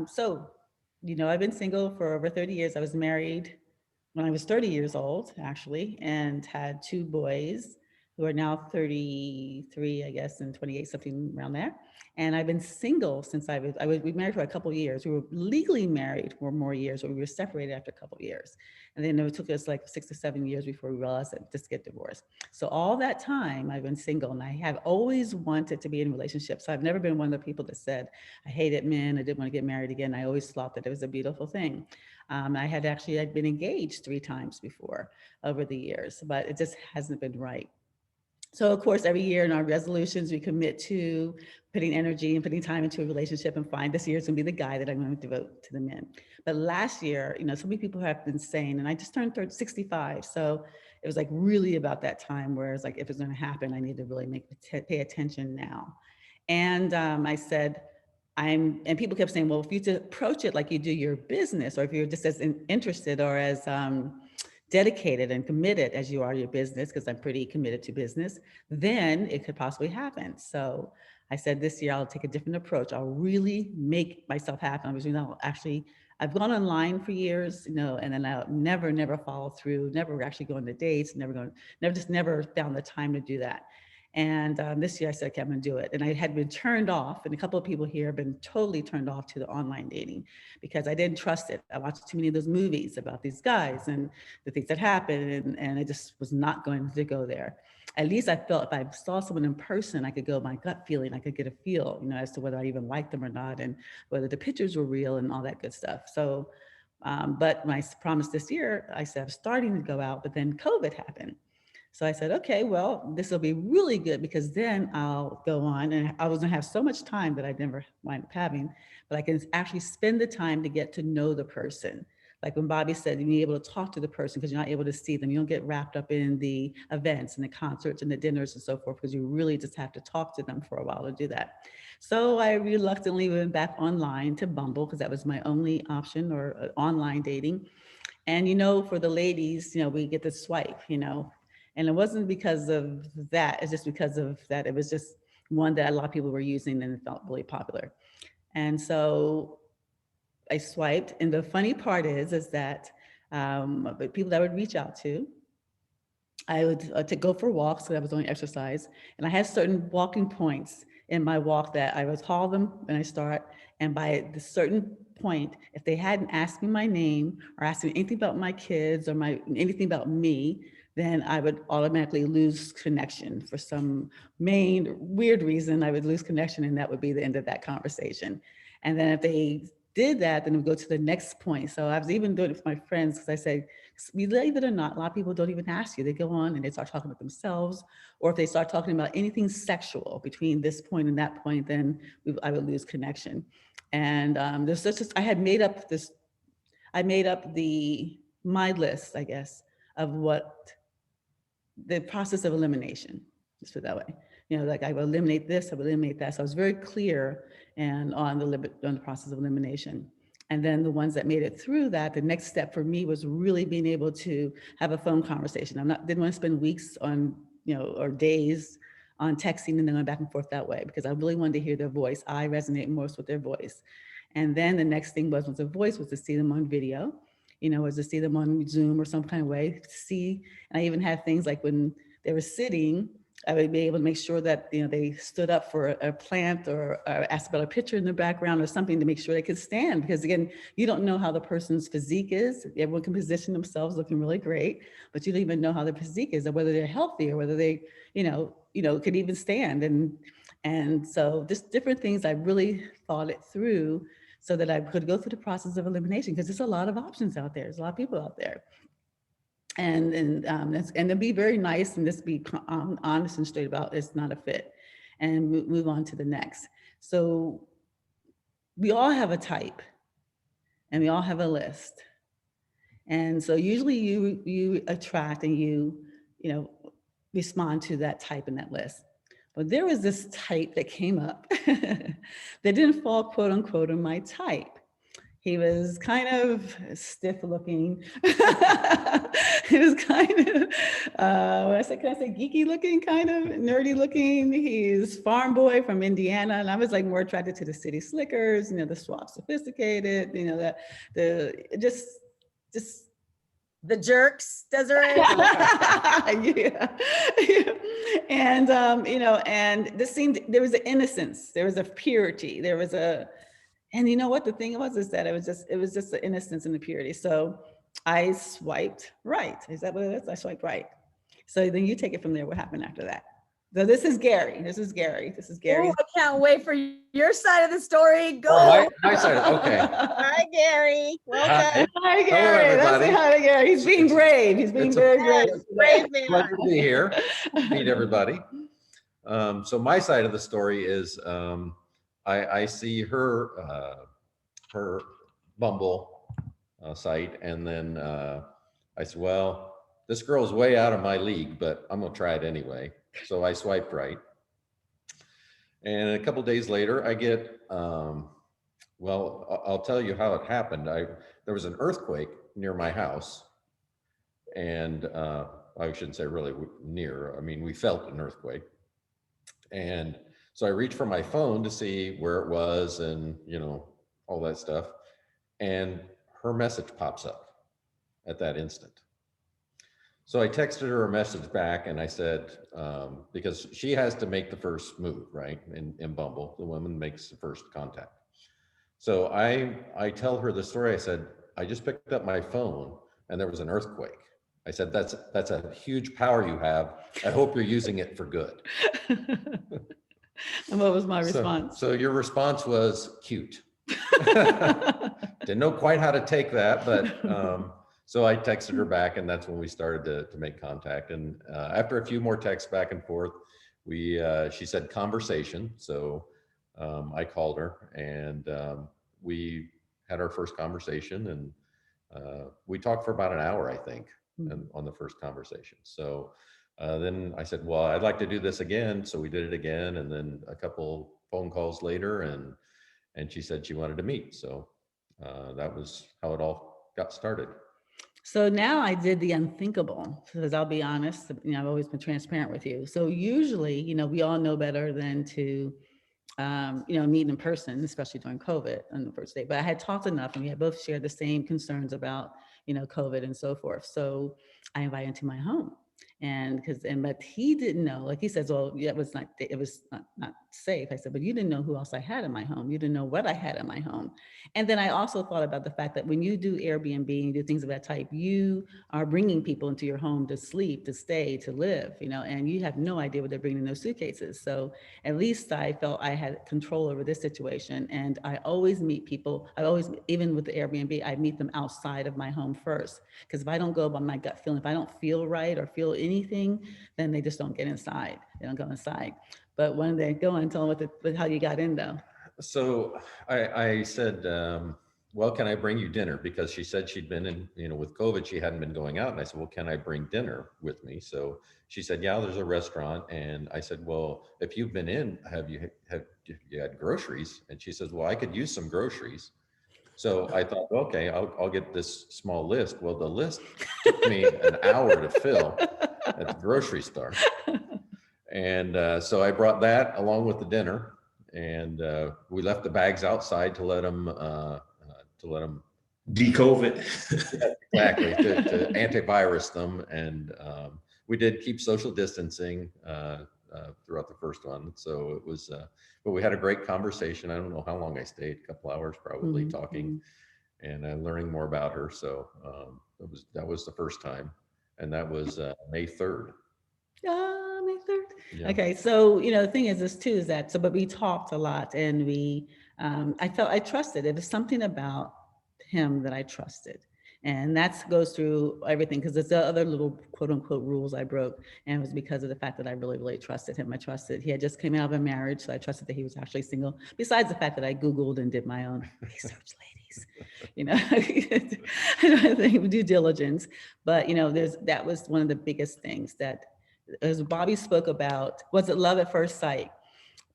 So, I've been single for over 30 years. I was married when I was 30 years old, actually, and had two boys who are now 33, I guess, and 28, something around there. And I've been single since we were married for a couple of years. We were legally married for more years, but we were separated after a couple of years. And then it took us like 6 to 7 years before we realized that just get divorced. So all that time I've been single, and I have always wanted to be in a relationship. So I've never been one of the people that said, I hated men, I didn't want to get married again. I always thought that it was a beautiful thing. I'd been engaged 3 times before over the years, but it just hasn't been right. So of course, every year in our resolutions, we commit to putting energy and putting time into a relationship and find this year is gonna be the guy that I'm going to devote to the men. But last year, so many people have been saying, and I just turned 65. So it was like really about that time where it's like, if it's gonna happen, I need to really pay attention now. And I said, and people kept saying, well, if you just approach it like you do your business, or if you're just as interested or as dedicated and committed as you are your business, because I'm pretty committed to business, then it could possibly happen. So I said this year, I'll take a different approach. I'll really make myself happen. I was, actually, I've gone online for years, and then I'll never follow through, never actually go on the dates, never found the time to do that. And this year I said, okay, I'm gonna do it. And I had been turned off, and a couple of people here have been totally turned off to the online dating because I didn't trust it. I watched too many of those movies about these guys and the things that happen, and I just was not going to go there. At least I felt if I saw someone in person, I could go my gut feeling, I could get a feel, as to whether I even liked them or not, and whether the pictures were real and all that good stuff. So, but my promise this year, I said, I'm starting to go out, but then COVID happened. So I said, okay, well, this will be really good because then I'll go on, and I was gonna have so much time that I never wind up having, but I can actually spend the time to get to know the person. Like when Bobby said, you need able to talk to the person because you're not able to see them. You don't get wrapped up in the events and the concerts and the dinners and so forth because you really just have to talk to them for a while to do that. So I reluctantly went back online to Bumble because that was my only option, or online dating. And for the ladies, we get the swipe, and it wasn't because of that. It's just because of that. It was just one that a lot of people were using and it felt really popular. And so I swiped. And the funny part is that the people that I would reach out to, I would to go for walks because I was doing exercise, and I had certain walking points in my walk that I would call them when I start. And by the certain point, if they hadn't asked me my name or asked me anything about my kids or anything about me, then I would automatically lose connection for some main weird reason. I would lose connection, and that would be the end of that conversation. And then if they did that, then we go to the next point. So I was even doing it with my friends because I said, believe it or not, a lot of people don't even ask you. They go on and they start talking about themselves, or if they start talking about anything sexual between this point and that point, then I would lose connection. And there's just, I made up my list, I guess, of what the process of elimination, just put it that way. Like I will eliminate this, I will eliminate that. So I was very clear and on the process of elimination. And then the ones that made it through that, the next step for me was really being able to have a phone conversation. Didn't want to spend weeks on, or days on texting and then going back and forth that way, because I really wanted to hear their voice. I resonate most with their voice. And then the next thing was the voice was to see them on video, was to see them on Zoom or some kind of way to see. And I even had things like when they were sitting, I would be able to make sure that, they stood up for a plant or asked about a picture in the background or something to make sure they could stand. Because again, you don't know how the person's physique is. Everyone can position themselves looking really great, but you don't even know how their physique is or whether they're healthy or whether they, could even stand. And so just different things, I really thought it through so that I could go through the process of elimination, because there's a lot of options out there. There's a lot of people out there. And to be very nice and just be honest and straight about it's not a fit, and move on to the next. So we all have a type, and we all have a list. And so usually you attract and you know respond to that type in that list. But there was this type that came up that didn't fall quote unquote in my type. He was kind of stiff looking. He was kind of, can I say geeky looking, kind of nerdy looking. He's farm boy from Indiana. And I was like more attracted to the city slickers, the suave, sophisticated, just the jerks, Desiree. yeah. And and there was an innocence, there was a purity, and you know what the thing was is that it was just the innocence and the purity. So I swiped right. Is that what it is? I swiped right. So then you take it from there. What happened after that? So this is Gery. Oh, I can't wait for your side of the story. Go. My side. Okay. Hi, Gery. Well done. Hi, Gery. Let's say hi to Gery. He's being brave. He's being very brave. Brave man. Pleasure to be here. Meet everybody. So my side of the story is I see her Bumble site, and then I said, well, this girl's way out of my league, but I'm gonna try it anyway. So I swiped right. And a couple of days later, I get, well, I'll tell you how it happened. There was an earthquake near my house, and I shouldn't say really near. I mean, we felt an earthquake. And so I reached for my phone to see where it was and, all that stuff. And her message pops up at that instant. So I texted her a message back, and I said, because she has to make the first move, right? In Bumble, the woman makes the first contact. So I tell her the story. I said, I just picked up my phone and there was an earthquake. I said, that's a huge power you have. I hope you're using it for good. And what was my response? So your response was cute. Didn't know quite how to take that, but so I texted her back, and that's when we started to make contact. And after a few more texts back and forth, she said conversation. So I called her, and we had our first conversation, and we talked for about an hour, I think, on the first conversation. So then I said, well, I'd like to do this again. So we did it again, and then a couple phone calls later, and she said she wanted to meet. So that was how it all got started. So now I did the unthinkable, because I'll be honest, I've always been transparent with you. So usually, we all know better than to, meet in person, especially during COVID on the first day. But I had talked enough, and we had both shared the same concerns about, COVID and so forth. So I invited him to my home. But he didn't know, like he says, well, yeah, it was not safe. I said, but you didn't know who else I had in my home. You didn't know what I had in my home. And then I also thought about the fact that when you do Airbnb and do things of that type, you are bringing people into your home to sleep, to stay, to live, and you have no idea what they're bringing in those suitcases. So at least I felt I had control over this situation. And I always meet people. Even with the Airbnb, I meet them outside of my home first. Because if I don't go by my gut feeling, if I don't feel right or feel anything, then they just don't get inside. They don't go inside. But when they go and tell them with how you got in though. So I said, well, can I bring you dinner? Because she said she'd been in, with COVID, she hadn't been going out. And I said, well, can I bring dinner with me? So she said, yeah, there's a restaurant. And I said, well, if you've been in, have you had groceries? And she says, well, I could use some groceries. So I thought, okay, I'll get this small list. Well, the list took me an hour to fill at the grocery store. And so I brought that along with the dinner, and we left the bags outside to let them de-COVID. Exactly, to antivirus them. And we did keep social distancing throughout the first one. So it was, but we had a great conversation. I don't know how long I stayed, a couple hours probably, talking and learning more about her. So that was the first time, and that was May 3rd. May 3rd. Yeah. Okay, so the thing is this too is that but we talked a lot, and we I trusted. It was something about him that I trusted. And that goes through everything, because there's the other little quote unquote rules I broke. And it was because of the fact that I really, really trusted him. I trusted he had just came out of a marriage. So I trusted that he was actually single, besides the fact that I Googled and did my own research, ladies, due diligence. But, that was one of the biggest things that, as Bobby spoke about, was it love at first sight?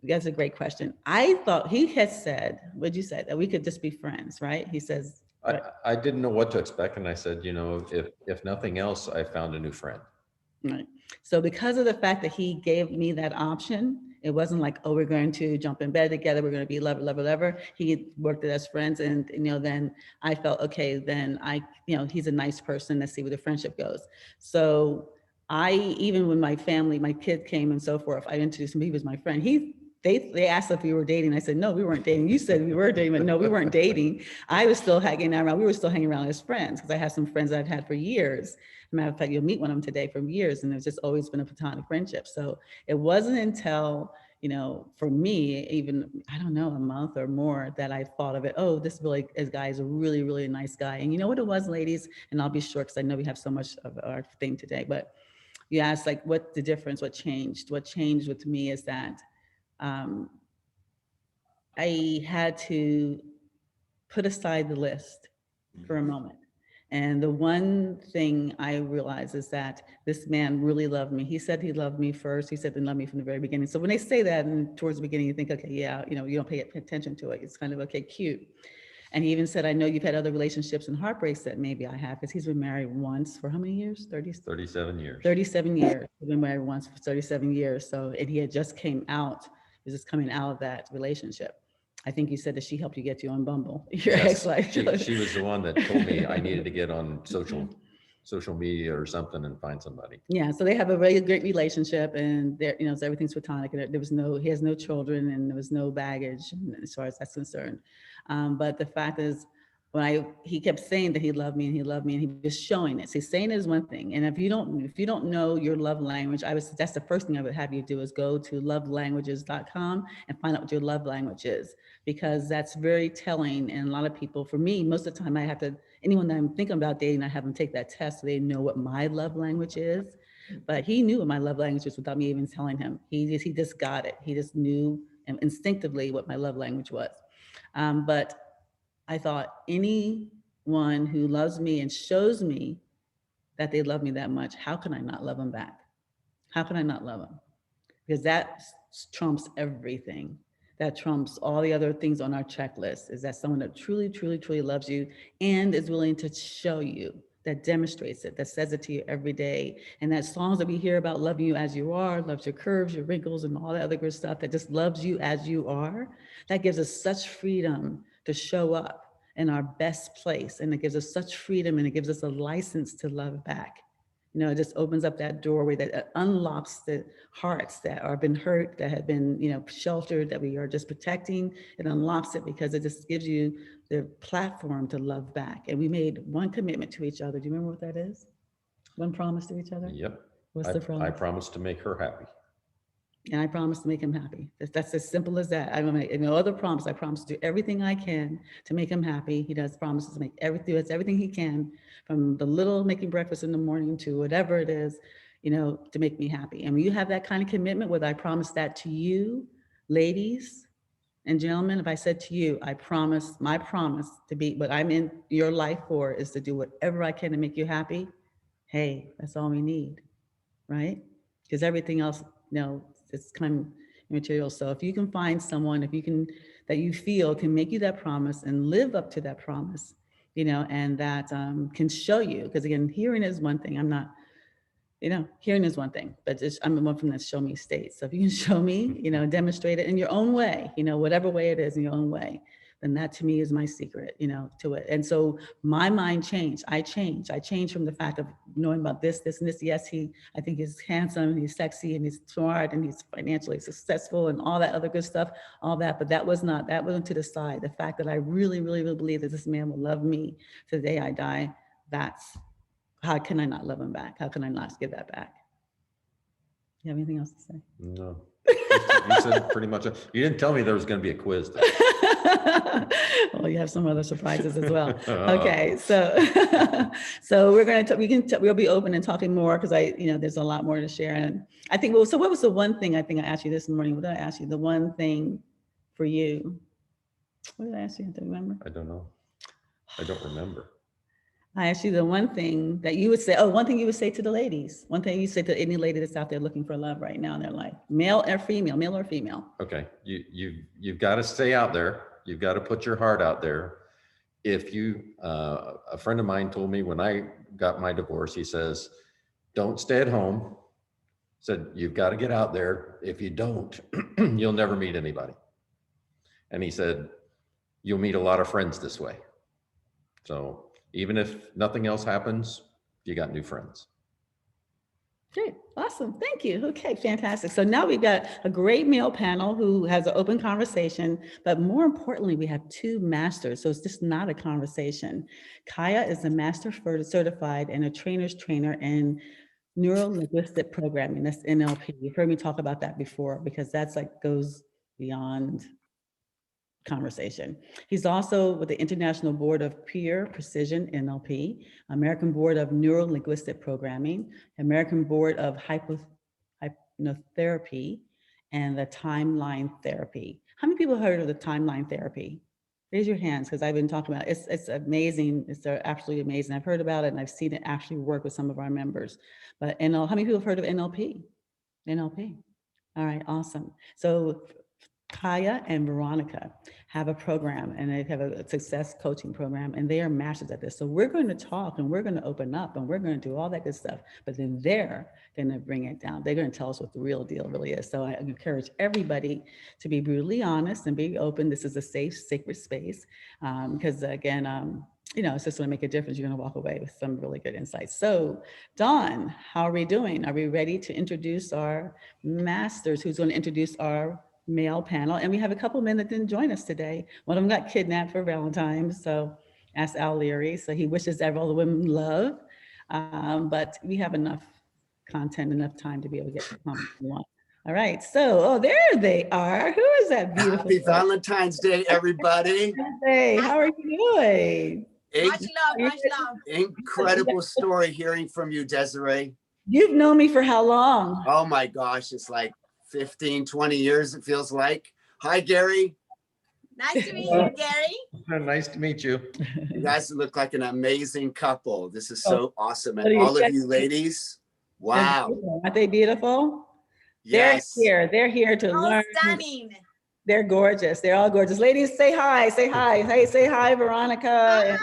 That's a great question. I thought he had said, what'd you say? That we could just be friends, right? He says, right. I didn't know what to expect. And I said, you know, if nothing else, I found a new friend. Right. So because of the fact that he gave me that option, it wasn't like, oh, we're going to jump in bed together, we're going to be lover, lover, lover. He worked it as friends, and then I felt okay. Then he's a nice person. Let's see where the friendship goes. So I, even when my family, my kid came and so forth, I introduced him. He was my friend. They asked if we were dating. I said, no, we weren't dating. You said we were dating, but no, we weren't dating. I was still hanging around. We were still hanging around as friends because I have some friends I've had for years. As a matter of fact, you'll meet one of them today from years, and there's just always been a platonic friendship. So it wasn't until, for me, even, I don't know, a month or more that I thought of it. Oh, this guy is a really, really nice guy. And you know what it was, ladies? And I'll be short because I know we have so much of our thing today, but you asked like, what the difference, what changed? What changed with me is that I had to put aside the list for a moment. And the one thing I realized is that this man really loved me. He said he loved me first. He said he loved me from the very beginning. So when they say that, and towards the beginning, you think, okay, yeah, you don't pay attention to it. It's kind of, okay, cute. And he even said, I know you've had other relationships and heartbreaks that maybe I have, because he's been married once for how many years? 37 years. 37 years. He's been married once for 37 years. So, and he had just came out, he was just coming out of that relationship. I think you said that she helped you get you on Bumble. Your Yes, ex-wife. she was the one that told me I needed to get on social media or something and find somebody. Yeah, so they have a very great relationship, and there, so everything's platonic, and he has no children, and there was no baggage as far as that's concerned. But the fact is, he kept saying that he loved me and he loved me, and he was showing it. So saying it is one thing, and if you don't know your love language, that's the first thing I would have you do, is go to lovelanguages.com and find out what your love language is, because that's very telling. And a lot of people, for me, most of the time, anyone that I'm thinking about dating, I have them take that test so they know what my love language is. But he knew what my love language was without me even telling him. He just got it. He just knew instinctively what my love language was. But I thought, anyone who loves me and shows me that they love me that much, how can I not love them back? How can I not love them? Because that trumps everything. That trumps all the other things on our checklist, is that someone that truly, truly, truly loves you and is willing to show you, that demonstrates it, that says it to you every day. And that songs that we hear about loving you as you are, loves your curves, your wrinkles, and all that other good stuff, that just loves you as you are, that gives us such freedom to show up in our best place. And it gives us such freedom, and it gives us a license to love back. It just opens up that doorway that unlocks the hearts that have been hurt, that have been, sheltered, that we are just protecting. It unlocks it because it just gives you the platform to love back. And we made one commitment to each other. Do you remember what that is? One promise to each other? Yep. What's the promise? I promised to make her happy. And I promise to make him happy. That's as simple as that. I don't make no other promise. I promise to do everything I can to make him happy. He does promises to make everything he can, from the little making breakfast in the morning to whatever it is, to make me happy. And when you have that kind of commitment, whether I promise that to you, ladies and gentlemen, if I said to you, my promise to be what I'm in your life for is to do whatever I can to make you happy. Hey, that's all we need, right? Because everything else, it's kind of material. So if you can find someone, that you feel can make you that promise and live up to that promise, and that can show you, because again, hearing is one thing. Hearing is one thing, but I'm one from that show me state. So if you can show me, demonstrate it in your own way, whatever way it is in your own way, then that to me is my secret, to it. And so my mind changed. I changed from the fact of knowing about this, and this. Yes, I think he's handsome, he's sexy, and he's smart, and he's financially successful, and all that other good stuff, all that. But that went to the side. The fact that I really, really, really believe that this man will love me to the day I die, how can I not love him back? How can I not give that back? You have anything else to say? No. You said pretty much. You didn't tell me there was going to be a quiz, though. Well, you have some other surprises as well. Okay, so we'll be open and talking more, because there's a lot more to share. And I think, so what was the one thing I think I asked you this morning? What did I ask you? The one thing for you. What did I ask you? Do you remember? I don't know. I don't remember. I asked you the one thing that you would say, one thing you would say to the ladies, one thing you say to any lady that's out there looking for love right now in their life, male or female. Okay, you've got to stay out there. You've got to put your heart out there. If you, a friend of mine told me when I got my divorce, he says, don't stay at home. Said, you've got to get out there. If you don't, you'll never meet anybody. And he said, you'll meet a lot of friends this way. So even if nothing else happens, you got new friends. Great, awesome, thank you. Okay, fantastic. So now we've got a great male panel who has an open conversation, but more importantly, we have two masters, so it's just not a conversation. Kaya is a master certified and a trainer's trainer in neuro-linguistic programming, that's NLP. You've heard me talk about that before because that's like goes beyond conversation. He's also with the International Board of Peer Precision NLP, American Board of Neuro-Linguistic Programming, American Board of Hypnotherapy, and the Timeline Therapy. How many people heard of the Timeline Therapy? Raise your hands, because I've been talking about it. It's amazing. It's absolutely amazing. I've heard about it and I've seen it actually work with some of our members. But how many people have heard of NLP? NLP. All right, awesome. So Kaya and Veronica have a program, and they have a success coaching program, and they are masters at this. So we're going to talk and we're going to open up and we're going to do all that good stuff, but then they're going to bring it down. They're going to tell us what the real deal really is. So I encourage everybody to be brutally honest and be open. This is a safe, sacred space, because again, it's just going to make a difference. You're going to walk away with some really good insights. So Dawn, how are we doing? Are we ready to introduce our masters? Who's going to introduce our male panel? And we have a couple men that didn't join us today. One of them got kidnapped for Valentine's, so ask Al Leary. So he wishes all the women love, but we have enough content, enough time to be able to get to the we want. All right, so there they are. Who is that beautiful? Happy Valentine's Day, everybody. Hey, how are you doing? Much love. Incredible story hearing from you, Desiree. You've known me for how long? Oh my gosh, it's like 15, 20 years, it feels like. Hi, Gery. Nice to meet you, Gery. Nice to meet you. You guys look like an amazing couple. This is so awesome. And all of you ladies, wow. Aren't they beautiful? Yes. They're here to learn. Stunning. They're gorgeous. They're all gorgeous. Ladies, say hi. Say hi. Hey, say hi, Veronica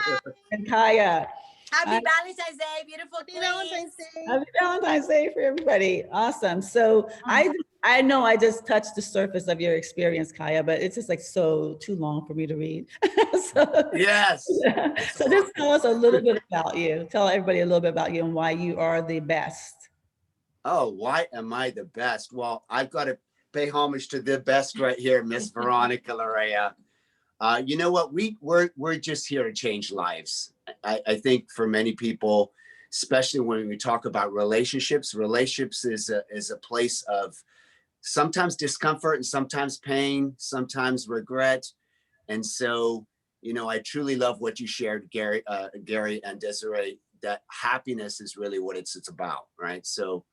and Kaya. Happy Valentine's Day, beautiful queens. Happy Valentine's Day for everybody. Awesome. So I know I just touched the surface of your experience, Kaya, but it's just like too long for me to read. Yes. So just tell us a little bit about you. Tell everybody a little bit about you and why you are the best. Oh, why am I the best? Well, I've got to pay homage to the best right here, Miss Veronica Larrea. You know what? We're just here to change lives. I think for many people, especially when we talk about relationships is a place of sometimes discomfort and sometimes pain, sometimes regret. And so, I truly love what you shared, Gery and Desiree, that happiness is really what it's about, right? So,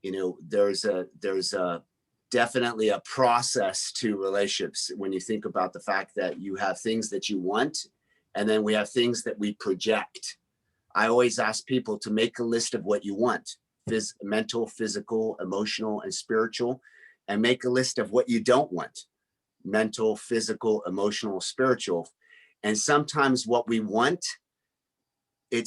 there's definitely a process to relationships when you think about the fact that you have things that you want, and then we have things that we project. I always ask people to make a list of what you want, mental, physical, emotional, and spiritual, and make a list of what you don't want, mental, physical, emotional, spiritual. And sometimes what we want, there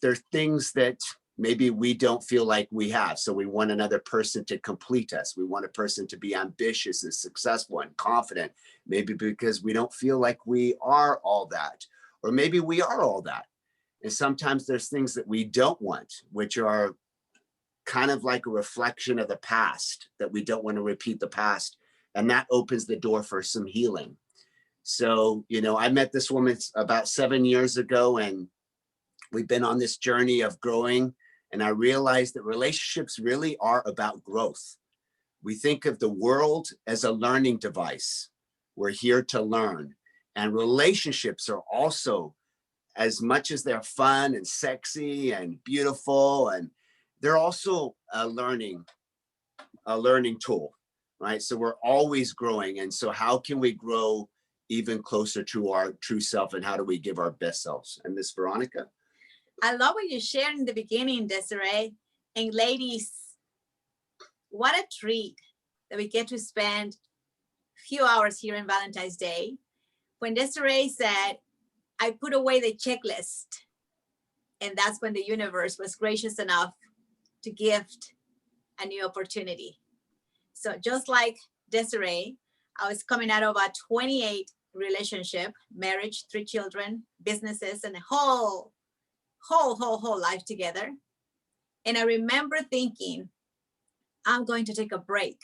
are things that maybe we don't feel like we have. So we want another person to complete us. We want a person to be ambitious and successful and confident, maybe because we don't feel like we are all that, or maybe we are all that. And sometimes there's things that we don't want, which are kind of like a reflection of the past, that we don't want to repeat the past. And that opens the door for some healing. So, I met this woman about 7 years ago, and we've been on this journey of growing. And I realized that relationships really are about growth. We think of the world as a learning device. We're here to learn. And relationships are also, as much as they're fun and sexy and beautiful, and they're also a learning tool, right? So we're always growing. And so how can we grow even closer to our true self, and how do we give our best selves? And Miss Veronica? I love what you shared in the beginning, Desiree. And ladies, what a treat that we get to spend a few hours here on Valentine's Day. When Desiree said, I put away the checklist, and that's when the universe was gracious enough to gift a new opportunity. So just like Desiree, I was coming out of a 28 relationship, marriage, 3 children, businesses, and a whole life together. And I remember thinking, I'm going to take a break.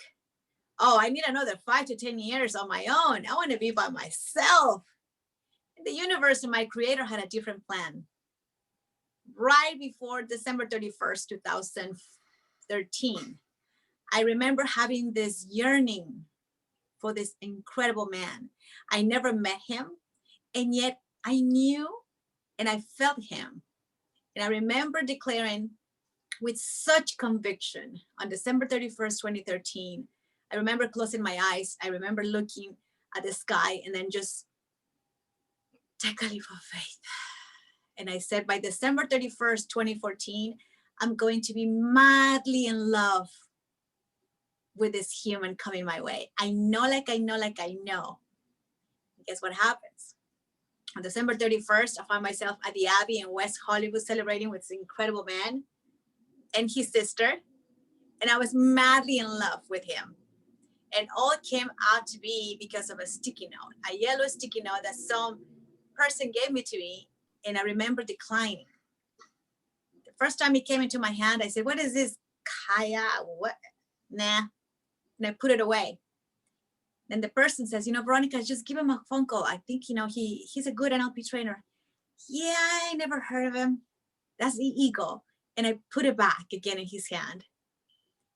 Oh, I need another 5 to 10 years on my own. I want to be by myself. And the universe and my creator had a different plan. Right before December 31st, 2013, I remember having this yearning for this incredible man. I never met him, and yet I knew and I felt him. And I remember declaring with such conviction on December 31st, 2013, I remember closing my eyes. I remember looking at the sky and then just take a leap of faith. And I said, by December 31st, 2014, I'm going to be madly in love with this human coming my way. I know. And guess what happens? On December 31st, I found myself at the Abbey in West Hollywood celebrating with this incredible man and his sister. And I was madly in love with him. And all came out to be because of a sticky note, a yellow sticky note that some person gave me to me. And I remember declining. The first time it came into my hand, I said, what is this, Kaya? What? Nah. And I put it away. Then the person says, Veronica, just give him a phone call. I think, he's a good NLP trainer. Yeah, I never heard of him. That's the ego. And I put it back again in his hand.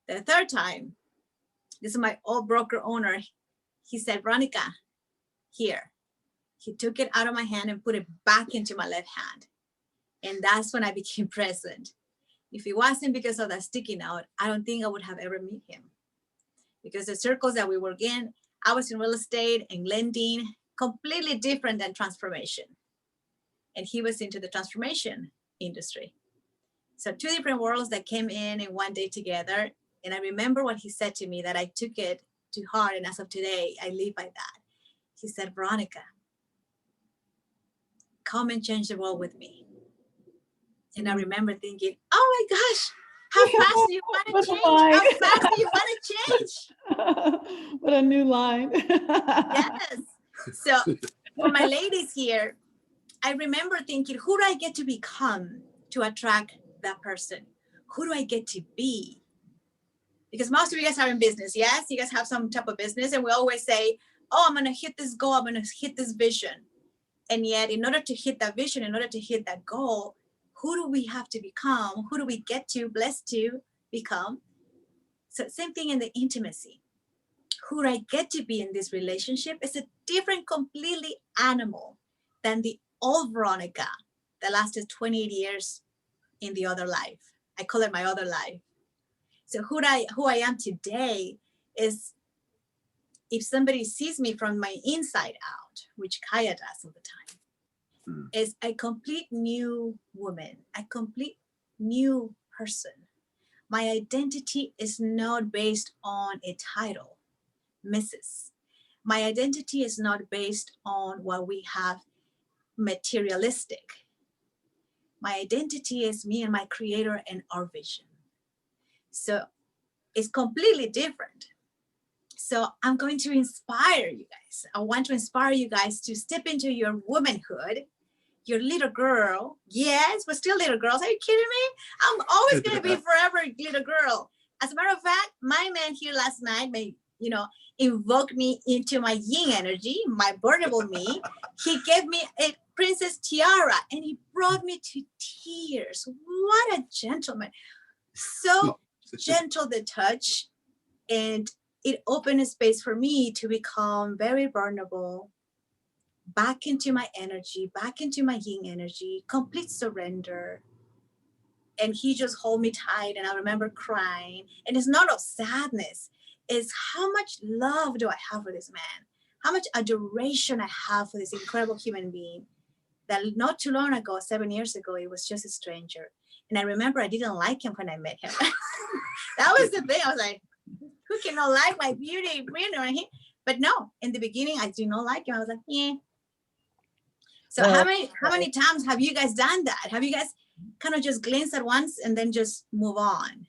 The third time, this is my old broker owner. He said, Veronica, here. He took it out of my hand and put it back into my left hand. And that's when I became present. If it wasn't because of that sticky note, I don't think I would have ever met him. Because the circles that we were in, I was in real estate and lending, completely different than transformation. And he was into the transformation industry. So 2 different worlds that came in one day together. And I remember what he said to me that I took it to heart. And as of today, I live by that. He said, Veronica, come and change the world with me. And I remember thinking, oh my gosh, how fast do you want to change? How fast do you want to change? What a new line. Yes. So for my ladies here, I remember thinking, who do I get to become to attract that person? Who do I get to be? Because most of you guys are in business. Yes, you guys have some type of business. And we always say, oh, I'm going to hit this goal. I'm going to hit this vision. And yet, in order to hit that vision, in order to hit that goal, who do we have to become? Who do we get to, blessed to become? So same thing in the intimacy. Who do I get to be in this relationship? It's a different, completely animal than the old Veronica that lasted 28 years in the other life. I call it my other life. So who I am today is, if somebody sees me from my inside out, which Kaya does all the time, is a complete new woman, a complete new person. My identity is not based on a title, Mrs. My identity is not based on what we have materialistic. My identity is me and my creator and our vision. So it's completely different. So I'm going to inspire you guys. I want to inspire you guys to step into your womanhood, your little girl. Yes, we're still little girls. Are you kidding me? I'm always going to be forever little girl. As a matter of fact, my man here last night may, invoke me into my yin energy, my burnable me. He gave me a princess tiara and he brought me to tears. What a gentleman. So gentle the touch, and it opened a space for me to become very vulnerable, back into my energy, back into my yin energy, complete surrender. And he just hold me tight, and I remember crying. And it's not of sadness, it's how much love do I have for this man, how much adoration I have for this incredible human being. that not too long ago, 7 years ago, it was just a stranger. And I remember I didn't like him when I met him. That was the thing. I was like, who cannot like my beauty? But no, in the beginning, I did not like him. I was like, yeah. So Well, how many times have you guys done that? Have you guys kind of just glanced at once and then just move on?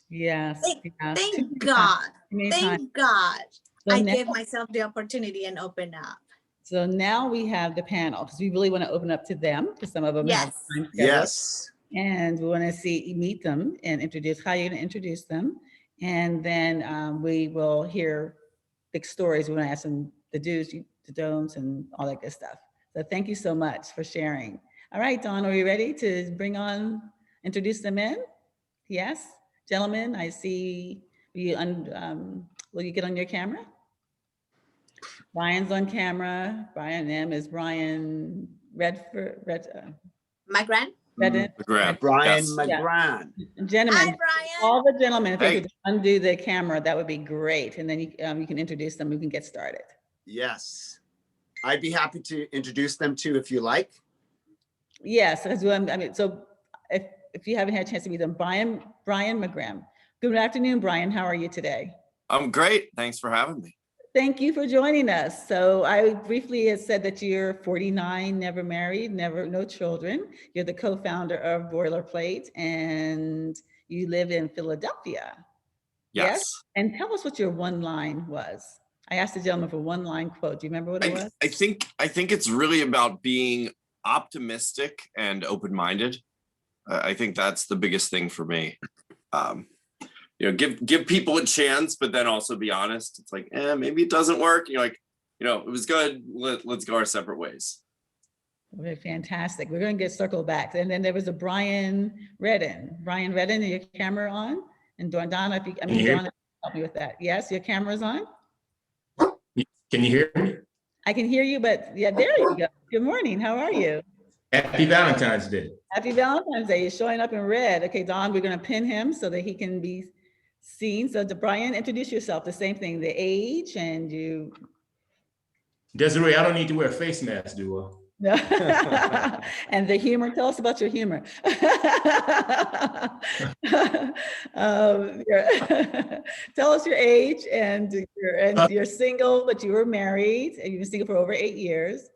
yes. yes. Thank God. Many times. Thank God. So I now- gave myself the opportunity and open up. So now we have the panel because we really want to open up to them because some of them have Yes. time schedule. Yes. And we want to meet them and introduce how you're going to introduce them. And then we will hear big stories. We want to ask them the do's, the don'ts, and all that good stuff. So thank you so much for sharing. All right, Dawn, are you ready to introduce them in? Yes, gentlemen, I see you. Will you get on your camera? Brian's on camera. Brian M is Brian Redford. McGran? Redden. McGran. Brian Yes. McGran. Gentlemen, Hi, Brian. all the gentlemen, if they Hey. could undo the camera, that would be great. And then you can introduce them. We can get started. Yes. I'd be happy to introduce them too if you like. Yes, as well. I mean, so if you haven't had a chance to meet them, Brian McGran. Good afternoon, Brian. How are you today? I'm great. Thanks for having me. Thank you for joining us. So I briefly had said that you're 49, never married, no children. You're the co-founder of Boilerplate and you live in Philadelphia. Yes. And tell us what your one line was. I asked the gentleman for one line quote. Do you remember what it was? I think it's really about being optimistic and open-minded. I think that's the biggest thing for me. Give people a chance, but then also be honest. It's like, maybe it doesn't work. You're like, it was good. Let's go our separate ways. Okay, fantastic. We're going to get circled back. And then there was a Brian Redden. Brian Redden, are your camera on? And Donna, Donna, help me with that. Yes, your camera's on? Can you hear me? I can hear you, but yeah, there you go. Good morning. How are you? Happy Valentine's Day. Happy Valentine's Day. You're showing up in red. Okay, Don, we're going to pin him so that he can be seen. So, Brian, introduce yourself. The same thing, the age and you. Desiree, I don't need to wear a face mask, do I? No. And the humor, tell us about your humor. Tell us your age and you're single, but you were married and you've been single for over 8 years.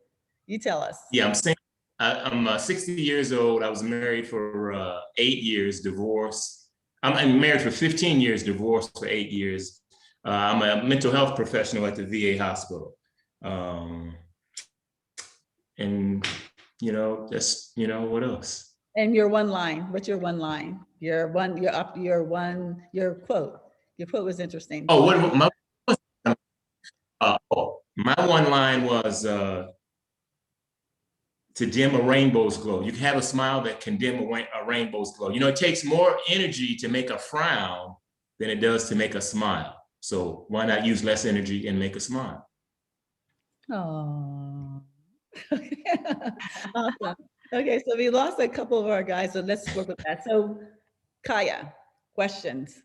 You tell us. Yeah, I'm single. I'm 60 years old. I was married for 8 years, divorced. I'm married for 15 years, divorced for 8 years. I'm a mental health professional at the VA hospital. And just what else? And your one line. What's your one line? Your quote. Your quote was interesting. Oh, my one line was to dim a rainbow's glow. You can have a smile that can dim a rainbow's glow. It takes more energy to make a frown than it does to make a smile. So why not use less energy and make a smile? Oh. Awesome. Okay, so we lost a couple of our guys, so let's work with that. So, Kaya, questions.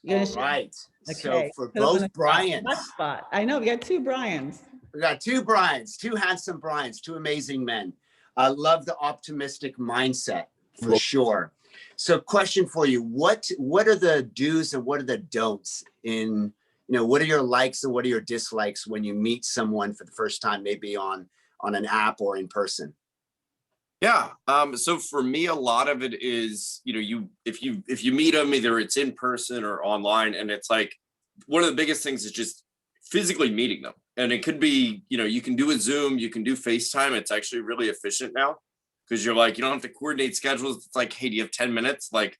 All right. So Okay. for Put us on both the Brians, hot spot. I know we got two Brians. we got two Brians, two handsome Brians, two amazing men. I love the optimistic mindset for sure. So question for you, what are the do's and what are the don'ts in, what are your likes and what are your dislikes when you meet someone for the first time, maybe on an app or in person? Yeah. So for me, a lot of it is, if you meet them, either it's in person or online, and it's like one of the biggest things is just physically meeting them. And it could be, you can do a Zoom, you can do FaceTime. It's actually really efficient now because you're like, you don't have to coordinate schedules. It's like, hey, do you have 10 minutes? Like,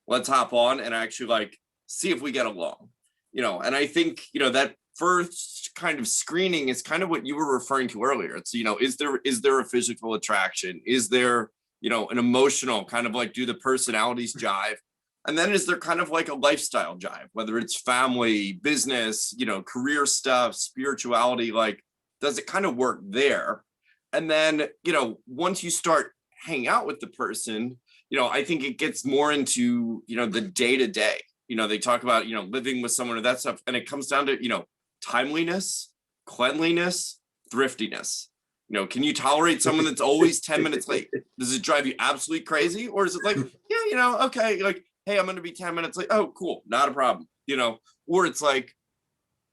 let's hop on and actually see if we get along, and I think, that first kind of screening is kind of what you were referring to earlier. It's, is there a physical attraction? Is there, an emotional kind of do the personalities jive? And then is there kind of a lifestyle jive, whether it's family, business, career stuff, spirituality, does it kind of work there? And then, once you start hanging out with the person, I think it gets more into, the day-to-day. They talk about, living with someone or that stuff. And it comes down to, timeliness, cleanliness, thriftiness. You know, can you tolerate someone that's always 10 minutes late? Does it drive you absolutely crazy? Or is it like, yeah, you know, okay, like, hey, I'm going to be 10 minutes late. Oh, cool. Not a problem. You know, or it's like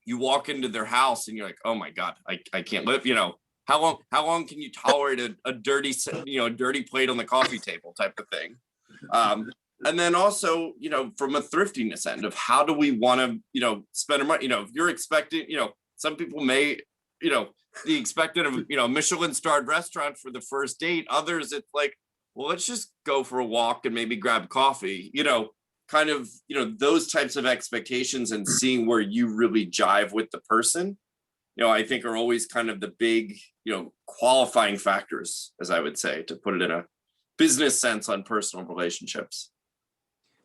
you walk into their house and you're like, oh my God, I can't live. You know, how long can you tolerate a dirty, you know, a dirty plate on the coffee table type of thing? And then also, you know, from a thriftiness end of how do we want to, you know, spend our money? You know, if you're expecting, you know, some people may, you know, the expected of, you know, Michelin starred restaurant for the first date. Others, it's like, well, let's just go for a walk and maybe grab coffee, you know, kind of, you know, those types of expectations and seeing where you really jive with the person, you know, I think are always kind of the big, you know, qualifying factors, as I would say, to put it in a business sense on personal relationships.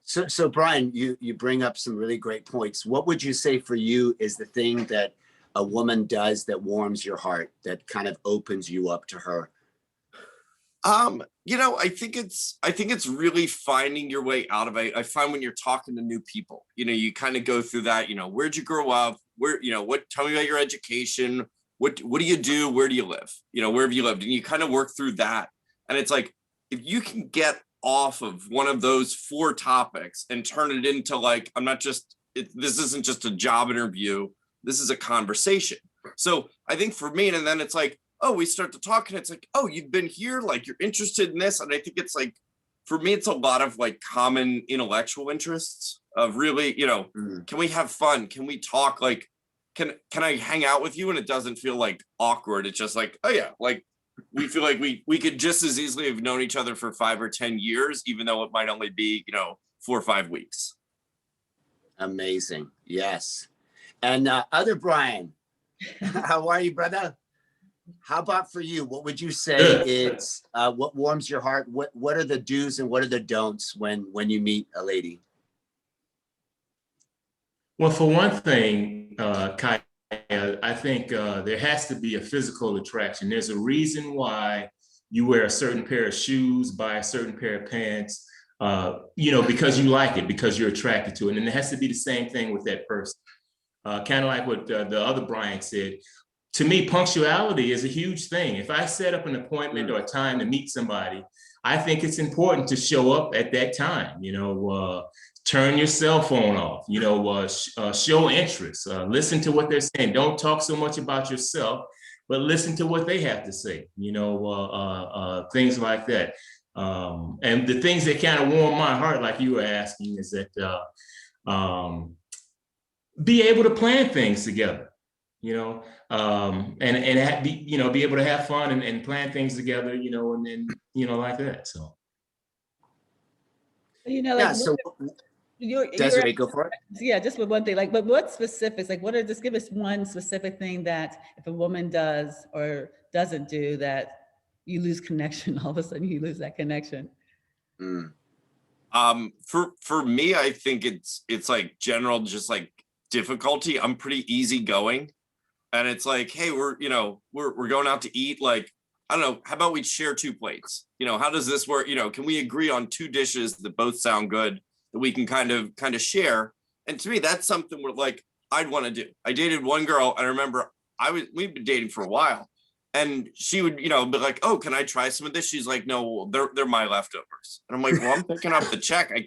So Brian, you bring up some really great points. What would you say for you is the thing that a woman does that warms your heart, that kind of opens you up to her? You know, I think it's really finding your way out of it. I find when you're talking to new people, you know, you kind of go through that, you know, where'd you grow up? Where, you know, tell me about your education. What do you do? Where do you live? You know, where have you lived? And you kind of work through that. And it's like, if you can get off of one of those 4 topics and turn it into like, this isn't just a job interview. This is a conversation. So I think for me, and then it's like, oh, we start to talk and it's like, oh, you've been here, like you're interested in this. And I think it's like, for me, it's a lot of like common intellectual interests of really, you know, can we have fun? Can we talk? Like, can I hang out with you? And it doesn't feel like awkward. It's just like, oh yeah, like we feel like we could just as easily have known each other for 5 or 10 years, even though it might only be, you know, 4 or 5 weeks. Amazing. Yes. And other Brian, how are you, brother? How about for you? What would you say is what warms your heart? What are the do's and what are the don'ts when you meet a lady? Well, for one thing, Kai, I think there has to be a physical attraction. There's a reason why you wear a certain pair of shoes, buy a certain pair of pants, you know, because you like it, because you're attracted to it. And it has to be the same thing with that person. Kind of like what the other Brian said. To me, punctuality is a huge thing. If I set up an appointment or a time to meet somebody, I think it's important to show up at that time. You know, turn your cell phone off. You know, show interest. Listen to what they're saying. Don't talk so much about yourself, but listen to what they have to say. You know, things like that. And the things that kind of warm my heart, like you were asking, is that be able to plan things together, you know, and be able to have fun and plan things together, you know, and then, you know, like that. So, you know, like, yeah, so you're Desiree, go for it. Yeah, just with one thing, like, but what specifics, like, just give us one specific thing that if a woman does or doesn't do that you lose connection, all of a sudden you lose that connection. For me, I think it's like general, just like difficulty. I'm pretty easygoing, and it's like, hey, we're going out to eat. Like, I don't know, how about we share 2 plates? You know, how does this work? You know, can we agree on 2 dishes that both sound good that we can kind of share? And to me, that's something where like I'd want to do. I dated one girl, and I remember we've been dating for a while, and she would, you know, be like, oh, can I try some of this? She's like, no, they're my leftovers. And I'm like, well, I'm picking up the check. I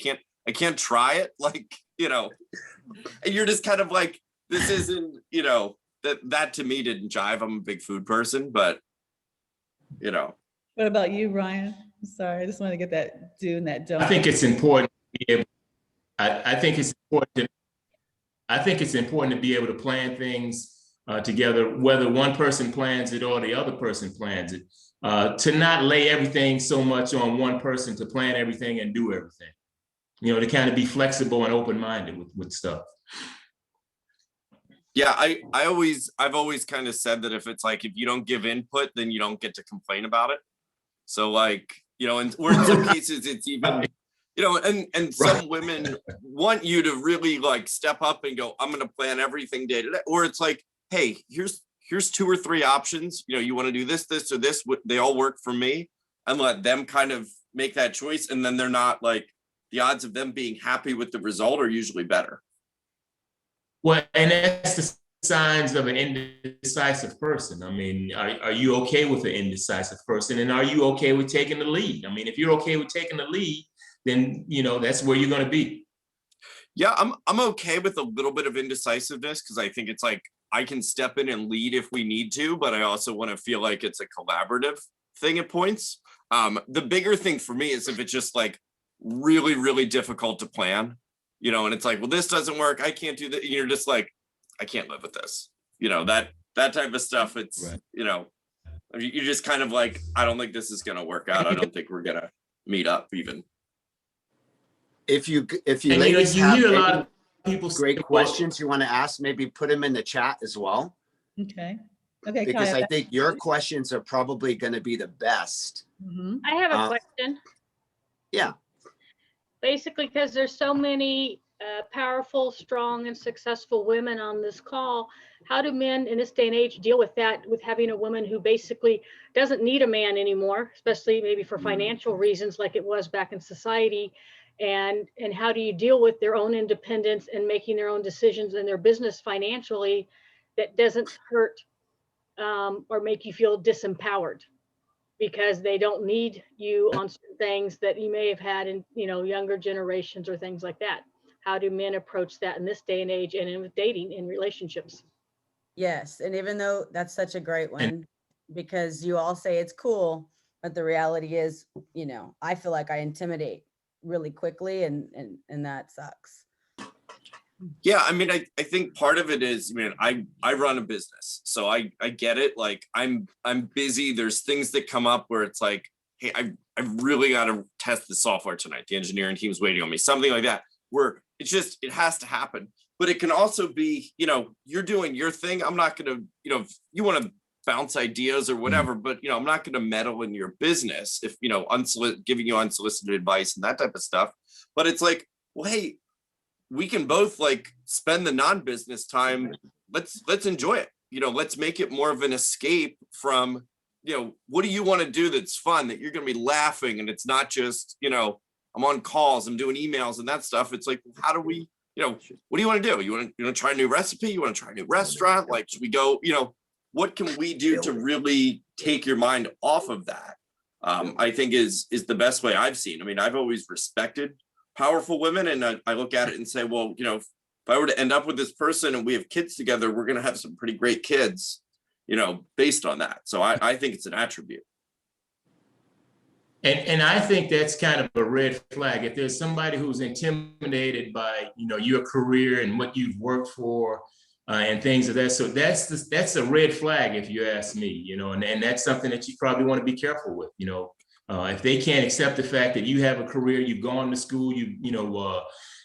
can't try it. Like, you know, and you're just kind of like, this isn't, you know, that to me didn't jive. I'm a big food person, but you know. What about you, Ryan? I'm sorry, I just want to get that do and that don't. I think it's important to be able, I think it's important to be able to plan things together, whether one person plans it or the other person plans it, to not lay everything so much on one person to plan everything and do everything, you know, to kind of be flexible and open-minded with stuff. Yeah, I've always kind of said that if you don't give input, then you don't get to complain about it. So like, you know, and or in some cases it's even, you know, and some women want you to really like step up and go, I'm going to plan everything day to day. Or it's like, hey, here's 2 or 3 options. You know, you want to do this, this, or this, they all work for me, and let them kind of make that choice. And then they're not like, the odds of them being happy with the result are usually better. Well, and that's the signs of an indecisive person? I mean, are you okay with an indecisive person? And are you okay with taking the lead? I mean, if you're okay with taking the lead, then, you know, that's where you're going to be. Yeah, I'm okay with a little bit of indecisiveness because I think it's like I can step in and lead if we need to, but I also want to feel like it's a collaborative thing at points. The bigger thing for me is if it's just like really, really difficult to plan, you know, and it's like, well, this doesn't work. I can't do that. You're just like, I can't live with this, you know, that type of stuff. It's, Right. you know, you're just kind of like, I don't think this is going to work out. I don't think we're going to meet up even. If you And, you know, ladies you have hear a lot any of people great say, questions you want to ask, maybe put them in the chat as well, Okay. Okay. because Kaya. I think your questions are probably going to be the best. Mhm. I have a Uh, question. Yeah. Basically, because there's so many powerful, strong, and successful women on this call, how do men in this day and age deal with that, with having a woman who basically doesn't need a man anymore, especially maybe for financial reasons like it was back in society? And how do you deal with their own independence and making their own decisions in their business financially that doesn't hurt or make you feel disempowered? Because they don't need you on certain things that you may have had in, you know, younger generations or things like that. How do men approach that in this day and age and in dating and relationships? Yes, and even though that's such a great one, because you all say it's cool, but the reality is, you know, I feel like I intimidate really quickly, and that sucks. Yeah, I mean, I think part of it is, I mean, I run a business, so I get it. Like I'm busy. There's things that come up where it's like, hey, I've really got to test the software tonight. The engineering team's waiting on me, something like that, where it's just, it has to happen. But it can also be, you know, you're doing your thing. I'm not going to, you know, if you want to bounce ideas or whatever, but, you know, I'm not going to meddle in your business if, you know, giving you unsolicited advice and that type of stuff. But it's like, well, hey, we can both like spend the non-business time. Let's enjoy it. You know, let's make it more of an escape from, you know, what do you want to do that's fun, that you're going to be laughing, and it's not just, you know, I'm on calls, I'm doing emails and that stuff. It's like, how do we, you know, what do you want to do? You want to try a new recipe? You want to try a new restaurant? Like, should we go, you know, what can we do to really take your mind off of that? I think is the best way I've seen. I mean, I've always respected powerful women, and I look at it and say, well, you know, if I were to end up with this person and we have kids together, we're going to have some pretty great kids, you know, based on that. So I think it's an attribute. And I think that's kind of a red flag. If there's somebody who's intimidated by, you know, your career and what you've worked for and things of that, so that's a red flag if you ask me, you know, and that's something that you probably want to be careful with, you know. If they can't accept the fact that you have a career, you've gone to school, you know,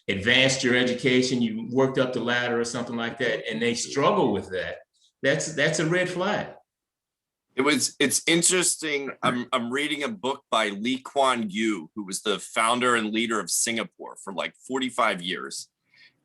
advanced your education, you worked up the ladder or something like that, and they struggle with that, that's a red flag. It's interesting. I'm reading a book by Lee Kuan Yew, who was the founder and leader of Singapore for like 45 years.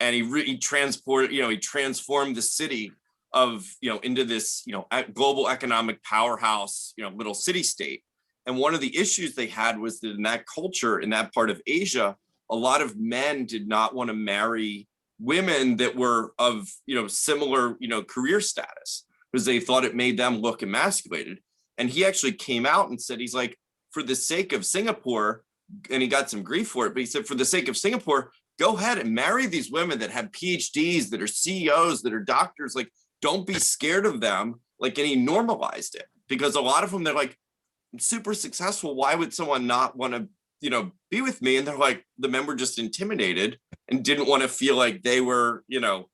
And he transformed the city of, you know, into this, you know, global economic powerhouse, you know, little city state. And one of the issues they had was that in that culture, in that part of Asia, a lot of men did not want to marry women that were of, you know, similar, you know, career status, because they thought it made them look emasculated. And he actually came out and said, he's like, for the sake of Singapore, and he got some grief for it, but he said, for the sake of Singapore, go ahead and marry these women that have PhDs, that are CEOs, that are doctors. Like, don't be scared of them. Like, and he normalized it, because a lot of them, they're like, I'm super successful. Why would someone not want to, you know, be with me? And they're like, the men were just intimidated and didn't want to feel like they were, you know,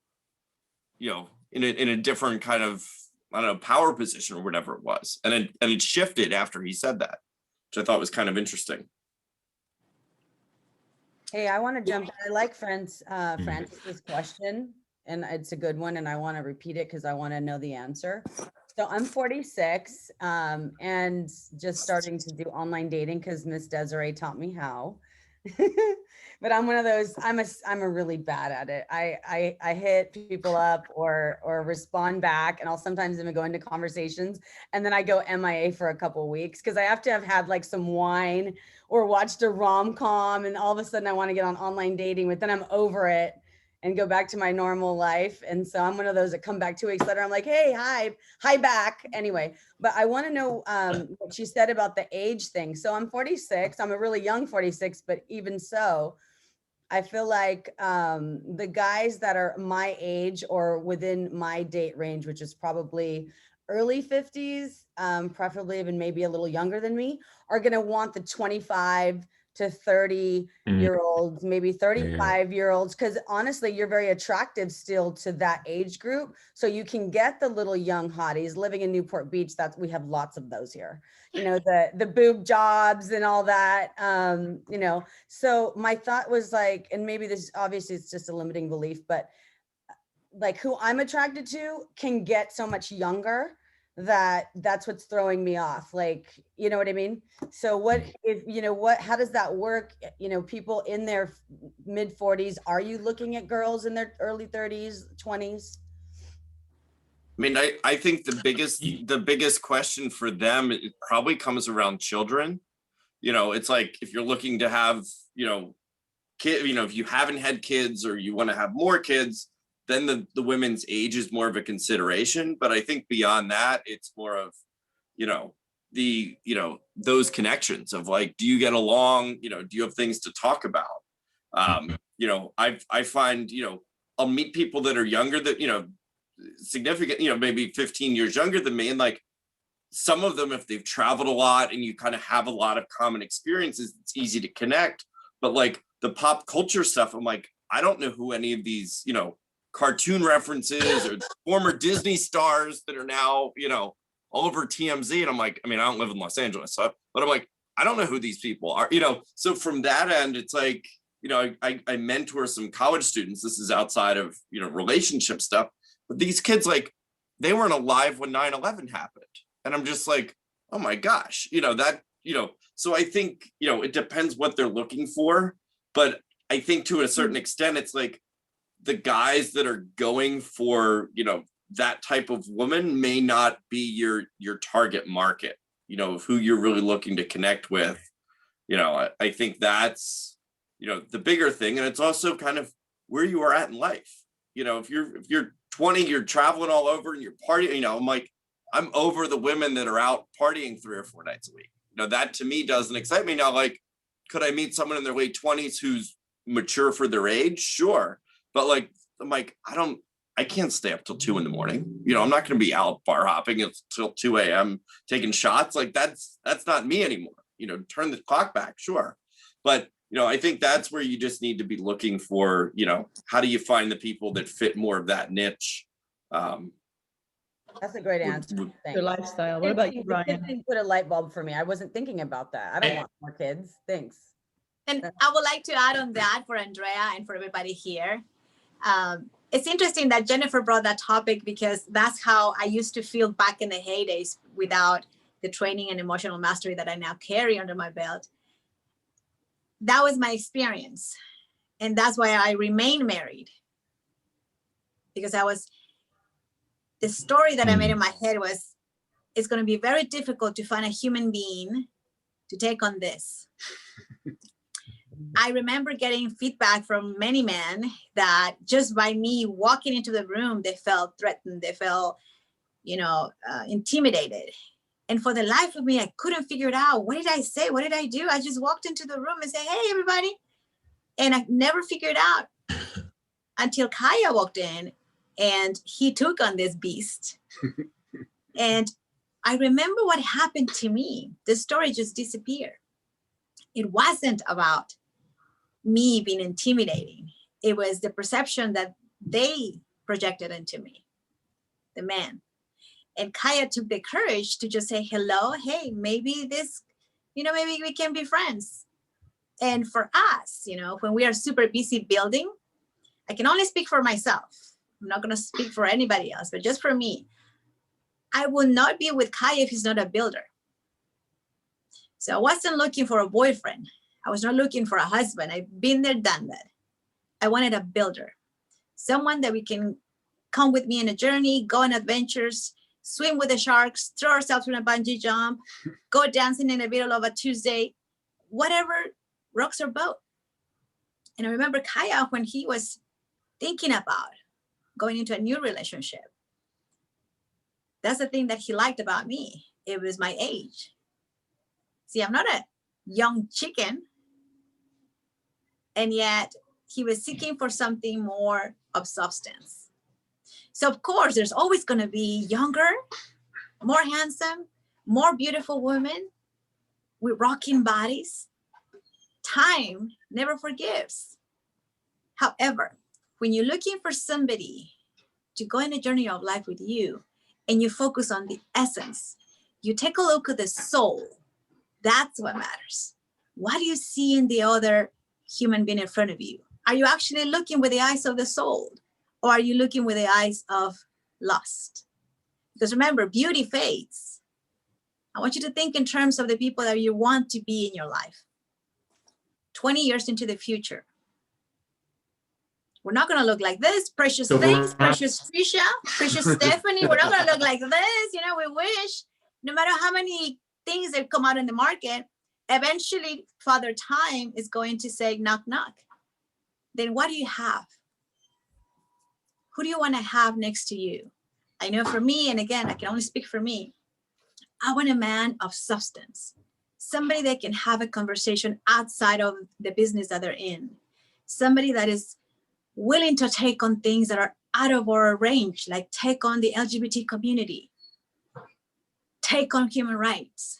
in a different kind of, I don't know, power position or whatever it was. And it shifted after he said that, which I thought was kind of interesting. Hey, I want to jump in. I like Francis's question, and it's a good one, and I want to repeat it because I want to know the answer. So I'm 46 and just starting to do online dating because Miss Desiree taught me how. But I'm one of those, I'm a really bad at it. I hit people up or respond back, and I'll sometimes even go into conversations, and then I go MIA for a couple of weeks because I have to have had like some wine or watched a rom-com, and all of a sudden I want to get on online dating, but then I'm over it. and go back to my normal life. And so I'm one of those that come back 2 weeks later. I'm like, hey, hi back. Anyway, but I want to know what she said about the age thing. So I'm 46. I'm a really young 46, but even so, I feel like the guys that are my age or within my date range, which is probably early 50s, preferably even maybe a little younger than me, are going to want the 25 to 30-year-olds, maybe 35-year-olds, because honestly, you're very attractive still to that age group. So you can get the little young hotties living in Newport Beach. We have lots of those here, you know, the boob jobs and all that, you know. So my thought was like, and maybe this, obviously it's just a limiting belief, but like who I'm attracted to can get so much younger that's what's throwing me off. Like, you know what I mean? So what if, you know, how does that work? You know, people in their mid 40s, are you looking at girls in their early 30s, 20s? I mean, I think the biggest question for them, it probably comes around children. You know, it's like, if you're looking to have, you know, if you haven't had kids or you want to have more kids, then the women's age is more of a consideration. But I think beyond that, it's more of, you know, those connections of like, do you get along? You know, do you have things to talk about? You know, I find, you know, I'll meet people that are younger that, you know, significant, you know, maybe 15 years younger than me. And like some of them, if they've traveled a lot and you kind of have a lot of common experiences, it's easy to connect. But like the pop culture stuff, I'm like, I don't know who any of these, you know, cartoon references or former Disney stars that are now, you know, all over TMZ. And I'm like, I mean, I don't live in Los Angeles, so, but I'm like, I don't know who these people are, you know? So from that end, it's like, you know, I mentor some college students. This is outside of, you know, relationship stuff, but these kids, like, they weren't alive when 9/11 happened. And I'm just like, oh my gosh, you know, that, you know, so I think, you know, it depends what they're looking for, but I think to a certain extent, it's like, the guys that are going for, you know, that type of woman may not be your target market, you know, of who you're really looking to connect with. You know, I think that's, you know, the bigger thing. And it's also kind of where you are at in life. You know, if you're 20, you're traveling all over and you're partying, you know, I'm like, I'm over the women that are out partying 3 or 4 nights a week. You know, that to me doesn't excite me. Now, like, could I meet someone in their late 20s who's mature for their age? Sure. But like, I'm like, I can't stay up till 2 a.m. You know, I'm not going to be out bar hopping until 2 a.m. taking shots. Like that's not me anymore. You know, turn the clock back. Sure. But, you know, I think that's where you just need to be looking for, you know, how do you find the people that fit more of that niche? That's a great answer. Your lifestyle. What about you, Brian? Put a light bulb for me. I wasn't thinking about that. I don't want more kids. Thanks. And I would like to add on that for Andrea and for everybody here. It's interesting that Jennifer brought that topic because that's how I used to feel back in the heydays without the training and emotional mastery that I now carry under my belt. That was my experience. And that's why I remain married. Because the story that I made in my head was, it's going to be very difficult to find a human being to take on this. I remember getting feedback from many men that just by me walking into the room, they felt threatened. They felt, you know, intimidated. And for the life of me, I couldn't figure it out. What did I say? What did I do? I just walked into the room and said, hey, everybody. And I never figured out until Kaya walked in and he took on this beast. And I remember what happened to me. The story just disappeared. It wasn't about me being intimidating. It was the perception that they projected into me, the man. And Kaya took the courage to just say, hello, hey, maybe this, you know, maybe we can be friends. And for us, you know, when we are super busy building, I can only speak for myself. I'm not going to speak for anybody else, but just for me, I will not be with Kaya if he's not a builder. So I wasn't looking for a boyfriend. I was not looking for a husband. I've been there, done that. I wanted a builder, someone that we can come with me in a journey, go on adventures, swim with the sharks, throw ourselves from a bungee jump, go dancing in the middle of a Tuesday, whatever rocks our boat. And I remember Kaya when he was thinking about going into a new relationship. That's the thing that he liked about me. It was my age. See, I'm not a young chicken. And yet he was seeking for something more of substance. So of course, there's always going to be younger, more handsome, more beautiful women with rocking bodies. Time never forgives. However, when you're looking for somebody to go in a journey of life with you and you focus on the essence, you take a look at the soul, that's what matters. What do you see in the other human being in front of you? Are you actually looking with the eyes of the soul, or are you looking with the eyes of lust? Because remember, beauty fades. I want you to think in terms of the people that you want to be in your life. 20 years into the future. We're not going to look like this. Precious things, precious Trisha, precious Stephanie. We're not going to look like this. You know, we wish, no matter how many things that come out in the market, eventually Father Time is going to say, knock, knock. Then what do you have? Who do you want to have next to you? I know for me, and again, I can only speak for me, I want a man of substance, somebody that can have a conversation outside of the business that they're in, somebody that is willing to take on things that are out of our range, like take on the LGBT community, take on human rights,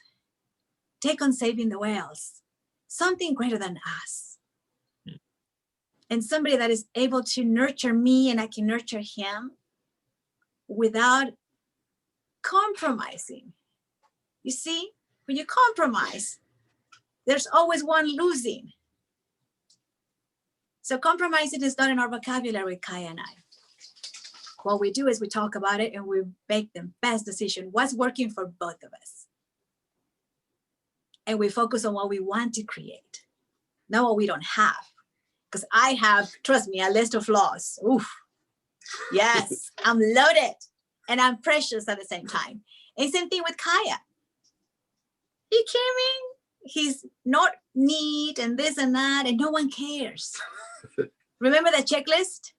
take on saving the whales, something greater than us. And somebody that is able to nurture me and I can nurture him without compromising. You see, when you compromise, there's always one losing. So compromising is not in our vocabulary, Kaya and I. What we do is we talk about it and we make the best decision. What's working for both of us? And we focus on what we want to create, not what we don't have. Because I have, trust me, a list of flaws. Oof. Yes, I'm loaded and I'm precious at the same time. And same thing with Kaya. You kidding me? He's not neat and this and that, and no one cares. Remember that checklist?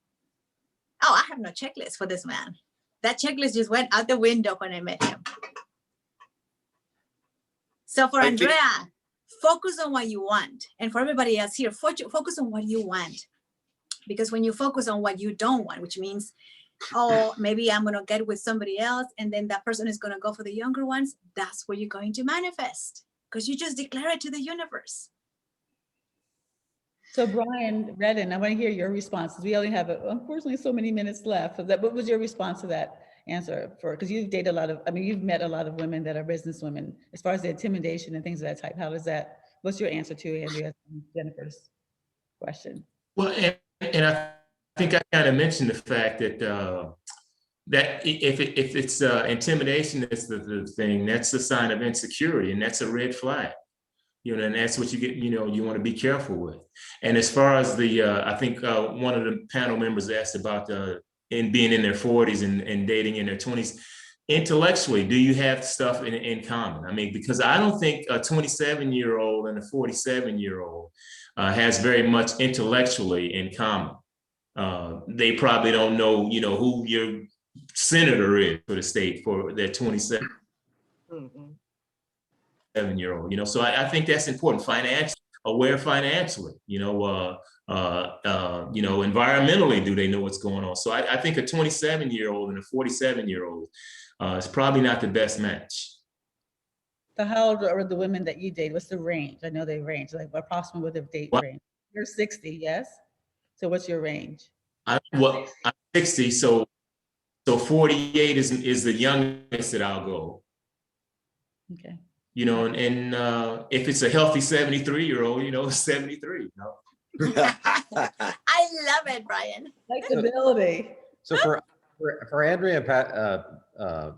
Oh, I have no checklist for this man. That checklist just went out the window when I met him. So for Andrea, focus on what you want. And for everybody else here, focus on what you want. Because when you focus on what you don't want, which means, oh, maybe I'm going to get with somebody else and then that person is going to go for the younger ones, that's where you're going to manifest. Because you just declare it to the universe. So Brian Redden, I want to hear your responses. We only have, unfortunately, so many minutes left. What was your response to that answer? Because you've dated a lot of, you've met a lot of women that are business women, as far as the intimidation and things of that type. How does that, what's your answer to Andrea and Jennifer's question? Well, and I think I kind of mentioned the fact that that if it's intimidation is the thing, that's a sign of insecurity, and that's a red flag. You know, and that's what you get, you know, you want to be careful with. And as far as the, I think one of the panel members asked about in being in their 40s and dating in their 20s, intellectually, do you have stuff in common? I mean, because I don't think a 27-year-old and a 47-year-old has very much intellectually in common. They probably don't know, you know, who your senator is for the state for their 27. Mm-hmm. 7-year-old, you know, so I think that's important. Aware financially, you know, environmentally, do they know what's going on? So I think a 27-year-old and a 47-year-old is probably not the best match. So how old are the women that you date? What's the range? I know they range, like approximately what the date range. You're 60, yes? So what's your range? I'm 60, so 48 is the youngest that I'll go. Okay. You know, and if it's a healthy 73-year-old, you know, 73. You know? I love it, Brian. Flexibility. So for Andrea and Pat,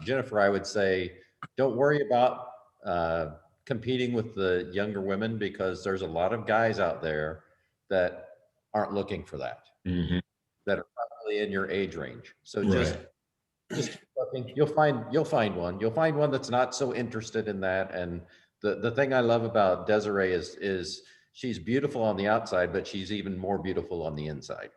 Jennifer, I would say, don't worry about competing with the younger women, because there's a lot of guys out there that aren't looking for that, mm-hmm. that are probably in your age range. So right. just keep looking. You'll find one. You'll find one that's not so interested in that. And the thing I love about Desiree is she's beautiful on the outside, but she's even more beautiful on the inside.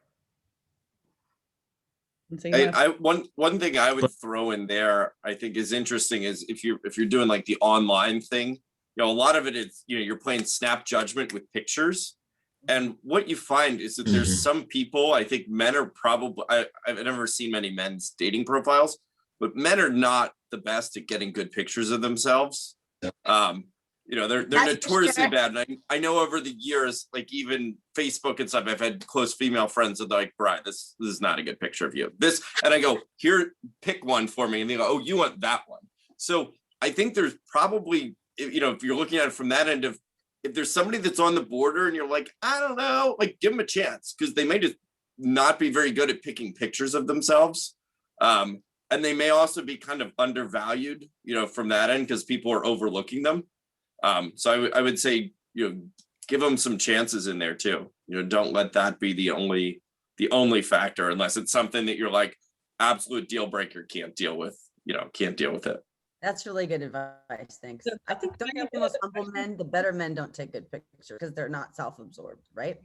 And so you wanna- One thing I would throw in there, I think is interesting, is if you're doing like the online thing, a lot of it is, you're playing snap judgment with pictures. And what you find is that there's some people, I think men are probably, I've never seen many men's dating profiles, but men are not the best at getting good pictures of themselves. They're notoriously bad. And I know over the years, like even Facebook and stuff, I've had close female friends that are like, Brian, this is not a good picture of you. This, and I go, here, pick one for me. And they go, oh, you want that one. So I think there's probably, if you're looking at it from that end of, if there's somebody that's on the border and you're like, I don't know, like give them a chance, because they may just not be very good at picking pictures of themselves. And they may also be kind of undervalued, from that end, because people are overlooking them. So I would say, give them some chances in there too. Don't let that be the only factor, unless it's something that you're like absolute deal breaker, can't deal with it. That's really good advice. Thanks. I think don't you have the most humble men, the better men don't take good pictures because they're not self-absorbed, right?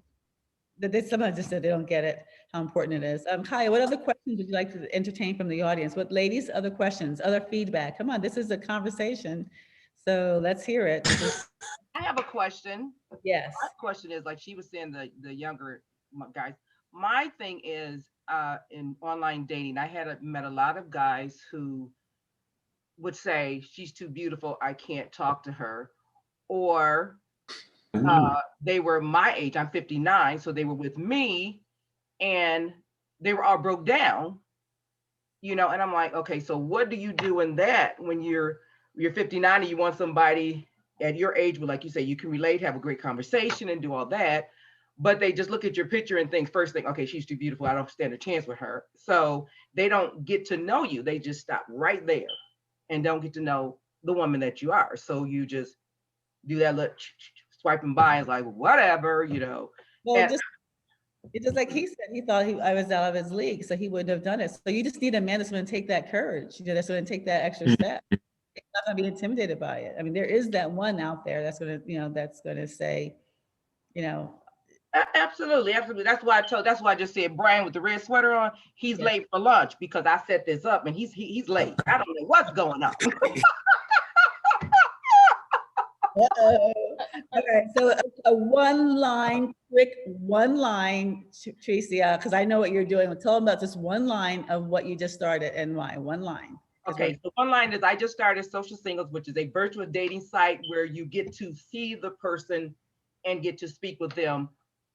Somebody just said they don't get it, how important it is. Kaya, what other questions would you like to entertain from the audience? What, ladies, other questions, other feedback? Come on, this is a conversation. So let's hear it. I have a question. Yes. My question is, like she was saying, the younger guys. My thing is, in online dating, I met a lot of guys who would say, she's too beautiful, I can't talk to her. Or they were my age, I'm 59, so they were with me and they were all broke down, and I'm like, okay, so what do you do in that when you're 59 and you want somebody at your age where, like you say, you can relate, have a great conversation and do all that, but they just look at your picture and first think, okay, she's too beautiful, I don't stand a chance with her. So they don't get to know you. They just stop right there and don't get to know the woman that you are. So you just do that little swiping by, is like, whatever, Well, it's just like he said, he thought I was out of his league, so he wouldn't have done it. So you just need a man that's going to take that courage, that's going to take that extra step. He's not going to be intimidated by it. I mean, there is that one out there that's going to, that's going to say, Absolutely. That's why I just said Brian with the red sweater on, he's late for lunch because I set this up and he's late. I don't know what's going on. Okay, so a quick one line, Tracy, because I know what you're doing. Tell them about just one line of what you just started and why. One line. Okay, so one line is, I just started Social Singles, which is a virtual dating site where you get to see the person and get to speak with them,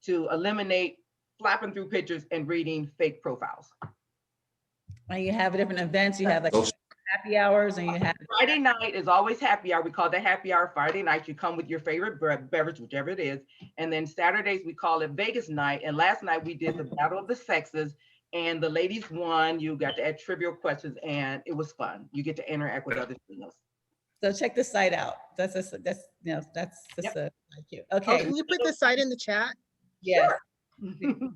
to eliminate flapping through pictures and reading fake profiles. And you have different events. You have like happy hours, and you have Friday night is always happy hour. We call that happy hour. Friday night, you come with your favorite beverage, whichever it is. And then Saturdays, we call it Vegas night. And last night we did the Battle of the Sexes, and the ladies won. You got to add trivial questions, and it was fun. You get to interact with other singles. So check the site out. That's just thank you. Okay. Can you put the site in the chat? Yes. And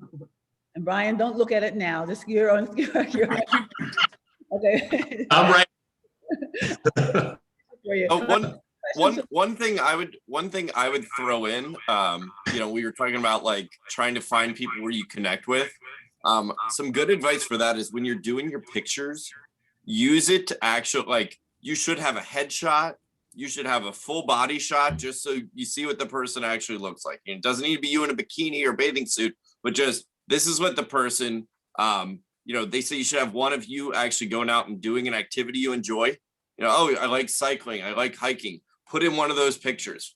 Brian, don't look at it now. Just you're on. Okay. I'm right. One thing I would throw in, we were talking about like trying to find people where you connect with. Some good advice for that is when you're doing your pictures, use it to actually, like, you should have a headshot. You should have a full body shot just so you see what the person actually looks like. It doesn't need to be you in a bikini or bathing suit, but just, this is what the person, they say you should have one of you actually going out and doing an activity you enjoy. Oh, I like cycling, I like hiking. Put in one of those pictures.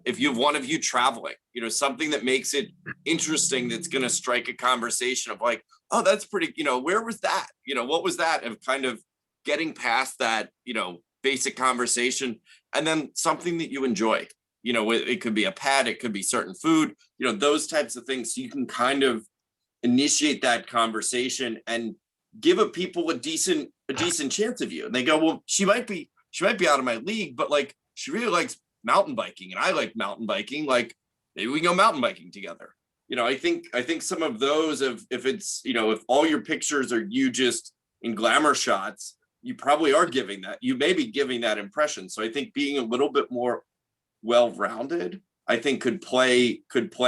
If you have one of you traveling, something that makes it interesting, that's going to strike a conversation of like, oh, that's pretty, where was that? What was that? Of kind of getting past that, basic conversation, and then something that you enjoy. It could be a pet, it could be certain food, those types of things. So you can kind of initiate that conversation and give people a decent chance of you. And they go, well, she might be out of my league, but like, she really likes mountain biking and I like mountain biking. Like, maybe we can go mountain biking together. I think some of those, if it's, if all your pictures are you just in glamour shots, you probably are you may be giving that impression. So I think being a little bit more well-rounded, I think could play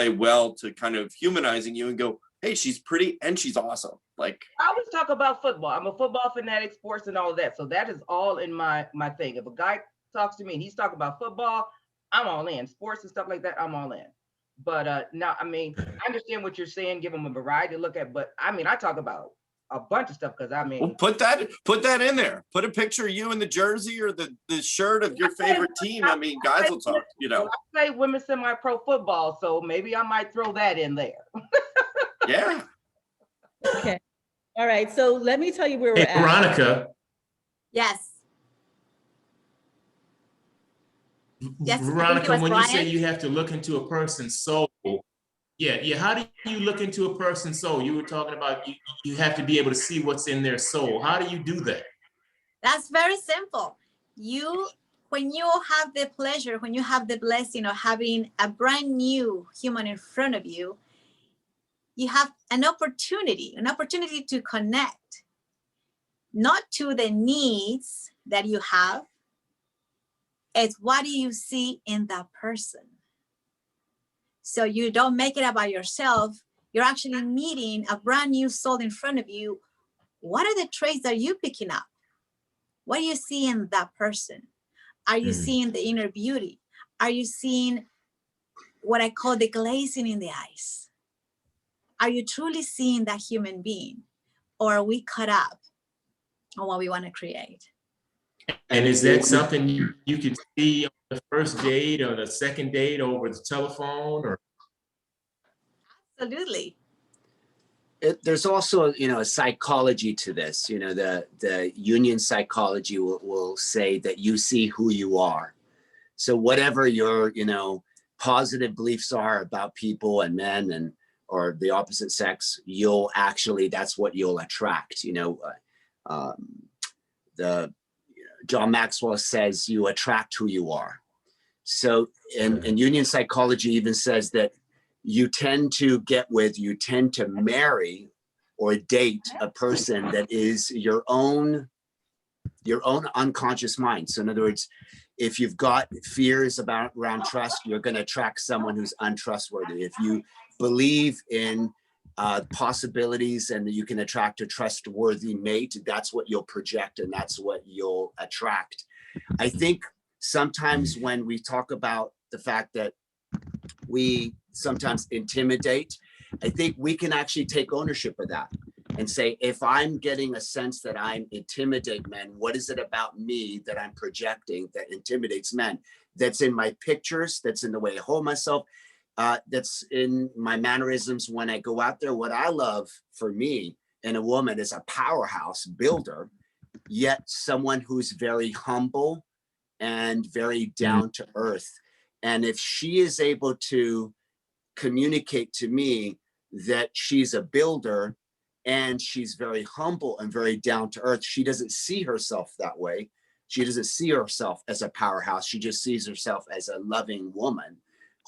well to kind of humanizing you and go, hey, she's pretty and she's awesome. Like, I always talk about football. I'm a football fanatic, sports and all of that. So that is all in my thing. If a guy talks to me and he's talking about football, I'm all in. Sports and stuff like that, I'm all in. But now, I mean, I understand what you're saying, give them a variety to look at, but I mean, I talk about a bunch of stuff because I mean, well, put that in there. Put a picture of you in the jersey or the shirt of your favorite team. I mean, guys will talk, you know. I play women's semi-pro football, so maybe I might throw that in there. Yeah. Okay. All right. So let me tell you where we're Hey, at. Veronica, Yes. Yes, I think it Veronica, was when you say Brian. you have to look into a person's soul, yeah, how do you look into a person's soul? You were talking about you have to be able to see what's in their soul. How do you do that? That's very simple. When you have the pleasure, when you have the blessing of having a brand new human in front of you, you have an opportunity to connect, not to the needs that you have. It's what do you see in that person? So you don't make it about yourself. You're actually meeting a brand new soul in front of you. What are the traits that you're picking up? What do you see in that person? Are you seeing the inner beauty? Are you seeing what I call the glazing in the eyes? Are you truly seeing that human being? Or are we caught up on what we want to create? And is that something you could see on the first date or the second date over the telephone? Or Absolutely. There's also, you know, a psychology to this. You know, the Jungian psychology will say that you see who you are. So whatever your, you know, positive beliefs are about people and men and or the opposite sex, you'll actually, that's what you'll attract. You know, John Maxwell says you attract who you are. So and Jungian psychology even says that you tend to marry or date a person that is your own unconscious mind. So in other words, if you've got fears around trust, you're going to attract someone who's untrustworthy. If you believe in possibilities and that you can attract a trustworthy mate, that's what you'll project and that's what you'll attract. I think sometimes when we talk about the fact that we sometimes intimidate, I think we can actually take ownership of that and say, if I'm getting a sense that I'm intimidate men, what is it about me that I'm projecting that intimidates men? That's in my pictures, that's in the way I hold myself, that's in my mannerisms when I go out there. What I love for me in a woman is a powerhouse builder, yet someone who's very humble and very down to earth. And if she is able to communicate to me that she's a builder and she's very humble and very down to earth, she doesn't see herself that way. She doesn't see herself as a powerhouse. She just sees herself as a loving woman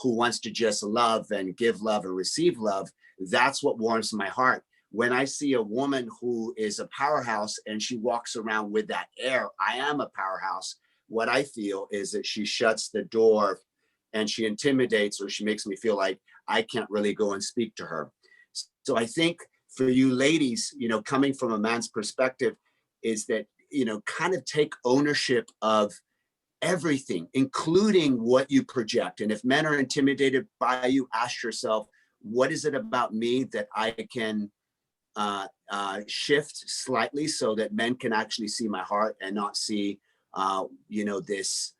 who wants to just love and give love and receive love. That's what warms my heart. When I see a woman who is a powerhouse and she walks around with that air, I am a powerhouse, what I feel is that she shuts the door and she intimidates, or she makes me feel like I can't really go and speak to her. So I think for you ladies, you know, coming from a man's perspective, is that, you know, kind of take ownership of everything, including what you project. And if men are intimidated by you, ask yourself, what is it about me that I can shift slightly so that men can actually see my heart and not see, you know, this,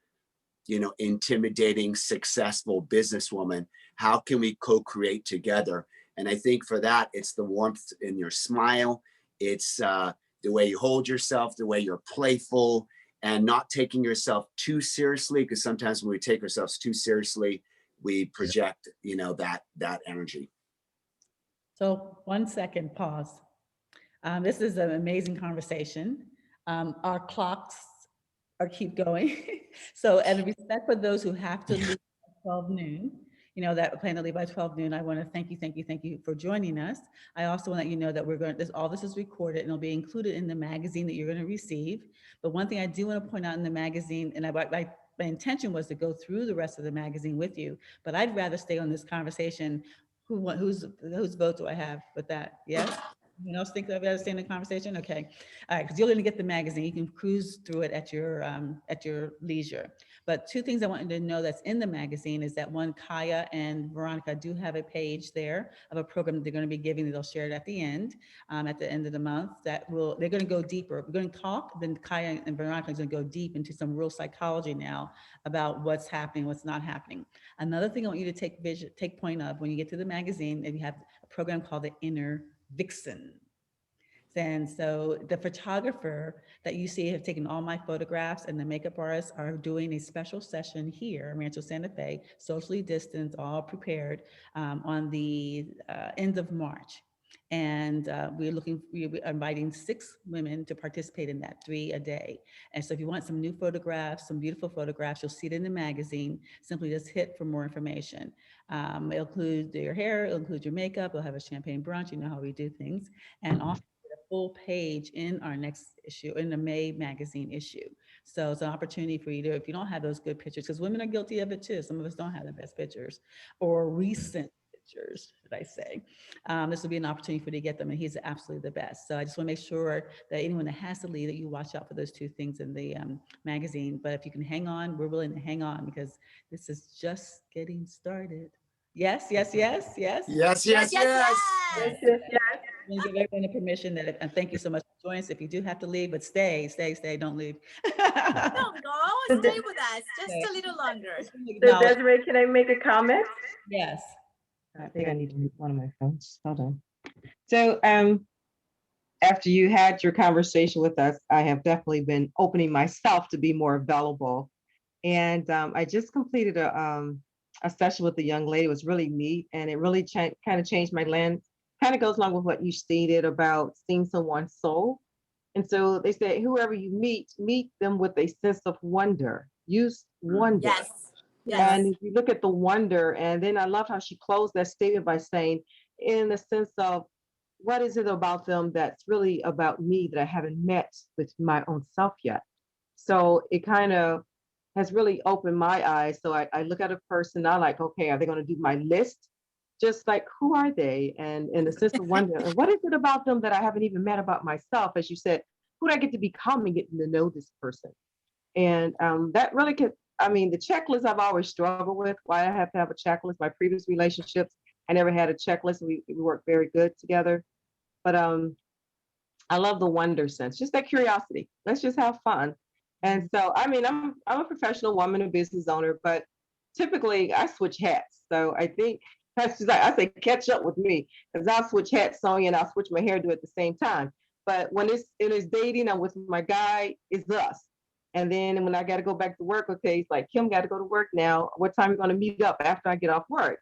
you know, intimidating, successful businesswoman? How can we co-create together? And I think for that, it's the warmth in your smile. It's the way you hold yourself, the way you're playful and not taking yourself too seriously. Because sometimes when we take ourselves too seriously, we project, you know, that energy. So 1 second, pause. This is an amazing conversation. Our clocks keep going. So, and respect for those who have to leave at 12 noon, you know, that plan to leave by 12 noon, I want to thank you for joining us. I also want to let you know that we're going to, all this is recorded and it'll be included in the magazine that you're going to receive. But one thing I do want to point out in the magazine, and my intention was to go through the rest of the magazine with you, but I'd rather stay on this conversation whose vote do I have with that? Yes? Anyone else think that we understand the conversation? Okay. All right, because you're going to get the magazine. You can cruise through it at your leisure. But two things I want you to know that's in the magazine is that one, Kaya and Veronica do have a page there of a program that they're going to be giving. They'll share it at the end of the month. They're going to go deeper. We're going to talk. Then Kaya and Veronica is going to go deep into some real psychology now about what's happening, what's not happening. Another thing I want you to take point of when you get to the magazine, and you have a program called the Inner Vixen. And so the photographer that you see have taken all my photographs, and the makeup artists are doing a special session here in Rancho Santa Fe, socially distanced, all prepared, on the end of March. And we're inviting 6 women to participate in that, 3 a day. And so if you want some new photographs, some beautiful photographs, you'll see it in the magazine. Simply just hit for more information. It'll include your hair, it'll include your makeup, it'll have a champagne brunch, you know how we do things. And also a full page in our next issue, in the May magazine issue. So it's an opportunity for you to, if you don't have those good pictures, because women are guilty of it too. Some of us don't have the best pictures or recent pictures, should I say. This will be an opportunity for you to get them, and he's absolutely the best. So I just want to make sure that anyone that has to leave, that you watch out for those 2 things in the magazine. But if you can hang on, we're willing to hang on, because this is just getting started. Yes, yes, yes, yes. Yes, yes, yes. I'm going to give everyone the permission that, and thank you so much for joining us. If you do have to leave, but stay, don't leave. Don't go, stay with us just a little longer. So Desiree, can I make a comment? Yes. I think I need to mute one of my phones. Hold on. So after you had your conversation with us, I have definitely been opening myself to be more available. And I just completed a session with a young lady. It was really neat, and it really kind of changed my lens. Kind of goes along with what you stated about seeing someone's soul. And so they say, whoever you meet them with a sense of wonder. Use wonder. Yes. And if you look at the wonder, and then I love how she closed that statement by saying, in the sense of, what is it about them that's really about me that I haven't met with my own self yet? So it kind of has really opened my eyes. So I look at a person, I like, okay, are they going to do my list? Just like, who are they? And in a sense of wonder, and what is it about them that I haven't even met about myself? As you said, who do I get to become and getting to know this person? And that really could, I mean, the checklist I've always struggled with, why I have to have a checklist. My previous relationships, I never had a checklist. We worked very good together. But I love the wonder sense, just that curiosity. Let's just have fun. And so, I mean, I'm a professional woman, a business owner, but typically I switch hats. So I think that's just like, I say, catch up with me, because I'll switch hats, Sonia, and I'll switch my hairdo at the same time. But when it's dating, I'm with my guy, it's us. And then when I got to go back to work, okay, it's like, Kim got to go to work now. What time are we going to meet up after I get off work?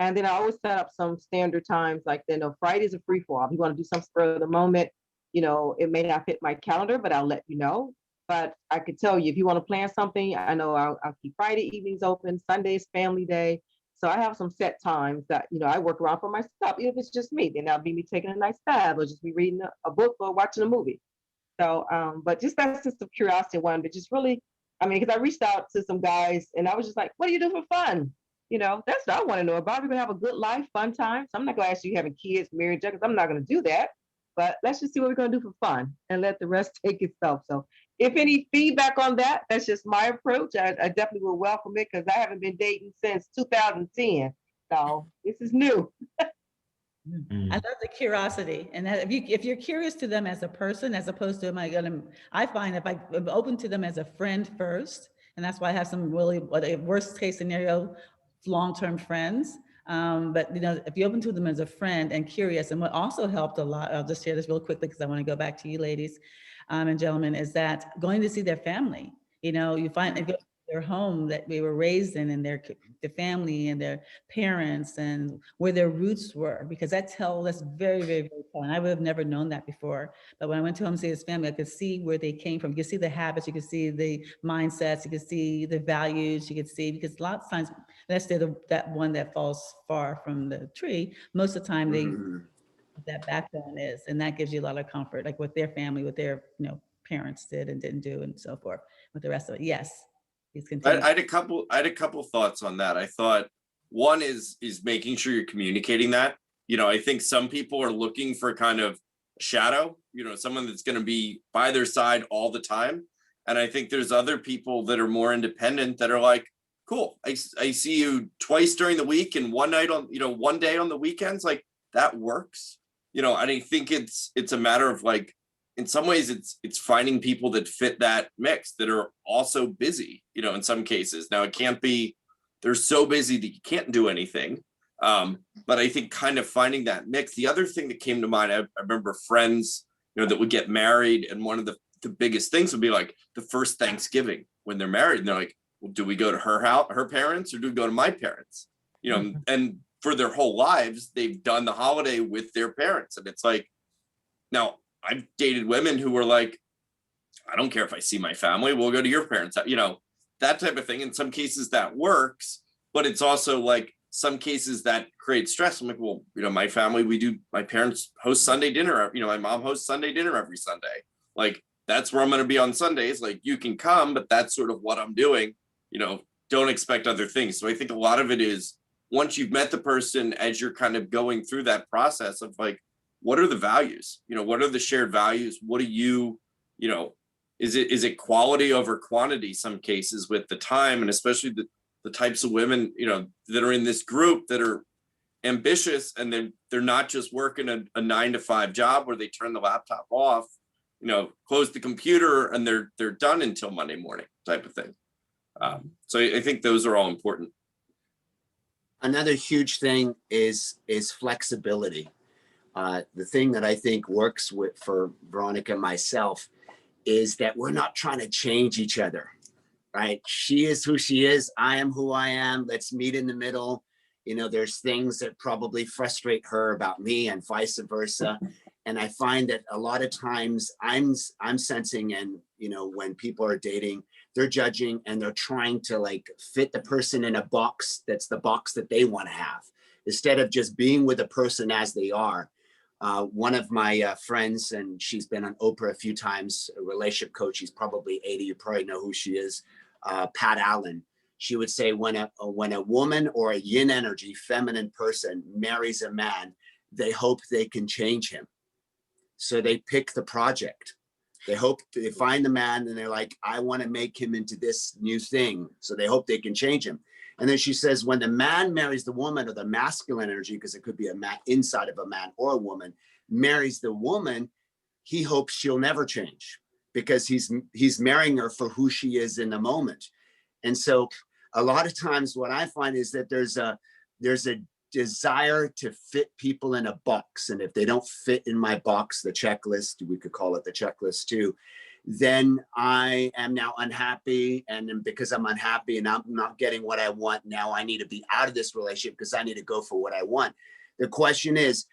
And then I always set up some standard times, like, Friday's a free for all. If you want to do some spur of the moment, it may not fit my calendar, but I'll let you know. But I could tell you, if you want to plan something, I know I'll keep Friday evenings open, Sunday's family day. So I have some set times that, I work around for myself. If it's just me, then that'll be me taking a nice bath, or just be reading a book or watching a movie. So, but just that sense of curiosity one, but just really, because I reached out to some guys and I was just like, what do you do for fun? That's what I want to know about. We're going to have a good life, fun time. So I'm not going to ask you having kids, marriage, because I'm not going to do that. But let's just see what we're going to do for fun and let the rest take itself. So if any feedback on that, that's just my approach. I definitely will welcome it, because I haven't been dating since 2010. So this is new. I love the curiosity, and that if you're curious to them as a person, as opposed to, I find if I'm open to them as a friend first, and that's why I have some really worst case scenario, long-term friends. But if you're open to them as a friend and curious, and what also helped a lot, I'll just share this real quickly because I want to go back to you ladies and gentlemen, is that going to see their family. You find if their home that we were raised in, and their family and their parents and where their roots were, because that's very, very, very telling. I would have never known that before. But when I went to home to see his family, I could see where they came from. You could see the habits, you could see the mindsets, you could see the values, you could see, because a lot of times, let's say that one that falls far from the tree, most of the time that backbone is, and that gives you a lot of comfort, like what their family, what their parents did and didn't do, and so forth with the rest of it. Yes. I had a couple thoughts on that. I thought one is making sure you're communicating that. You know, I think some people are looking for kind of shadow, you know, someone that's going to be by their side all the time. And I think there's other people that are more independent that are like, cool, I see you twice during the week and one night on, you know, one day on the weekends, like that works. You know, and I think it's a matter of like, in some ways it's finding people that fit that mix that are also busy, you know, in some cases. Now it can't be, they're so busy that you can't do anything. But I think kind of finding that mix. The other thing that came to mind, I remember friends, you know, that would get married, and one of the biggest things would be like the first Thanksgiving when they're married, and they're like, well, do we go to her house, her parents, or do we go to my parents? You know, and for their whole lives, they've done the holiday with their parents. And it's like, now I've dated women who were like, I don't care if I see my family, we'll go to your parents, you know, that type of thing. In some cases that works, but it's also like some cases that create stress. I'm like, well, you know, my family, my parents host Sunday dinner. You know, my mom hosts Sunday dinner every Sunday. Like, that's where I'm going to be on Sundays. Like, you can come, but that's sort of what I'm doing. You know, don't expect other things. So I think a lot of it is, once you've met the person, as you're kind of going through that process of like, what are the values? You know, what are the shared values? What do you know, is it quality over quantity some cases with the time, and especially the types of women, you know, that are in this group that are ambitious, and they're not just working a 9-to-5 job where they turn the laptop off, you know, close the computer, and they're done until Monday morning type of thing. So I think those are all important. Another huge thing is flexibility. The thing that I think works for Veronica and myself is that we're not trying to change each other, right? She is who she is. I am who I am. Let's meet in the middle. You know, there's things that probably frustrate her about me and vice versa. And I find that a lot of times I'm sensing, and, you know, when people are dating, they're judging and they're trying to like fit the person in a box that's the box that they want to have, instead of just being with the person as they are. One of my friends, and she's been on Oprah a few times, a relationship coach, she's probably 80, you probably know who she is, Pat Allen. She would say when a woman or a yin energy, feminine person marries a man, they hope they can change him. So they pick the project. They hope they find the man and they're like, I want to make him into this new thing. So they hope they can change him. And then she says, when the man marries the woman, or the masculine energy, because it could be a man inside of a man or a woman, marries the woman, he hopes she'll never change, because he's marrying her for who she is in the moment. And so a lot of times what I find is that there's a desire to fit people in a box. And if they don't fit in my box, the checklist, we could call it the checklist too, then I am now unhappy. And then because I'm unhappy and I'm not getting what I want, now I need to be out of this relationship because I need to go for what I want. The question is,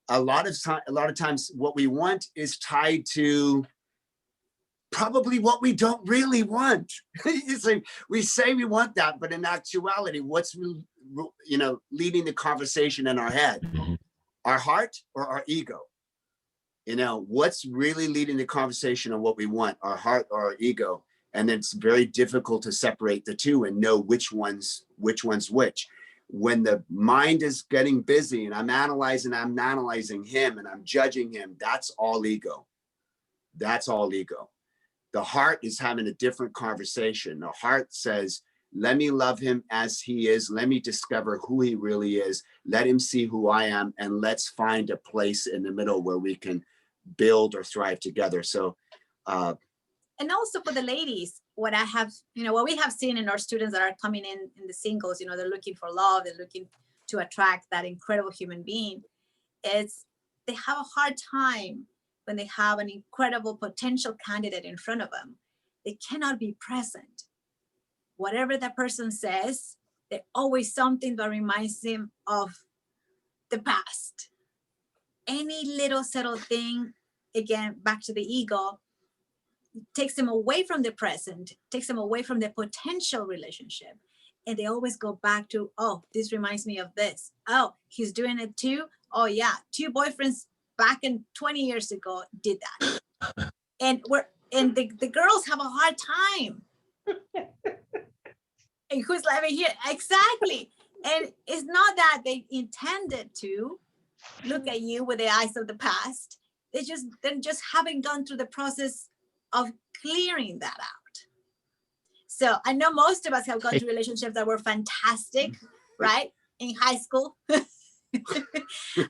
a lot of times what we want is tied to probably what we don't really want. It's like we say we want that, but in actuality, what's leading the conversation in our head? Our heart or our ego? You know, what's really leading the conversation on what we want, our heart or our ego? And it's very difficult to separate the two and know which one's which. When the mind is getting busy and I'm analyzing him and I'm judging him, that's all ego. That's all ego. The heart is having a different conversation. The heart says, let me love him as he is. Let me discover who he really is. Let him see who I am. And let's find a place in the middle where we can build or thrive together. So, and also for the ladies, what we have seen in our students that are coming in the singles, you know, they're looking for love, they're looking to attract that incredible human being. It's they have a hard time when they have an incredible potential candidate in front of them. They cannot be present. Whatever that person says, there's always something that reminds them of the past. Any little subtle thing, again, back to the ego, takes them away from the present, takes them away from the potential relationship. And they always go back to, oh, this reminds me of this. Oh, he's doing it too. Oh yeah, 2 boyfriends back in 20 years ago did that. And the girls have a hard time. And who's living here? Exactly. And it's not that they intended to look at you with the eyes of the past. They just haven't gone through the process of clearing that out. So I know most of us have gone through relationships that were fantastic, right? In high school.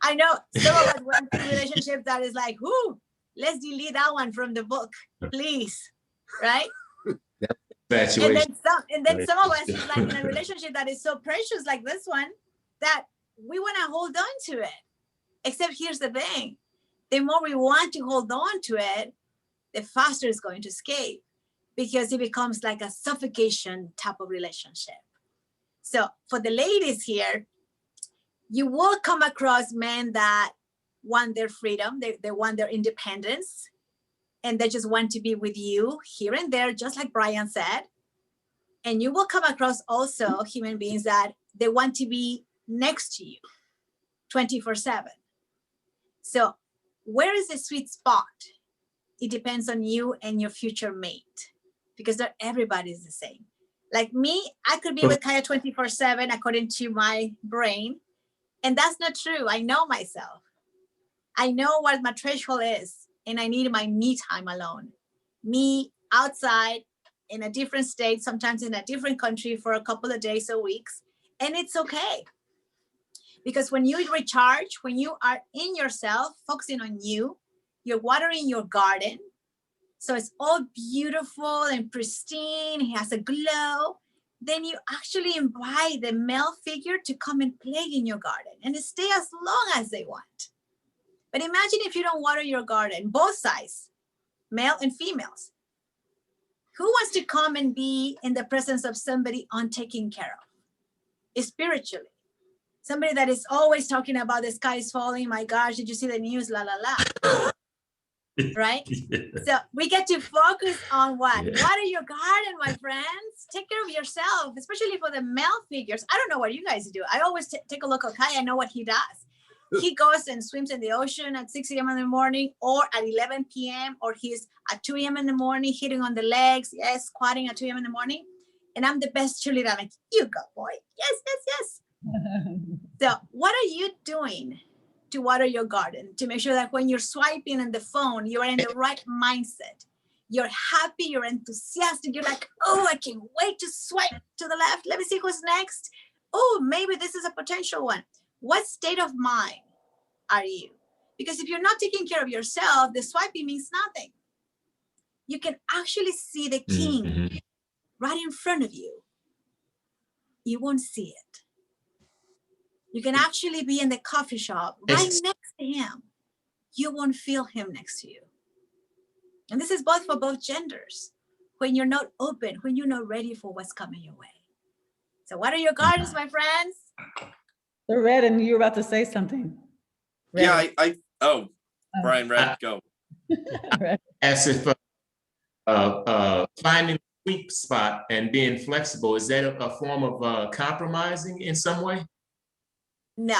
I know some of us went through relationships that is like, whoo, let's delete that one from the book, please. Right? And then some of us is like in a relationship that is so precious like this one that we want to hold on to it. Except here's the thing. The more we want to hold on to it, the faster it's going to escape, because it becomes like a suffocation type of relationship. So for the ladies here, you will come across men that want their freedom, they want their independence, and they just want to be with you here and there, just like Brian said. And you will come across also human beings that they want to be next to you 24/7. So where is the sweet spot? It depends on you and your future mate, because not everybody is the same. Like me, I could be with Kaya 24/7 according to my brain. And that's not true. I know myself. I know what my threshold is, and I need my me time alone. Me outside in a different state, sometimes in a different country for a couple of days or weeks. And it's okay. Because when you recharge, when you are in yourself, focusing on you, you're watering your garden. So it's all beautiful and pristine. It has a glow. Then you actually invite the male figure to come and play in your garden and stay as long as they want. But imagine if you don't water your garden, both sides, male and females. Who wants to come and be in the presence of somebody untaken care of? Spiritually. Somebody that is always talking about the sky is falling. My gosh, did you see the news? La, la, la. Right? So we get to focus on what? Water your garden, my friends. Take care of yourself, especially for the male figures. I don't know what you guys do. I always take a look at Kai. I know what he does. He goes and swims in the ocean at 6 a.m. in the morning or at 11 p.m. or he's at 2 a.m. in the morning, hitting on the legs. Yes, squatting at 2 a.m. in the morning. And I'm the best cheerleader. I'm like, you go, boy. Yes, yes, yes. So what are you doing to water your garden, to make sure that when you're swiping on the phone, you're in the right mindset? You're happy, you're enthusiastic. You're like, oh, I can't wait to swipe to the left. Let me see who's next. Oh, maybe this is a potential one. What state of mind are you? Because if you're not taking care of yourself, the swiping means nothing. You can actually see the king right in front of you. You won't see it. You can actually be in the coffee shop right next to him. You won't feel him next to you. And this is both for both genders. When you're not open, when you're not ready for what's coming your way. So what are your gardens, my friends? So Red, and you were about to say something. Red. Yeah, Brian, Red, go. As if finding a sweet spot and being flexible, is that a form of compromising in some way? No,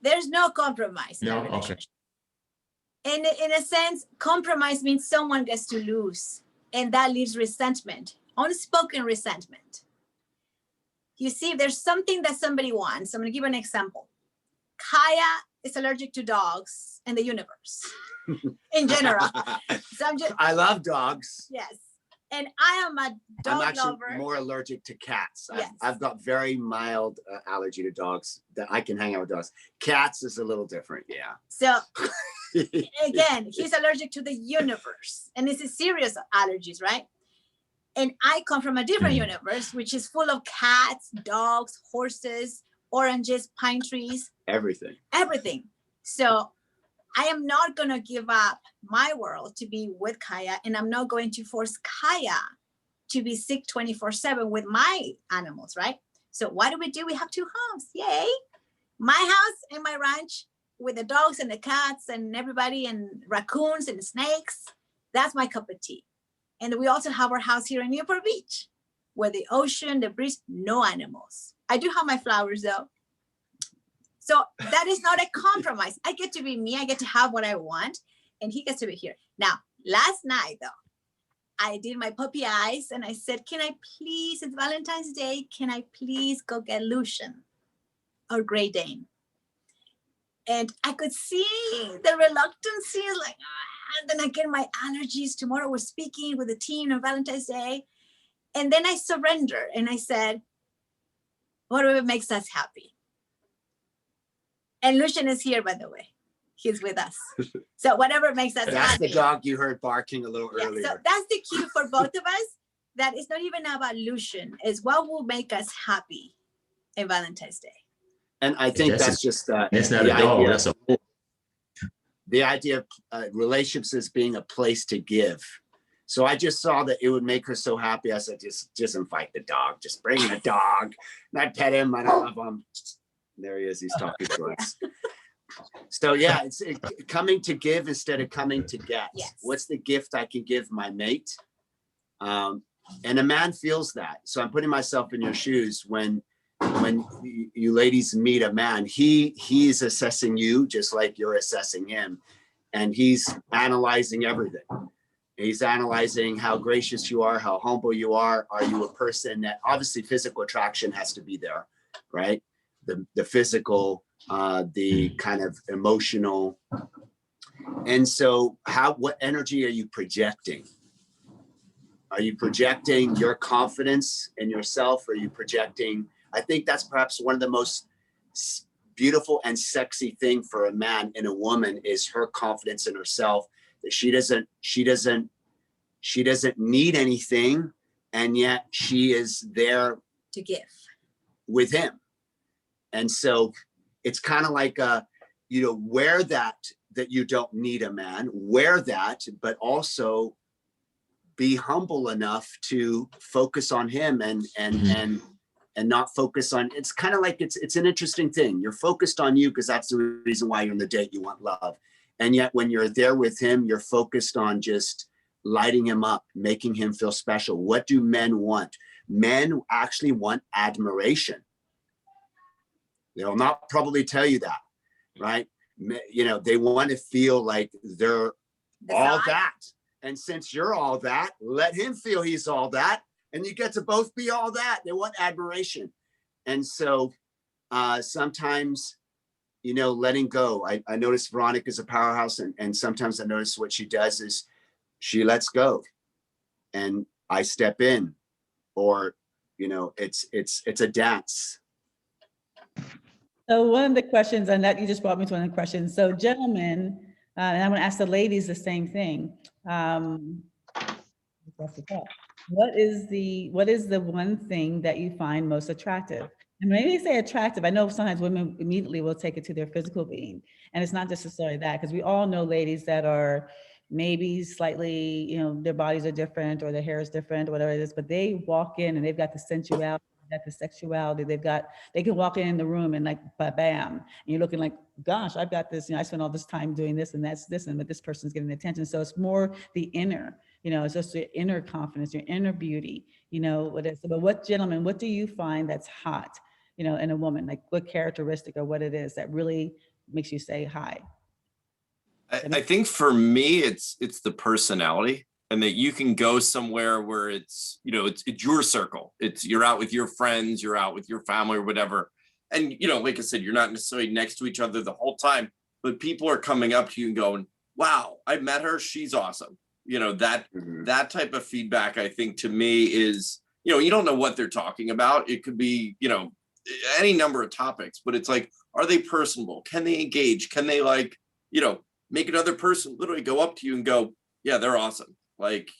there's no compromise. No, okay. In a sense, compromise means someone gets to lose, and that leaves resentment, unspoken resentment. You see, if there's something that somebody wants, I'm going to give you an example. Kaya is allergic to dogs and the universe in general. So I love dogs. Yes. And I am a dog I'm actually lover. more allergic to cats. Yes. I've got very mild allergy to dogs that I can hang out with dogs. Cats is a little different. Yeah. So again, he's allergic to the universe, and this is serious allergies, right? And I come from a different universe, which is full of cats, dogs, horses, oranges, pine trees. Everything. Everything. So I am not going to give up my world to be with Kaya, and I'm not going to force Kaya to be sick 24/7 with my animals, right? So what do? We have two homes. Yay. My house and my ranch with the dogs and the cats and everybody and raccoons and snakes. That's my cup of tea. And we also have our house here in Newport Beach, where the ocean, the breeze, no animals. I do have my flowers though. So that is not a compromise. I get to be me. I get to have what I want. And he gets to be here. Now, last night though, I did my puppy eyes and I said, can I please, it's Valentine's Day, can I please go get lotion? or Great Dane. And I could see the reluctancy, like, and then I get my allergies. Tomorrow we're speaking with the team on Valentine's Day. And then I surrender and I said, whatever makes us happy. And Lucian is here, by the way. He's with us. So whatever makes us That's happy. the dog you heard barking a little Yeah, earlier. so that's the cue for both of us. That it's not even about Lucian. It's what will make us happy in Valentine's Day. And I think that's just That's not the a dog. idea. That's a The idea of relationships as being a place to give. So I just saw that it would make her so happy. I said, just invite the dog. Just bring the dog. And I pet him. I don't love him. There he is. He's talking to us. So yeah, it's coming to give instead of coming to get. Yes. What's the gift I can give my mate? And a man feels that. So I'm putting myself in your shoes when you ladies meet a man, he's assessing you just like you're assessing him. And he's analyzing everything. He's analyzing how gracious you are, how humble you are. Are you a person that obviously physical attraction has to be there, right? The physical, the kind of emotional. And so what energy are you projecting? Are you projecting your confidence in yourself? Are you projecting, I think that's perhaps one of the most beautiful and sexy thing for a man in a woman is her confidence in herself, that she doesn't need anything, and yet she is there To give. with him. And so it's kind of like wear that you don't need a man, wear that, but also be humble enough to focus on him and not focus on, it's kind of like, it's an interesting thing. You're focused on you because that's the reason why you're on the date, you want love. And yet when you're there with him, you're focused on just lighting him up, making him feel special. What do men want? Men actually want admiration. They'll not probably tell you that, right? They want to feel like they're all that. And since you're all that, let him feel he's all that. And you get to both be all that. They want admiration. And so sometimes, letting go. I notice Veronica's a powerhouse. And sometimes I notice what she does is she lets go and I step in, or, it's a dance. So one of the questions, and that you just brought me to one of the questions. So gentlemen, and I'm going to ask the ladies the same thing. What is the one thing that you find most attractive? And when they say attractive, I know sometimes women immediately will take it to their physical being. And it's not necessarily that, because we all know ladies that are maybe slightly, their bodies are different or their hair is different or whatever it is, but they walk in and they've got the sensuality, the sexuality, they can walk in the room and like, bam, and you're looking like, gosh, I've got this, I spent all this time doing this and that's this, and but this person's getting attention. So it's more the inner, it's just your inner confidence, your inner beauty, what is. But what do you find that's hot, in a woman? Like what characteristic or what it is that really makes you say hi? I think for me, it's the personality, and that you can go somewhere where it's your circle. You're out with your friends, you're out with your family or whatever. And, like I said, you're not necessarily next to each other the whole time, but people are coming up to you and going, wow, I met her. She's awesome. That type of feedback, I think to me is, you don't know what they're talking about. It could be, any number of topics, but it's like, are they personable? Can they engage? Can they make another person literally go up to you and go, yeah, they're awesome. Like,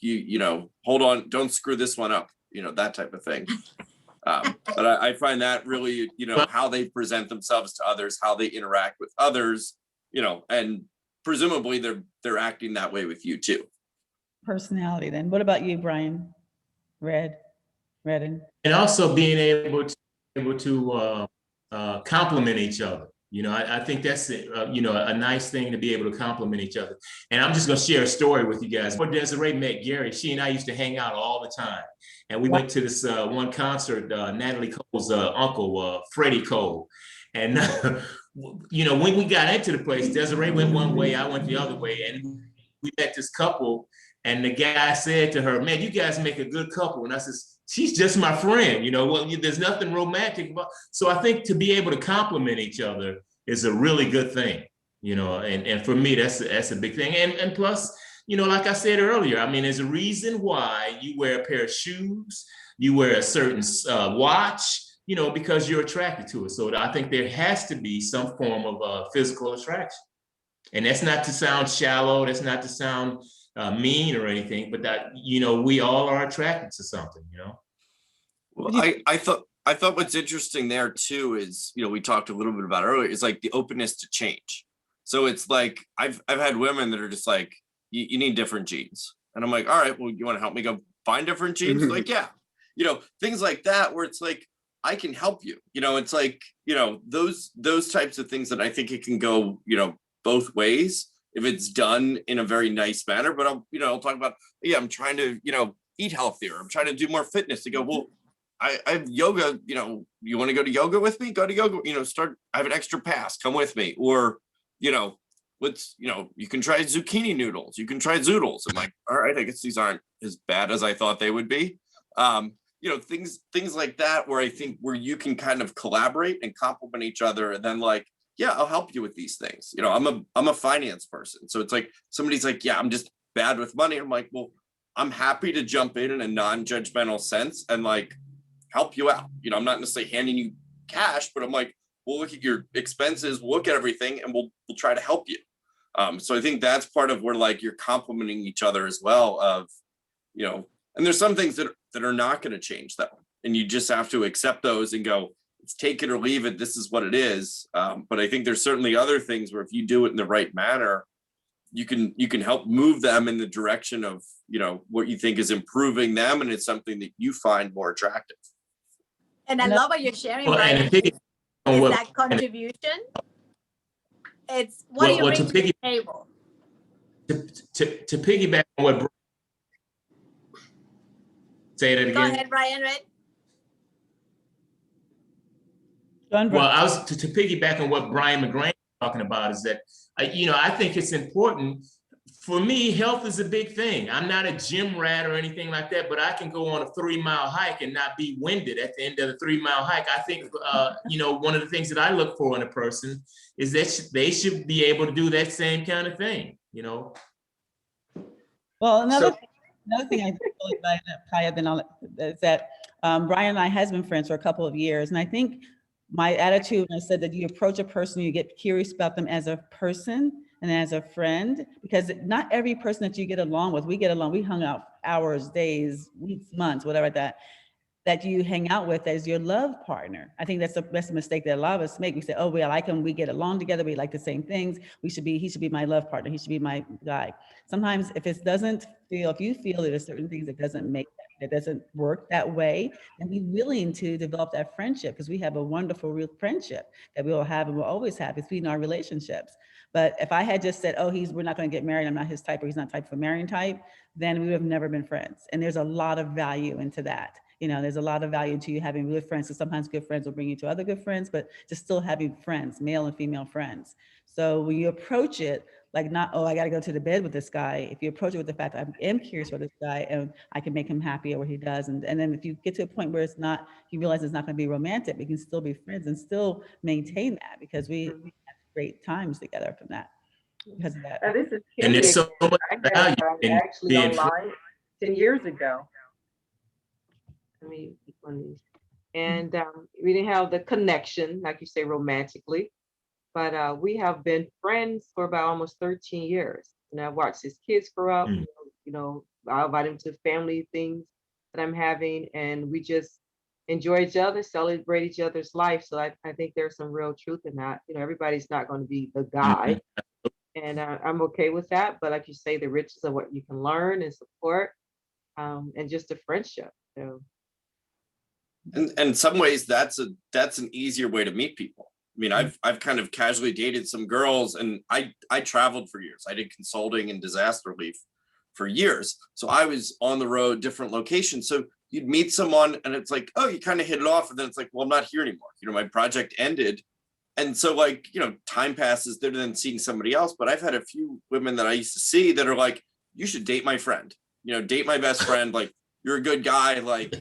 hold on, don't screw this one up, that type of thing. But I find that really, how they present themselves to others, how they interact with others, and presumably they're acting that way with you too. Personality then. What about you, Brian? Redden? And also being able to compliment each other. I think that's a nice thing to be able to compliment each other. And I'm just going to share a story with you guys. Before Desiree met Gery, she and I used to hang out all the time. And we went to this one concert, Natalie Cole's uncle, Freddie Cole. And, when we got into the place, Desiree went one way, I went the other way. And we met this couple. And the guy said to her, man, you guys make a good couple. And I says, she's just my friend, well, there's nothing romantic about. So I think to be able to compliment each other is a really good thing, and for me, that's a big thing. And plus, like I said earlier, I mean, there's a reason why you wear a pair of shoes, you wear a certain watch, because you're attracted to it. So I think there has to be some form of physical attraction. And that's not to sound shallow, that's not to sound mean or anything, but that, we all are attracted to something, Well, I thought what's interesting there too is, we talked a little bit about earlier, is like the openness to change. So it's like, I've had women that are just like, you need different jeans. And I'm like, all right, well, you want to help me go find different jeans? Like, yeah, things like that, where it's like, I can help you, it's like, those types of things that I think it can go, both ways if it's done in a very nice manner. But I'll talk about, I'm trying to, eat healthier. I'm trying to do more fitness. To go, well, I have yoga, you want to go to yoga with me? Go to yoga, I have an extra pass, come with me. Or, let's, you can try zucchini noodles. You can try zoodles. I'm like, all right, I guess these aren't as bad as I thought they would be. Things like that, where I think where you can kind of collaborate and complement each other. And then like, yeah, I'll help you with these things. I'm a finance person. So it's like, somebody's like, yeah, I'm just bad with money. I'm like, well, I'm happy to jump in a non-judgmental sense and like help you out. I'm not necessarily handing you cash, but I'm like, we'll look at your expenses, we'll look at everything, and we'll try to help you. So I think that's part of where like you're complementing each other as well of, and there's some things that are not going to change though. And you just have to accept those and go, it's take it or leave it. This is what it is. But I think there's certainly other things where if you do it in the right manner, you can help move them in the direction of, what you think is improving them. And it's something that you find more attractive. And I love what you're sharing, Well, Brian, and is that contribution. It's what do you bring to the table? To piggyback on what, say that again. Go ahead, Brian, right? Well, I was to piggyback on what Brian McGrain was talking about is that, I think it's important. For me, health is a big thing. I'm not a gym rat or anything like that, but I can go on a 3-mile hike and not be winded at the end of the 3-mile hike. I think, one of the things that I look for in a person is that they should be able to do that same kind of thing, Well, another thing I really like that Kai have been on is that Brian and I has been friends for a couple of years. And I think my attitude, when I said that you approach a person, you get curious about them as a person and as a friend, because not every person that you get along with, we hung out hours, days, weeks, months, whatever that you hang out with as your love partner. I think that's a mistake that a lot of us make. We say, oh, I like him, we get along together, we like the same things, he should be my love partner, he should be my guy. Sometimes if you feel that there's certain things that doesn't work that way, and be willing to develop that friendship, because we have a wonderful real friendship that we will have and will always have between our relationships. But if I had just said, oh, we're not going to get married, I'm not his type, or he's not type for marrying type, then we would have never been friends. And there's a lot of value into that. There's a lot of value to you having good friends. So sometimes good friends will bring you to other good friends, but just still having friends, male and female friends. So when you approach it, like not, oh, I got to go to the bed with this guy. If you approach it with the fact that I am curious for this guy and I can make him happy at what he does. And then if you get to a point where you realize it's not going to be romantic, we can still be friends and still maintain that, because we have great times together from that. Because of that. This is And there's so much value in actually being online 10 years ago. And we didn't have the connection, like you say, romantically, but we have been friends for about almost 13 years. And I watched his kids grow up. I invite him to family things that I'm having, and we just enjoy each other, celebrate each other's life. So I think there's some real truth in that. Everybody's not going to be the guy, and I'm okay with that. But like you say, the riches of what you can learn and support, and just a friendship. So. And in some ways, that's an easier way to meet people. I mean, I've kind of casually dated some girls, and I traveled for years. I did consulting and disaster relief for years. So I was on the road, different locations. So you'd meet someone and it's like, oh, you kind of hit it off. And then it's like, well, I'm not here anymore. My project ended. And so like, time passes, they're then seeing somebody else. But I've had a few women that I used to see that are like, you should date my friend, date my best friend. Like, you're a good guy. Like,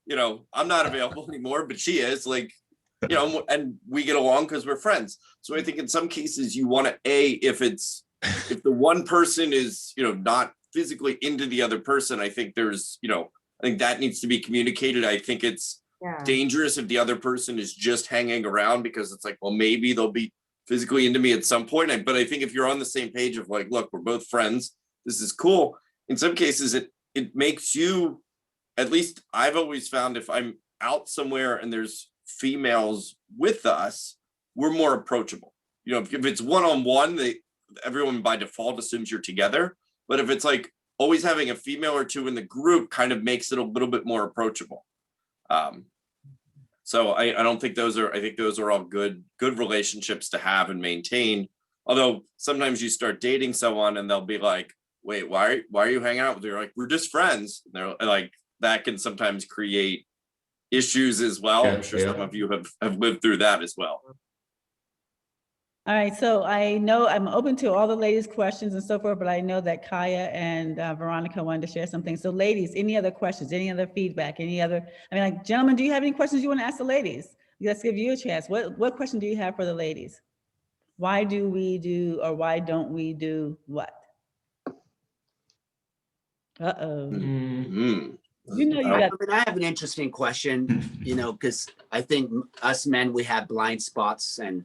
you know, I'm not available anymore, but she is, like, you know, and we get along because we're friends. So I think in some cases you want to, if the one person is, you know, not physically into the other person, I think there's, you know, I think that needs to be communicated. I think it's dangerous if the other person is just hanging around, because it's like, well, maybe they'll be physically into me at some point. But I think if you're on the same page of like, look, we're both friends, this is cool. In some cases, it makes you, at least I've always found, if I'm out somewhere and there's females with us, we're more approachable. You know, if it's one-on-one, everyone by default assumes you're together. But if it's like always having a female or two in the group, kind of makes it a little bit more approachable. So I don't think I think those are all good relationships to have and maintain. Although sometimes you start dating someone and they'll be like, wait, why are you hanging out with her? You're like, we're just friends. And they're like, that can sometimes create issues as well. I'm sure some of you have lived through that as well. All right, so I know I'm open to all the ladies' questions and so forth, but I know that Kaya and Veronica wanted to share something. So ladies, any other questions, any other feedback, like, gentlemen, do you have any questions you want to ask the ladies? Let's give you a chance. What question do you have for the ladies? Why do we do, or why don't we do what? Uh-oh. Mm-hmm. You know you got. I have an interesting question, you know, because I think us men, we have blind spots, and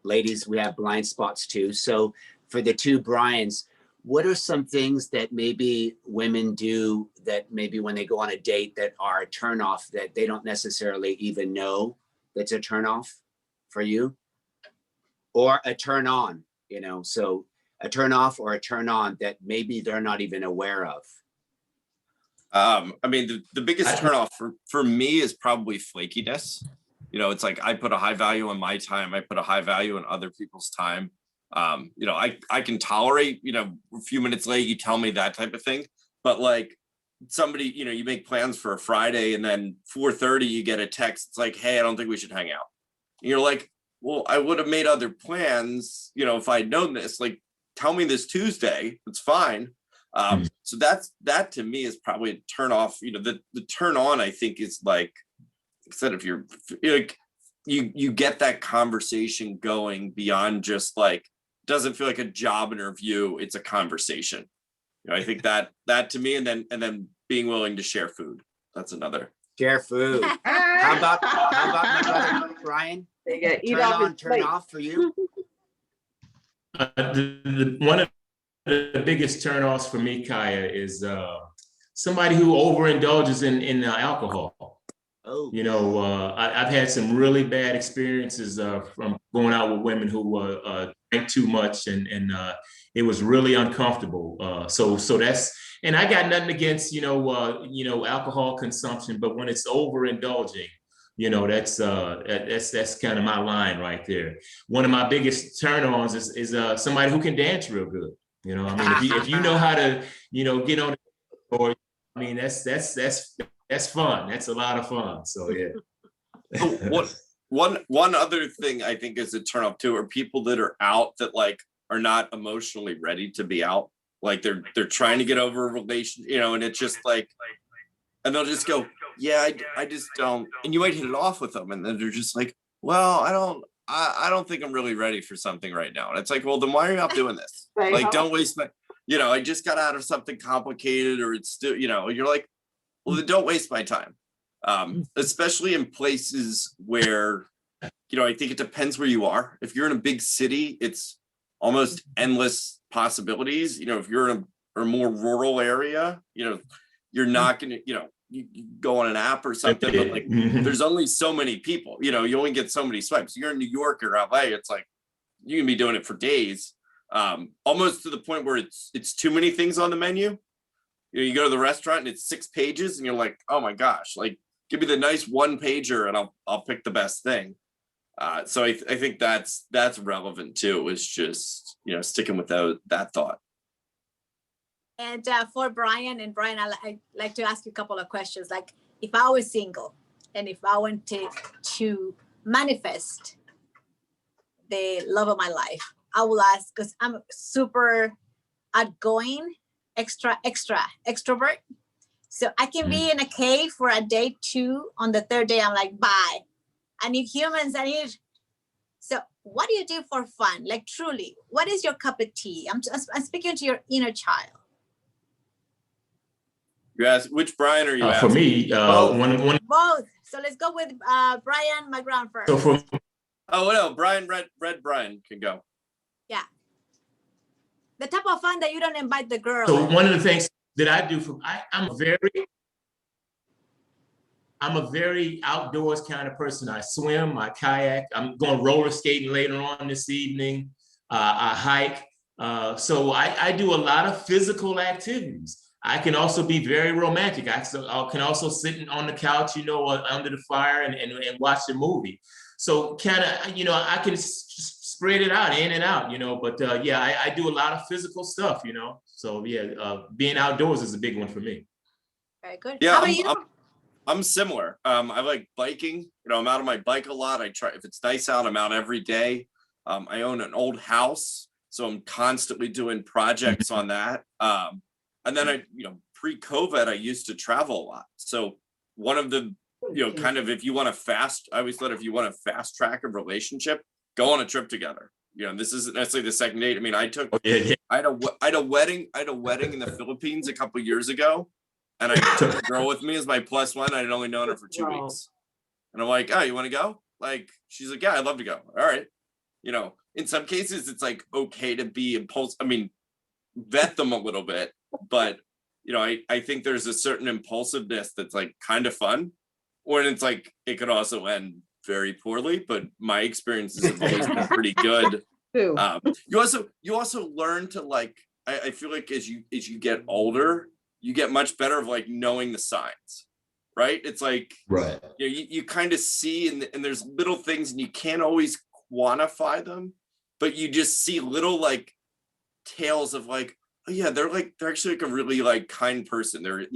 ladies, we have blind spots too. So for the two Brians, what are some things that maybe women do that maybe when they go on a date that are a turnoff that they don't necessarily even know that's a turnoff for you? Or a turn on, you know, so a turn off or a turn on that maybe they're not even aware of. I mean, the biggest turnoff for me is probably flakiness. You know, it's like, I put a high value on my time. I put a high value on other people's time. You know, I can tolerate, you know, a few minutes late, you tell me, that type of thing. But like somebody, you know, you make plans for a Friday and then 4:30 you get a text. It's like, hey, I don't think we should hang out. And you're like, well, I would have made other plans, you know, if I'd known this. Like, tell me this Tuesday, it's fine. So that to me is probably a turn off. You know, the turn on, I think, is like, instead of you're like, you get that conversation going beyond just like, doesn't feel like a job interview, it's a conversation. You know, I think that to me, and then being willing to share food, that's another. Share food. How about my brother Brian? They get eat Turn off on, his turn plate. off for you? One of the biggest turnoffs for me, Kaya, is somebody who overindulges in alcohol. Oh. You know, I've had some really bad experiences from going out with women who drank too much, and it was really uncomfortable. So that's, and I got nothing against, you know, alcohol consumption, but when it's overindulging, you know, that's kind of my line right there. One of my biggest turn-ons is somebody who can dance real good. You know, I mean, if you know how to, you know, get on the floor, I mean, that's fun. That's a lot of fun. So yeah. One other thing I think is a turn off too are people that are out that like are not emotionally ready to be out. Like they're trying to get over a relation, you know, and it's just like, and they'll just go, yeah, I just don't. And you might hit it off with them, and then they're just like, well, I don't think I'm really ready for something right now. And it's like, well, then why are you out doing this? Like, don't waste my, you know, I just got out of something complicated, or it's still, you know, you're like, well, then don't waste my time. Especially in places where, you know, I think it depends where you are. If you're in a big city, it's almost endless possibilities. You know, if you're in a more rural area, you know, you're not going to, you know, you go on an app or something, but like there's only so many people, you know, you only get so many swipes. You're in New York or LA, it's like you can be doing it for days, almost to the point where it's too many things on the menu. You know, you go to the restaurant and it's 6 pages and you're like, oh my gosh, like give me the nice 1 pager and I'll pick the best thing. So I think that's relevant too, is just, you know, sticking with that thought. And for Brian, I'd like to ask you a couple of questions. Like, if I was single and if I wanted to manifest the love of my life, I will ask, because I'm super outgoing, extrovert. So I can be in a cave for a day 2. On the 3rd day, I'm like, bye. I need humans. So what do you do for fun? Like truly, what is your cup of tea? I'm speaking to your inner child. You ask which Brian are you asking? For me, one. Both. So let's go with Brian, my ground first. So for Brian, Red Brian can go. Yeah. The type of fun that you don't invite the girl. So one of the things that I do I'm a very outdoors kind of person. I swim, I kayak. I'm going roller skating later on this evening. I hike. So I do a lot of physical activities. I can also be very romantic. I can also sit on the couch, under the fire and watch a movie. So kind of, I can spread it out in and out, but I do a lot of physical stuff, So being outdoors is a big one for me. Very good. Yeah, how about you? I'm similar. I like biking. I'm out on my bike a lot. I try, if it's nice out, I'm out every day. I own an old house, so I'm constantly doing projects on that. And then pre-COVID, I used to travel a lot. So one of the, kind of, if you want to I always thought if you want to fast track a relationship, go on a trip together. This isn't necessarily the second date. I mean, I had a wedding in the Philippines a couple of years ago. And I took a girl with me as my +1. I'd only known her for 2 weeks. And I'm like, oh, you want to go? Like, she's like, yeah, I'd love to go. All right. In some cases, it's like, okay to be impulsive. I mean, vet them a little bit. But, I think there's a certain impulsiveness that's like kind of fun. Or it's like, it could also end very poorly. But my experiences have always been pretty good. You also learn to like, I feel like as you get older, you get much better of like knowing the signs, right? It's like, right. You kind of see, and there's little things and you can't always quantify them, but you just see little like tales of like, oh yeah, they're actually like a really like kind person. They're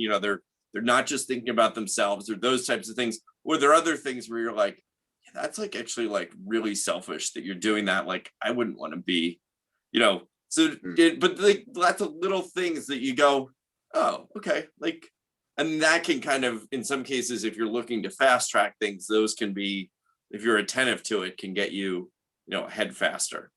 not just thinking about themselves or those types of things. Or there are other things where you're like, yeah, that's like actually like really selfish that you're doing that. Like I wouldn't want to be, so, but like lots of little things that you go, oh, okay. Like, and that can kind of, in some cases, if you're looking to fast track things, those can be, if you're attentive to it, can get you, ahead faster.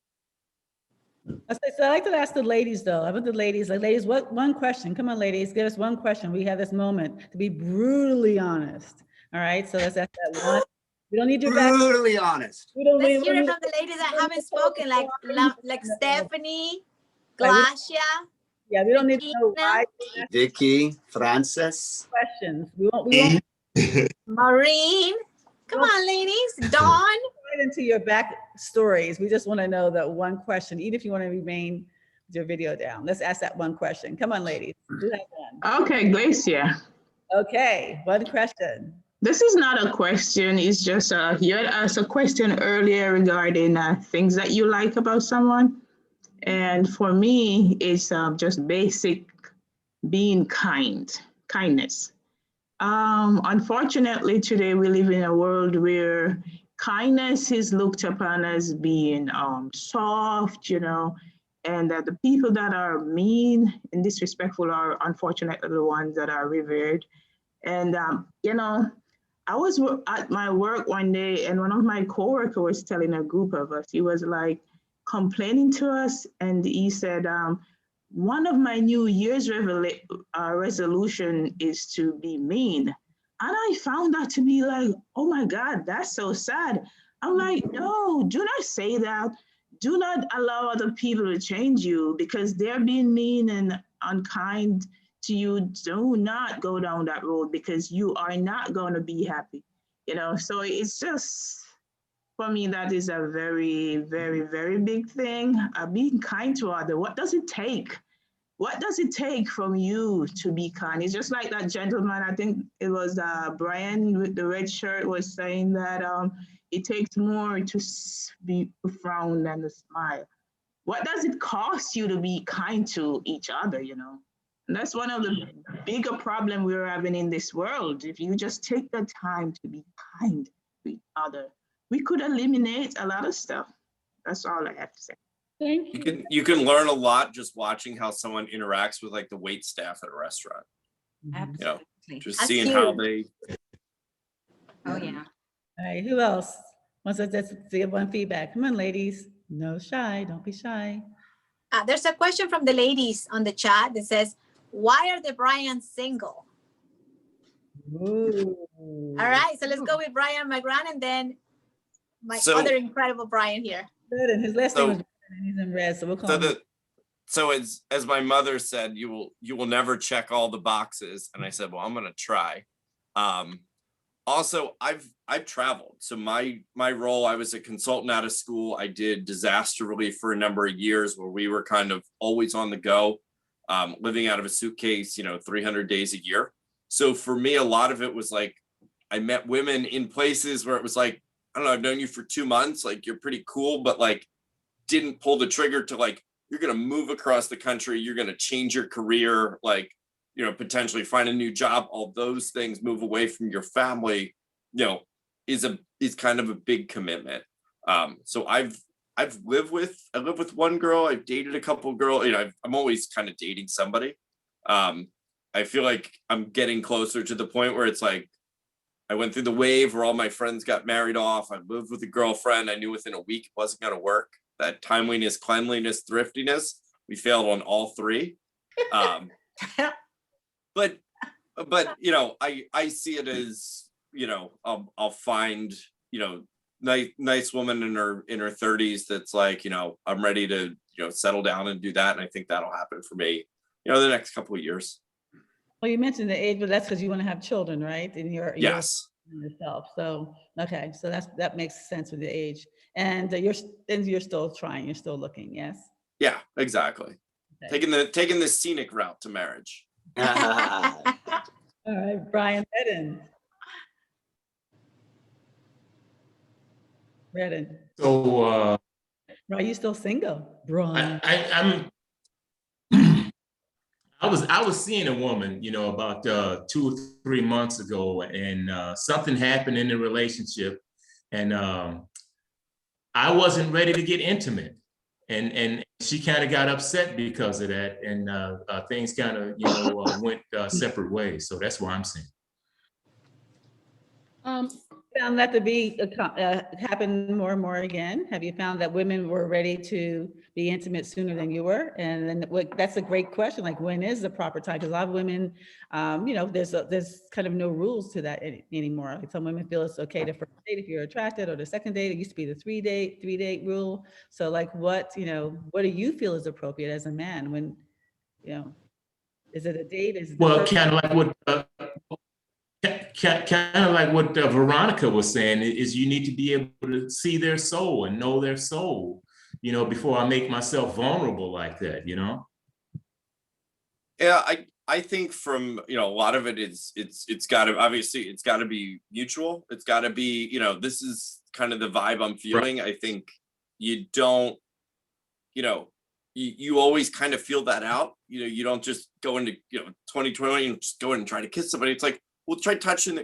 So I like to ask the ladies though. I want the ladies, what one question? Come on, ladies, give us one question. We have this moment to be brutally honest. All right. So let's ask that one. We don't need your back. Brutally honest. Let's hear it from the ladies that haven't spoken, like Stephanie, Glacia. Yeah, we don't need to know why. Vicky, Frances. Questions. We won't. Maureen. Come on, ladies. Dawn. Right into your back stories. We just want to know that one question, even if you want to remain with your video down. Let's ask that one question. Come on, ladies. Do that one. Okay, Glacia. Okay, one question. This is not a question. It's just you had asked a question earlier regarding things that you like about someone. And for me, it's just basic being kindness. Unfortunately, today we live in a world where kindness is looked upon as being soft, and that the people that are mean and disrespectful are unfortunately the ones that are revered. And, I was at my work one day and one of my coworkers was telling a group of us, he was like, complaining to us, and he said, one of my New Year's resolution is to be mean. And I found that to be like, oh my God, that's so sad. I'm like, no, do not say that. Do not allow other people to change you because they're being mean and unkind to you. Do not go down that road because you are not going to be happy. So it's just, for me, that is a very, very, very big thing. Being kind to others. What does it take? What does it take from you to be kind? It's just like that gentleman, I think it was Brian with the red shirt was saying that it takes more to be frown than to smile. What does it cost you to be kind to each other, And that's one of the bigger problems we're having in this world. If you just take the time to be kind to each other, we could eliminate a lot of stuff. That's all I have to say. Thank you. You can learn a lot just watching how someone interacts with like the wait staff at a restaurant. Absolutely. just That's seeing how cute. they. Oh, yeah. All right, who else wants us to give one feedback? Come on, ladies. No shy, don't be shy. There's a question from the ladies on the chat that says, why are the Bryans single? Ooh. All right, so let's go with Brian McGran and then my So- other incredible Brian here. Good, and his last name So- was and he's in red, so we'll call So him. the so as my mother said, you will never check all the boxes, and I said, well, I'm gonna try. Also, I've traveled. So my role, I was a consultant out of school. I did disaster relief for a number of years, where we were kind of always on the go, living out of a suitcase, 300 days a year. So for me, a lot of it was like I met women in places where it was like, I don't know, I've known you for 2 months, like you're pretty cool, but like didn't pull the trigger to like, you're going to move across the country, you're going to change your career, like, potentially find a new job, all those things, move away from your family, is kind of a big commitment. So I live with one girl, I've dated a couple girls, I'm always kind of dating somebody. I feel like I'm getting closer to the point where it's like, I went through the wave where all my friends got married off. I lived with a girlfriend. I knew within a week it wasn't going to work. That timeliness, cleanliness, thriftiness, we failed on all three. But I see it as, I'll find, nice woman in her 30s that's like, I'm ready to, settle down and do that. And I think that'll happen for me, the next couple of years. Well, you mentioned the age, but that's because you want to have children, right? And you're Yes. yourself. So, okay. So that makes sense with the age. And you're still trying, you're still looking. Yes. Yeah, exactly. Okay. Taking the scenic route to marriage. All right, Brian Redden. So Are you still single, Brian? I was seeing a woman, about 2 or 3 months ago, and something happened in the relationship, and I wasn't ready to get intimate, and she kind of got upset because of that, and things kind of went separate ways. So that's why I'm saying. Found that to be happen more and more again? Have you found that women were ready to be intimate sooner than you were? And then that's a great question. Like, when is the proper time? Because a lot of women, there's kind of no rules to that anymore. Like, some women feel it's okay to first date if you're attracted, or the second date. It used to be the three date rule. So like, what do you feel is appropriate as a man when, is it a date? Is it kind of like what. Kind of like what Veronica was saying, is you need to be able to see their soul and know their soul, before I make myself vulnerable like that, Yeah, I think from, a lot of it is, it's gotta be mutual. It's gotta be, this is kind of the vibe I'm feeling. Right. I think you don't, you always kind of feel that out. You don't just go into, 2020 and just go in and try to kiss somebody. It's like, we'll try touching,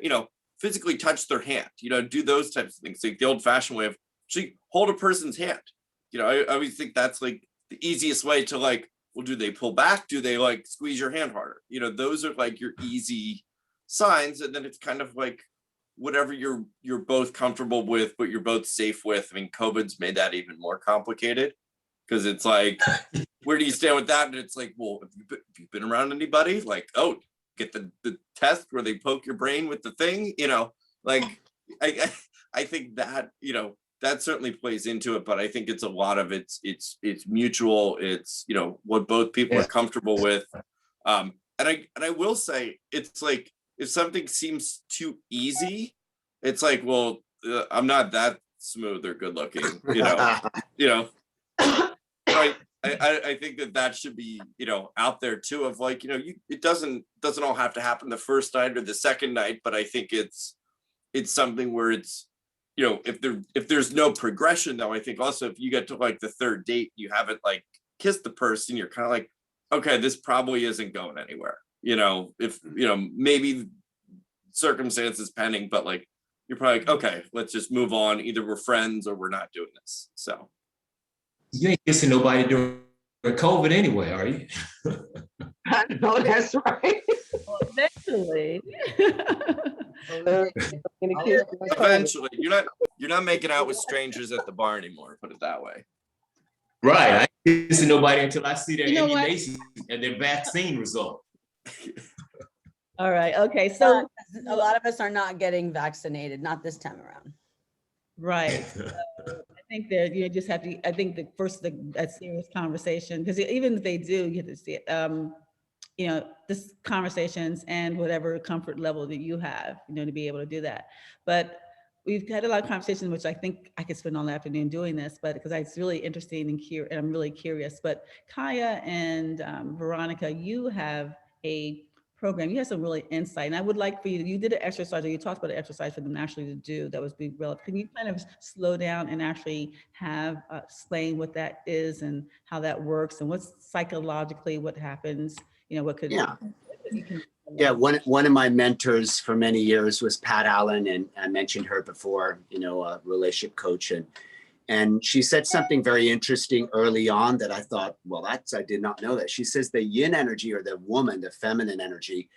physically touch their hand, do those types of things, like the old fashioned way of actually hold a person's hand. I always think that's like the easiest way to like, well, do they pull back? Do they like squeeze your hand harder? Those are like your easy signs. And then it's kind of like whatever you're both comfortable with, but you're both safe with. I mean, COVID's made that even more complicated, because it's like, where do you stand with that? And it's like, well, have you been around anybody? Like, oh, get the test where they poke your brain with the thing, like I think that, that certainly plays into it, but I think it's a lot of it's mutual. It's, what both people are comfortable with. And I will say, it's like, if something seems too easy, it's like, well, I'm not that smooth or good looking, right? I think that should be, out there too, of like, it doesn't all have to happen the first night or the second night, but I think it's something where it's, if there's no progression though, I think also if you get to like the third date, you haven't like kissed the person, you're kind of like, okay, this probably isn't going anywhere. If, maybe circumstances pending, but like, you're probably like, okay, let's just move on. Either we're friends or we're not doing this. So. You ain't kissing nobody during COVID anyway, are you? I know that's right. Eventually. Eventually, you're not making out with strangers at the bar anymore. Put it that way. Right. I ain't kissing nobody until I see their You know what? immunization and their vaccine result. All right. Okay. So A lot of us are not getting vaccinated, not this time around. right. So I think that you just have to. I think that first a serious conversation, because even if they do, you have to see it. You know, this conversations and whatever comfort level that you have, you know, to be able to do that. But we've had a lot of conversations, which I think I could spend all afternoon doing this, but because it's really interesting and I'm really curious. But Kaya and Veronica, you have a program. You have some really insight, and I would like for you did an exercise, or you talked about an exercise for them actually to do that was be relevant. Can you kind of slow down and actually have explain what that is and how that works and what's psychologically what happens? You know, what could Yeah, one of my mentors for many years was Pat Allen, and I mentioned her before, you know, a relationship coach, and she said something very interesting early on that I thought, well, I did not know that. She says the yin energy, or the woman, the feminine energy,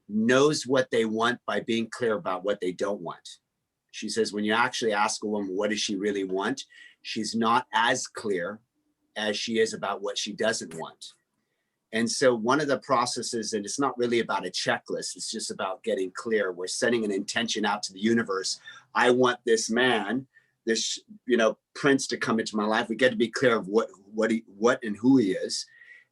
knows what they want by being clear about what they don't want. She says when you actually ask a woman, what does she really want? She's not as clear as she is about what she doesn't want. And so one of the processes, and it's not really about a checklist, it's just about getting clear. We're setting an intention out to the universe. I want this man, this, you know, prince to come into my life. We get to be clear of what and who he is.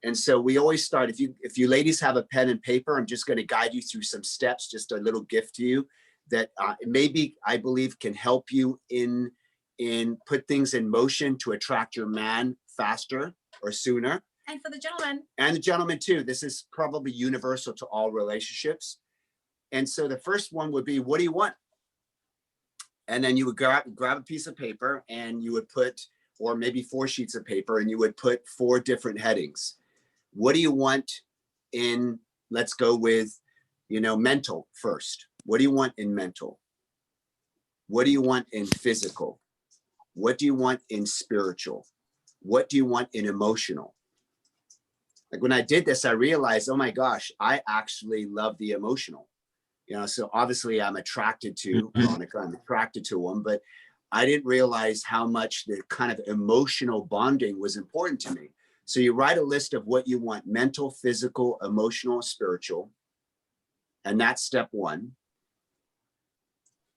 And so we always start, if you ladies have a pen and paper, I'm just going to guide you through some steps, just a little gift to you that maybe I believe can help you in put things in motion to attract your man faster or sooner. And for the gentleman. And the gentleman too. This is probably universal to all relationships. And so the first one would be, what do you want? And then you would grab a piece of paper, and you would put, or maybe 4 sheets of paper, and you would put 4 different headings. What do you want in, let's go with, you know, mental first. What do you want in mental? What do you want in physical? What do you want in spiritual? What do you want in emotional? Like when I did this, I realized, oh my gosh, I actually love the emotional. You know, so obviously I'm attracted to Veronica, I'm attracted to him, but I didn't realize how much the kind of emotional bonding was important to me. So you write a list of what you want: mental, physical, emotional, spiritual. And that's step 1.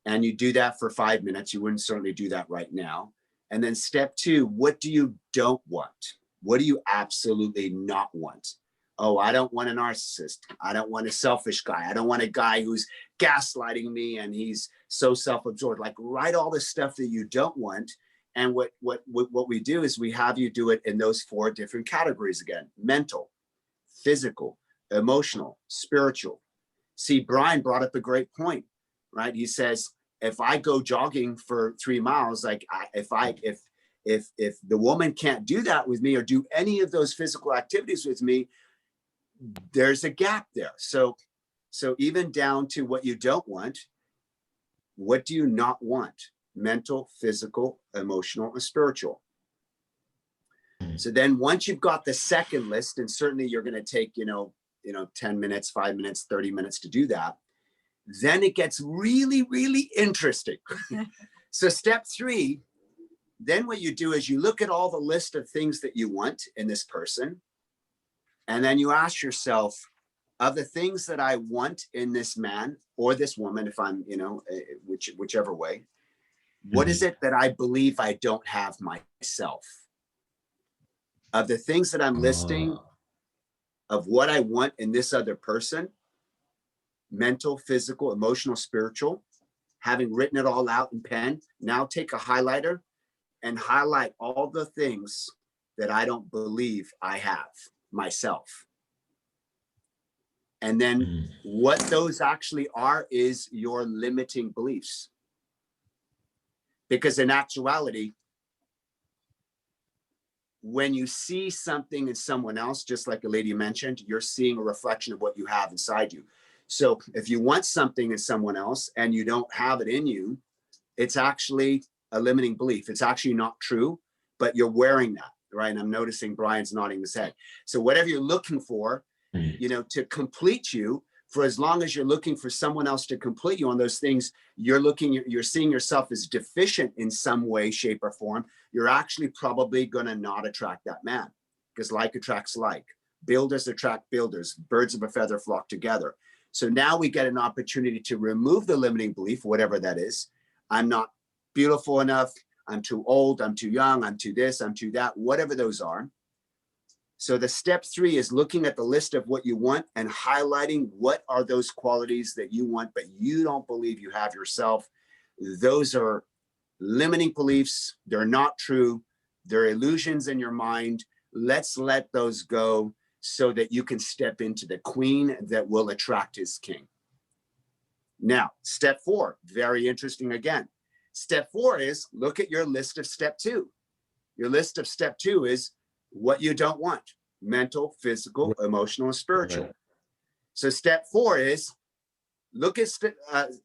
And you do that for 5 minutes. You wouldn't certainly do that right now. And then step 2, what do you don't want? What do you absolutely not want? Oh, I don't want a narcissist. I don't want a selfish guy. I don't want a guy who's gaslighting me and he's so self-absorbed. Like, write all the stuff that you don't want. And what we do is we have you do it in those 4 different categories again: mental, physical, emotional, spiritual. See, Brian brought up a great point, right? He says, if I go jogging for 3 miles, like if the woman can't do that with me or do any of those physical activities with me, there's a gap there. So even down to what you don't want, what do you not want? Mental, physical, emotional, and spiritual. So then once you've got the second list, and certainly you're going to take, 10 minutes, 5 minutes, 30 minutes to do that, then it gets really, really interesting. So step 3, then what you do is you look at all the list of things that you want in this person. And then you ask yourself, of the things that I want in this man or this woman, if I'm, whichever way, what is it that I believe I don't have myself? Of the things that I'm listing, of what I want in this other person, mental, physical, emotional, spiritual, having written it all out in pen, now take a highlighter and highlight all the things that I don't believe I have myself. And then what those actually are is your limiting beliefs. Because in actuality, when you see something in someone else, just like a lady mentioned, you're seeing a reflection of what you have inside you. So if you want something in someone else and you don't have it in you, it's actually a limiting belief. It's actually not true, but you're wearing that, right? And I'm noticing Brian's nodding his head. So whatever you're looking for, to complete you, For as long as you're looking for someone else to complete you on those things, you're seeing yourself as deficient in some way, shape, or form, you're actually probably going to not attract that man, because like attracts like. Builders attract builders. Birds of a feather flock together. So now we get an opportunity to remove the limiting belief, whatever that is. I'm not beautiful enough. I'm too old. I'm too young. I'm too this. I'm too that. Whatever those are. So the step 3 is looking at the list of what you want and highlighting what are those qualities that you want, but you don't believe you have yourself. Those are limiting beliefs. They're not true. They're illusions in your mind. Let's let those go so that you can step into the queen that will attract his king. Now, step 4, very interesting again. Step 4 is look at your list of step 2. Your list of step 2 is what you don't want: mental, physical, emotional, and spiritual. Right. So step 4 is look at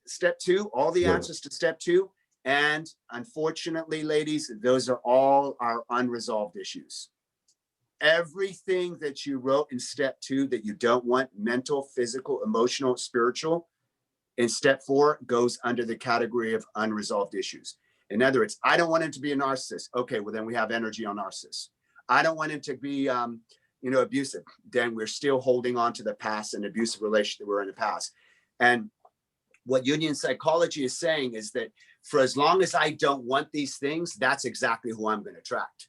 step 2, all the answers to step 2. And unfortunately, ladies, those are all our unresolved issues. Everything that you wrote in step 2 that you don't want, mental, physical, emotional, spiritual, in step 4 goes under the category of unresolved issues. In other words, I don't want him to be a narcissist. Okay, well then we have energy on narcissists. I don't want him to be, abusive. Then we're still holding on to the past and abusive relationship that were in the past. And what Jungian psychology is saying is that for as long as I don't want these things, that's exactly who I'm going to attract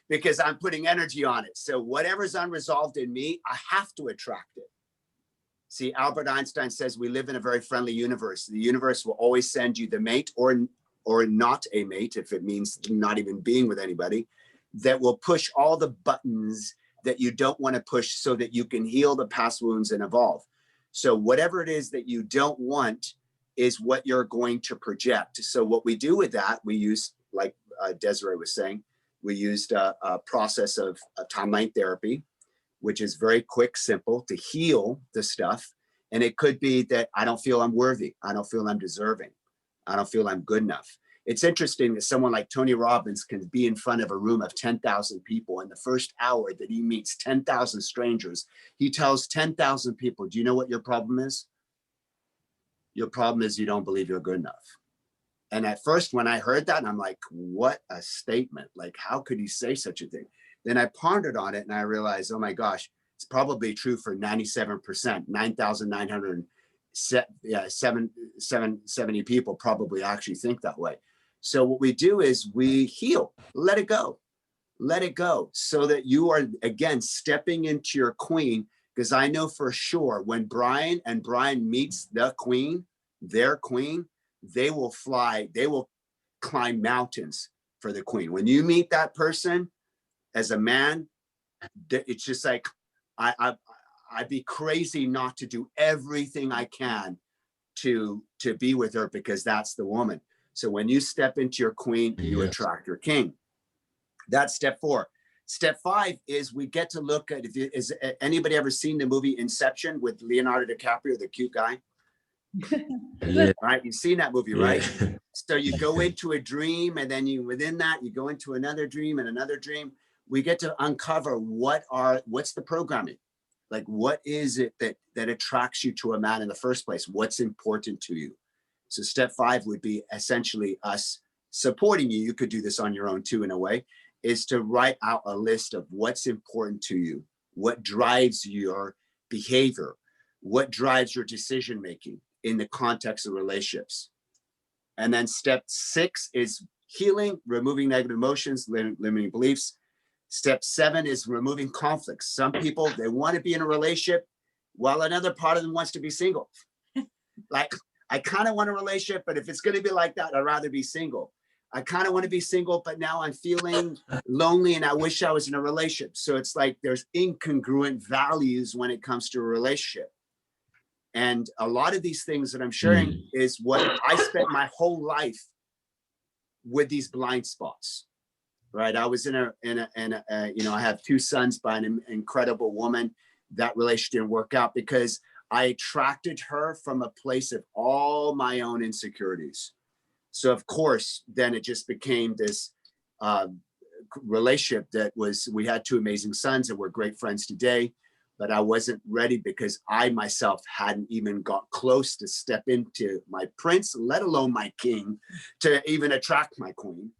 because I'm putting energy on it. So whatever's unresolved in me, I have to attract it. See, Albert Einstein says we live in a very friendly universe. The universe will always send you the mate or not a mate, if it means not even being with anybody, that will push all the buttons that you don't want to push so that you can heal the past wounds and evolve. So whatever it is that you don't want is what you're going to project. So what we do with that, we use, like Desiree was saying, we used a process of timeline therapy, which is very quick, simple to heal the stuff. And it could be that I don't feel I'm worthy. I don't feel I'm deserving. I don't feel I'm good enough. It's interesting that someone like Tony Robbins can be in front of a room of 10,000 people. In the first hour that he meets 10,000 strangers, he tells 10,000 people, do you know what your problem is? Your problem is you don't believe you're good enough. And at first, when I heard that, I'm like, what a statement. Like, how could he say such a thing? Then I pondered on it and I realized, oh my gosh, it's probably true for 97%, 9,970 people probably actually think that way. So what we do is we heal, let it go, so that you are, again, stepping into your queen. Because I know for sure when Brian meets the queen, their queen, they will fly, they will climb mountains for the queen. When you meet that person as a man, it's just like, I'd be crazy not to do everything I can to be with her, because that's the woman. So when you step into your queen, you attract your king. That's step 4. Step 5 is we get to look at, is anybody ever seen the movie Inception with Leonardo DiCaprio, the cute guy? Yeah. All right, you've seen that movie, right? Yeah. So you go into a dream, and then within that, you go into another dream and another dream. We get to uncover what's the programming? Like, what is it that attracts you to a man in the first place? What's important to you? So step 5 would be essentially us supporting you. You could do this on your own too, in a way, is to write out a list of what's important to you, what drives your behavior, what drives your decision-making in the context of relationships. And then step 6 is healing, removing negative emotions, limiting beliefs. Step 7 is removing conflicts. Some people, they want to be in a relationship while another part of them wants to be single. Like, I kind of want a relationship, but if it's going to be like that, I'd rather be single. I kind of want to be single, but now I'm feeling lonely and I wish I was in a relationship. So it's like there's incongruent values when it comes to a relationship. And a lot of these things that I'm sharing is what I spent my whole life with, these blind spots, right? I was I have 2 sons by an incredible woman. That relationship didn't work out because I attracted her from a place of all my own insecurities. So of course, then it just became this relationship that was, we had 2 amazing sons and we're great friends today. but I wasn't ready because I myself hadn't even got close to step into my prince, let alone my king, to even attract my queen.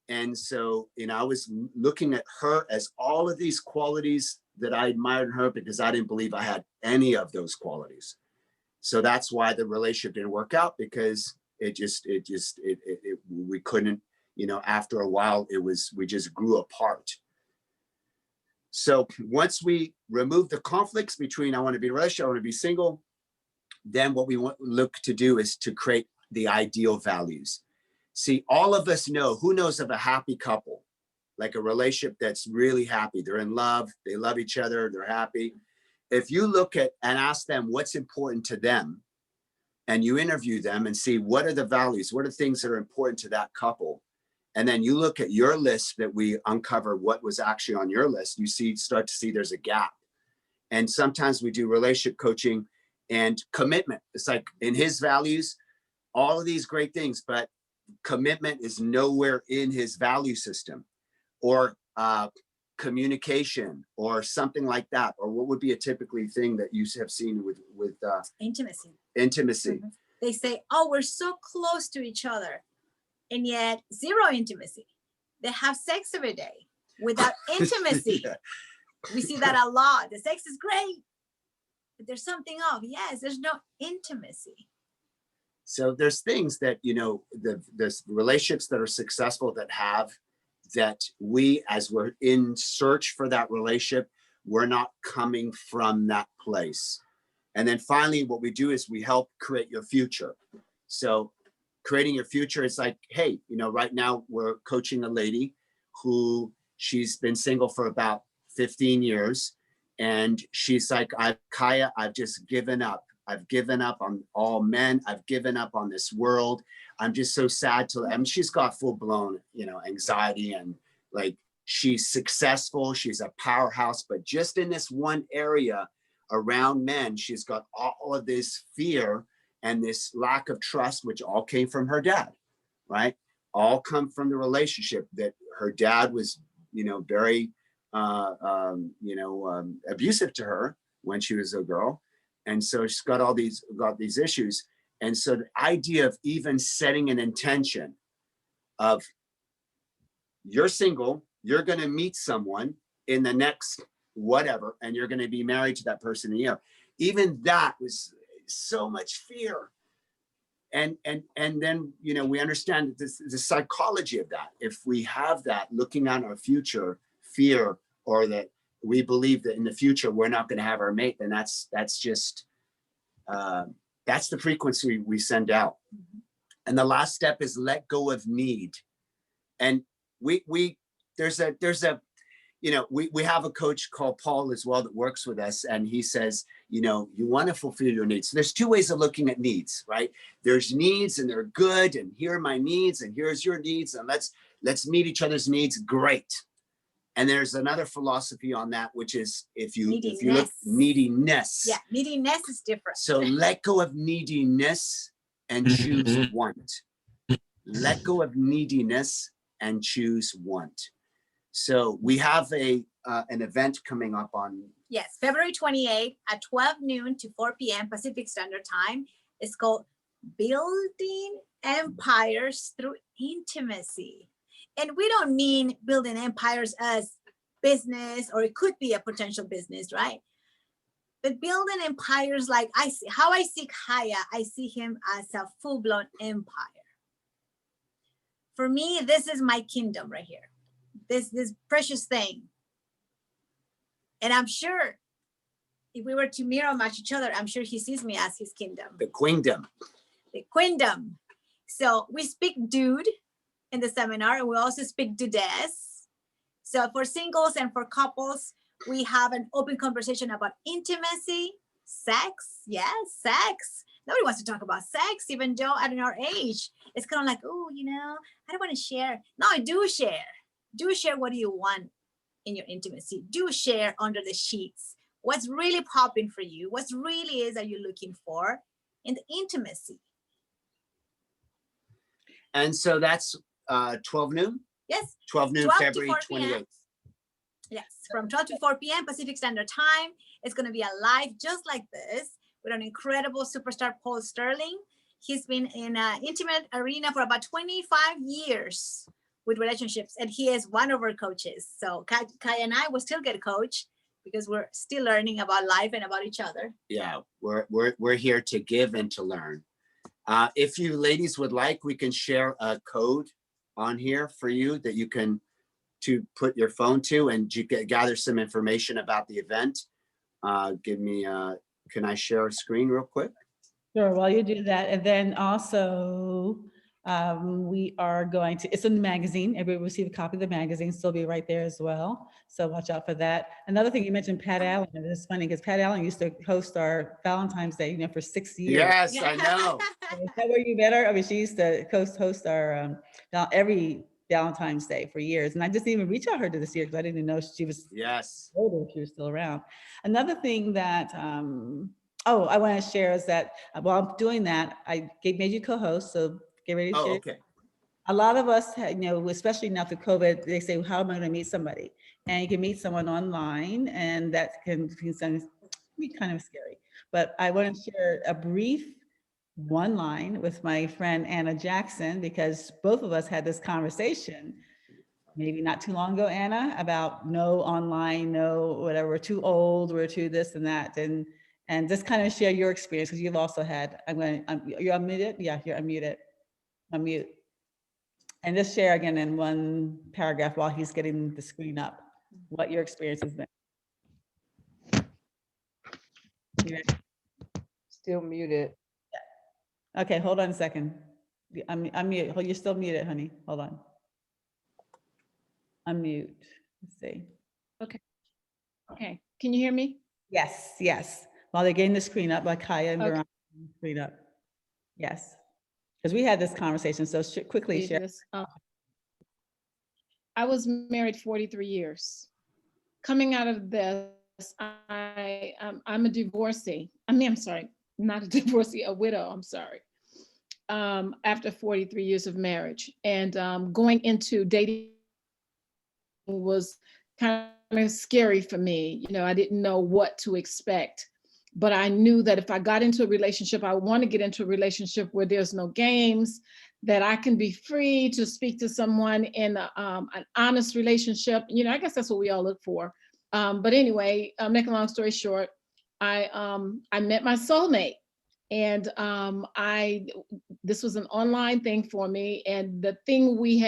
And so, you know, I was looking at her as all of these qualities that I admired in her because I didn't believe I had any of those qualities. So that's why the relationship didn't work out, because we couldn't, you know, after a while, we just grew apart. So once we remove the conflicts between I want to be in a relationship, I want to be single, then what we look to do is to create the ideal values. See, all of us know, who knows of a happy couple, like a relationship that's really happy. They're in love, they love each other, they're happy. If you look at and ask them what's important to them, and you interview them and see what are the values, what are things that are important to that couple, and then you look at your list that we uncover what was actually on your list, you start to see there's a gap. And sometimes we do relationship coaching and commitment. It's like in his values, all of these great things, but commitment is nowhere in his value system, or communication or something like that. Or what would be a typically thing that you have seen with intimacy? Intimacy. They say, oh, we're so close to each other, and yet zero intimacy. They have sex every day without intimacy. Yeah. We see that a lot. The sex is great, but there's something off. Yes, there's no intimacy. So there's things that, you know, there's relationships that are successful that we, as we're in search for that relationship, we're not coming from that place. And then finally, what we do is we help create your future. So creating your future is like, hey, you know, right now we're coaching a lady who she's been single for about 15 years. And she's like, Kaya, I've just given up. I've given up on all men. I've given up on this world. I'm just so sad I mean, she's got full blown, you know, anxiety, and like, she's successful. She's a powerhouse, but just in this one area around men, she's got all of this fear and this lack of trust, which all came from her dad, right? All come from the relationship that her dad was, you know, very, abusive to her when she was a girl. And so she's got these issues. And so the idea of even setting an intention of, you're single, you're going to meet someone in the next whatever, and you're going to be married to that person in a year. Even that was so much fear. And then, you know, we understand the psychology of that. If we have that looking at our future fear, or that we believe that in the future we're not going to have our mate, then that's just that's the frequency we send out. And the last step is let go of need. And there's a you know, we have a coach called Paul as well that works with us, and he says, you know, you want to fulfill your needs. So there's two ways of looking at needs, right? There's needs, and they're good, and here are my needs, and here's your needs, and let's meet each other's needs. Great. And there's another philosophy on that, which is if you look neediness. Yeah, neediness is different. So let go of neediness and choose want. Let go of neediness and choose want. So we have an event coming up on. Yes, February 28th at 12 noon to 4 p.m. Pacific Standard Time. It's called Building Empires Through Intimacy. And we don't mean building empires as business, or it could be a potential business, right? But building empires, like I see Kaya, I see him as a full-blown empire. For me, this is my kingdom right here. This precious thing. And I'm sure if we were to mirror match each other, I'm sure he sees me as his kingdom. The queendom. The queendom. So we speak dude in the seminar, and we also speak dudess. So for singles and for couples, we have an open conversation about intimacy, sex. Yes, sex. Nobody wants to talk about sex, even though at our age, it's kind of like, oh, you know, I don't want to share. No, I do share. Do share what do you want in your intimacy. Do share under the sheets. What's really popping for you? What really is are you looking for in the intimacy? And so that's 12 noon? Yes. 12 noon, February 28th. Yes. from 12 to 4 p.m. Pacific Standard Time. It's going to be a live just like this with an incredible superstar, Paul Sterling. He's been in an intimate arena for about 25 years with relationships, and he is one of our coaches. So Kai and I will still get coach because we're still learning about life and about each other. Yeah, we're here to give and to learn. If you ladies would like, we can share a code on here for you that you can to put your phone to, and you can gather some information about the event. Give me, can I share a screen real quick? Sure, while you do that, and then also we are going to, it's in the magazine. Everybody will receive a copy of the magazine, still be right there as well. So watch out for that. Another thing you mentioned, Pat Allen, and it's funny because Pat Allen used to host our Valentine's Day, for 6 years. Yes, I know. Is that where you met her? I mean, she used to host our every Valentine's Day for years. And I just didn't even reach out to her this year because I didn't even know she was older, if she was still around. Another thing that, I want to share is that while I'm doing that, I made you co-host, so get ready to share. Okay. A lot of us, especially now through COVID, they say, how am I going to meet somebody? And you can meet someone online, and that can be kind of scary. But I want to share a brief one line with my friend Anna Jackson, because both of us had this conversation maybe not too long ago, Anna, about no online, no whatever, we're too old, we're too this and that. And just kind of share your experience, because you've also had, you're unmuted? Yeah, you're unmuted. Unmute. And just share again in one paragraph while he's getting the screen up, what your experience has been. Still muted. Okay, hold on a second. I'm mute. You're still muted, honey. Hold on. Unmute. Let's see. Okay. Can you hear me? Yes, yes. While they're getting the screen up, like Kaya and Okay. Veronica, screen up. Yes. Because we had this conversation, so quickly share. I was married 43 years. Coming out of this, I'm a divorcee. I'm sorry, not a divorcee, a widow, I'm sorry. After 43 years of marriage, and going into dating was kind of scary for me. I didn't know what to expect, but I knew that if I got into a relationship, I want to get into a relationship where there's no games, that I can be free to speak to someone in an honest relationship. I guess that's what we all look for. But anyway, making a long story short, I met my soulmate, and this was an online thing for me. And the thing we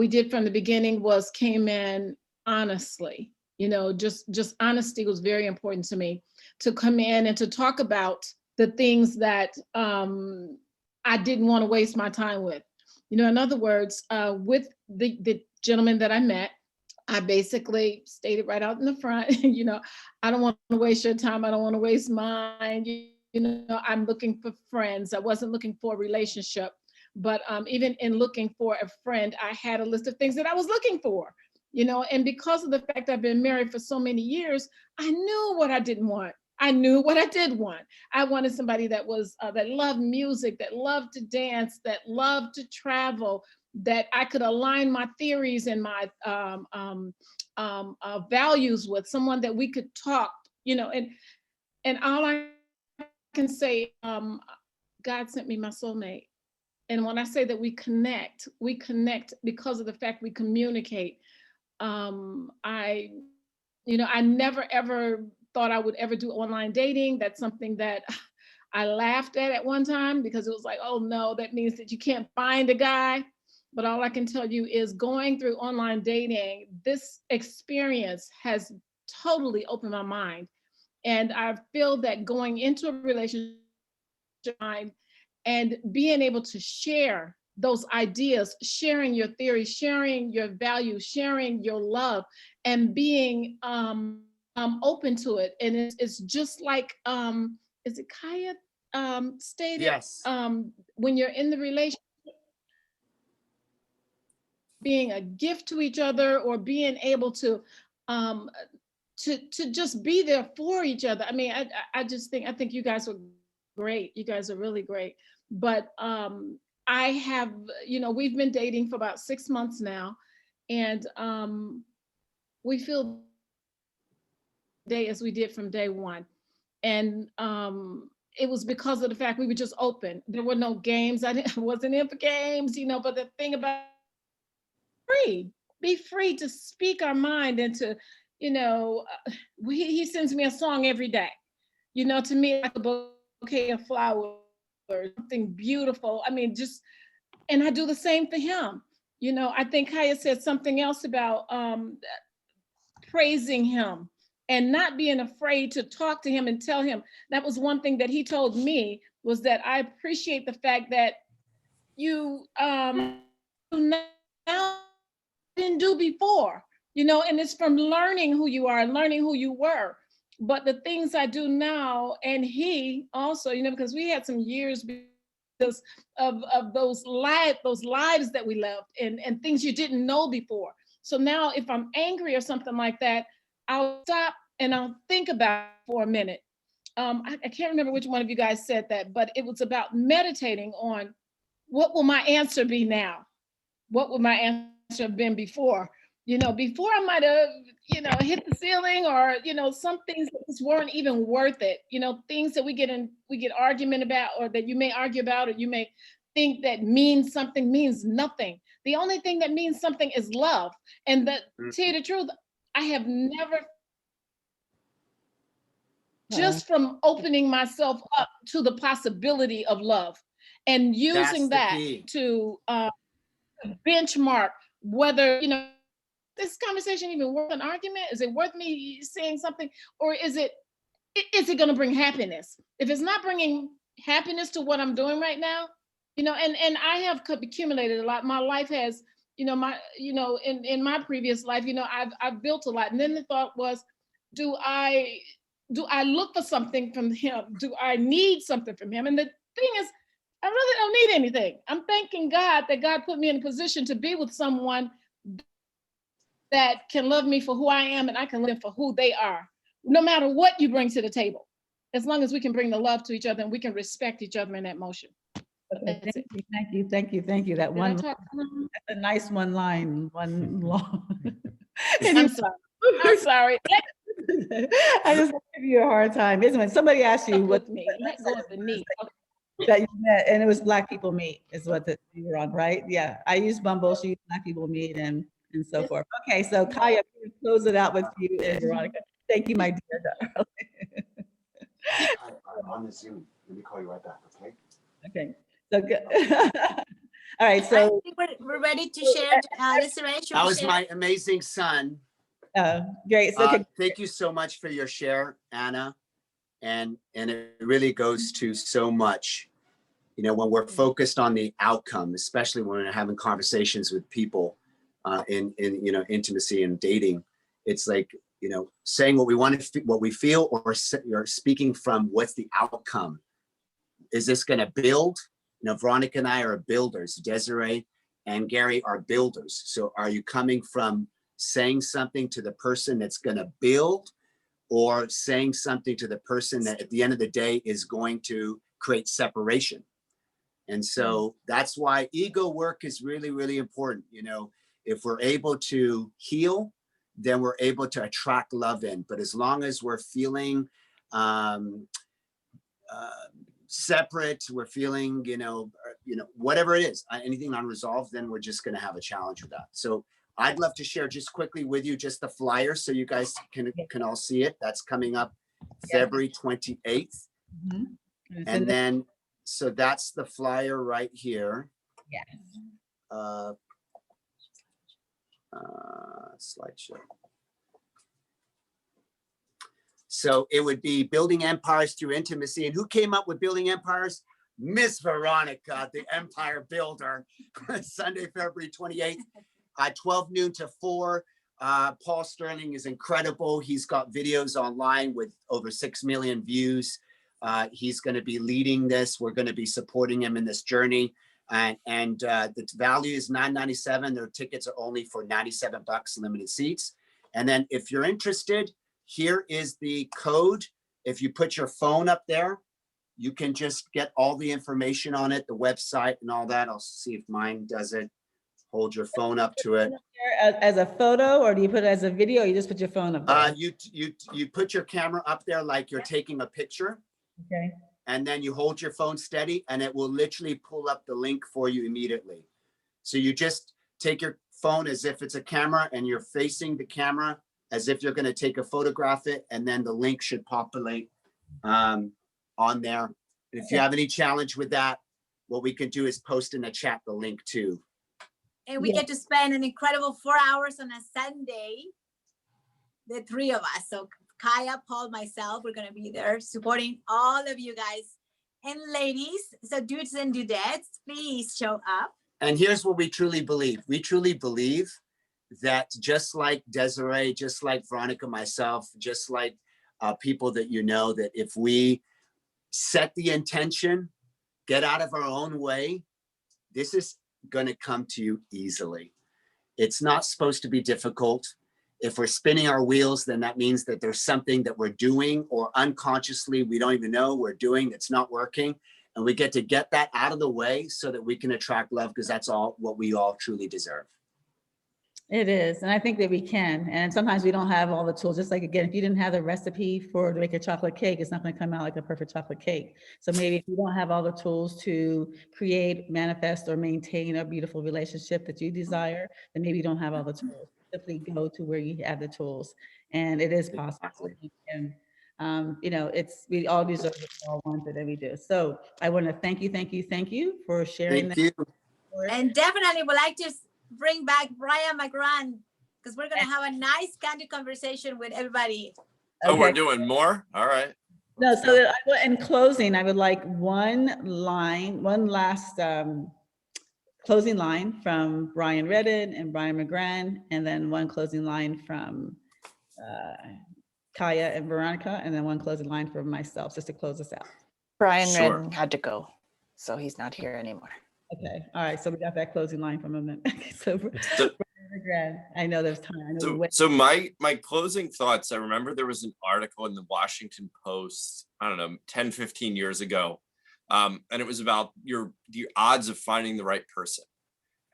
did from the beginning was came in honestly. Just honesty was very important to me, to come in and to talk about the things that I didn't want to waste my time with. In other words, with the gentleman that I met, I basically stated right out in the front, I don't want to waste your time. I don't want to waste mine. I'm looking for friends. I wasn't looking for a relationship, but even in looking for a friend, I had a list of things that I was looking for, and because of the fact I've been married for so many years, I knew what I didn't want. I knew what I did want. I wanted somebody that was that loved music, that loved to dance, that loved to travel, that I could align my theories and my values with, someone that we could talk, and all I can say, God sent me my soulmate. And when I say that we connect because of the fact we communicate. I never ever thought I would ever do online dating. That's something that I laughed at one time, because it was like, oh no, that means that you can't find a guy. But all I can tell you is, going through online dating, this experience has totally opened my mind. And I feel that going into a relationship and being able to share those ideas, sharing your theories, sharing your values, sharing your love, and being open to it. And it's just like, is it Kaya stated? Yes. When you're in the relationship, being a gift to each other, or being able to just be there for each other. I mean, I think you guys are great. You guys are really great. But I have, we've been dating for about 6 months now, and we feel day as we did from day one. And it was because of the fact we were just open. There were no games. I wasn't in for games, you know, but the thing about be free to speak our mind and to, you know, he sends me a song every day. You know, to me, like a bouquet of flowers, something beautiful. I mean, just, and I do the same for him. You know, I think Kaya said something else about praising him and not being afraid to talk to him and tell him. That was one thing that he told me, was that I appreciate the fact that you now didn't do before, you know, and it's from learning who you are and learning who you were. But the things I do now, and he also, you know, because we had some years because of those lives that we lived and things you didn't know before. So now if I'm angry or something like that, I'll stop and I'll think about it for a minute. I can't remember which one of you guys said that, but it was about meditating on what will my answer be now? What would my answer have been before? You know, before I might have, you know, hit the ceiling, or, you know, some things that just weren't even worth it. You know, things that we get argument about, or that you may argue about, or you may think that means something, means nothing. The only thing that means something is love. And that, to tell you the truth, I have never, just from opening myself up to the possibility of love and using that to benchmark whether, you know, this conversation even worth an argument? Is it worth me saying something? Or is it going to bring happiness? If it's not bringing happiness to what I'm doing right now, you know, and I have accumulated a lot. My life has, you know, in my previous life, you know, I've built a lot. And then the thought was, do I look for something from him? Do I need something from him? And the thing is, I really don't need anything. I'm thanking God that God put me in a position to be with someone that can love me for who I am, and I can love them for who they are, no matter what you bring to the table, as long as we can bring the love to each other and we can respect each other in that motion. Okay, thank you. That one, that's a nice one line, one long. I'm sorry. I just give you a hard time. Isn't it? Somebody asked you what me. Let go of the knee. That you met, and it was Black People Meet is what you were on, right? Yeah, I use Bumble, she used Black People Meet, and so forth. Okay, so Kaya, close it out with you and Veronica. Thank you, my dear. I'm on the Zoom. Let me call you right back, okay? Okay, so good. All right, so I think we're ready to share. Desiree, that was my amazing son. Great. So thank you so much for your share, Anna. And it really goes to so much, you know, when we're focused on the outcome, especially when we're having conversations with people in you know, intimacy and dating. It's like, you know, saying what we want to, what we feel, or speaking from what's the outcome. Is this going to build? You know, Veronica and I are builders. Desiree and Gery are builders. So are you coming from saying something to the person that's going to build, or saying something to the person that at the end of the day is going to create separation? And so that's why ego work is really, really important. You know, if we're able to heal, then we're able to attract love in. But as long as we're feeling separate, we're feeling, you know, whatever it is, anything unresolved, then we're just going to have a challenge with that. So I'd love to share just quickly with you just the flyer so you guys can all see it. That's coming up February 28th. And then, so that's the flyer right here. Yes. Slideshow. So it would be Building Empires Through Intimacy. And who came up with Building Empires? Miss Veronica, the Empire Builder. Sunday, February 28th. 12 noon to 4. Paul Sterling is incredible. He's got videos online with over 6 million views. He's going to be leading this. We're going to be supporting him in this journey. And the value is $9.97. Their tickets are only for $97, limited seats. And then if you're interested, here is the code. If you put your phone up there, you can just get all the information on it, the website and all that. I'll see if mine does it. hold your phone up to it. As a photo, or do you put it as a video, or you just put your phone up there? You put your camera up there like you're taking a picture. Okay. And then you hold your phone steady and it will literally pull up the link for you immediately. So you just take your phone as if it's a camera and you're facing the camera as if you're going to take a photograph it, and then the link should populate on there. And if you have any challenge with that, what we can do is post in the chat the link too. And we get to spend an incredible 4 hours on a Sunday, the three of us. So Kaya, Paul, myself, we're going to be there supporting all of you guys and ladies. So dudes and dudettes, please show up. And here's what we truly believe. We truly believe that just like Desiree, just like Veronica, myself, just like people that you know, that if we set the intention, get out of our own way, this is going to come to you easily. It's not supposed to be difficult. If we're spinning our wheels, then that means that there's something that we're doing or unconsciously we don't even know we're doing that's not working. And we get to get that out of the way so that we can attract love, because that's all what we all truly deserve. It is. And I think that we can. And sometimes we don't have all the tools. Just like, again, if you didn't have the recipe to make a chocolate cake, it's not going to come out like a perfect chocolate cake. So maybe if you don't have all the tools to create, manifest, or maintain a beautiful relationship that you desire, then maybe you don't have all the tools. Simply go to where you have the tools. And it is possible. And you know, we all deserve it, all want it, and we do. So I want to thank you for sharing. Thank you. And definitely would like to bring back Brian McGran, because we're going to have a nice candid conversation with everybody. Oh, we're doing more? All right. No, so in closing, I would like one last closing line from Brian Redden and Brian McGran, and then one closing line from Kaya and Veronica, and then one closing line for myself, just to close us out. Brian Redden had to go, so he's not here anymore. Okay, all right, so we got that closing line from him then. Okay, so I know there's time. So my closing thoughts, I remember there was an article in the Washington Post, I don't know, 10, 15 years ago, and it was about the odds of finding the right person.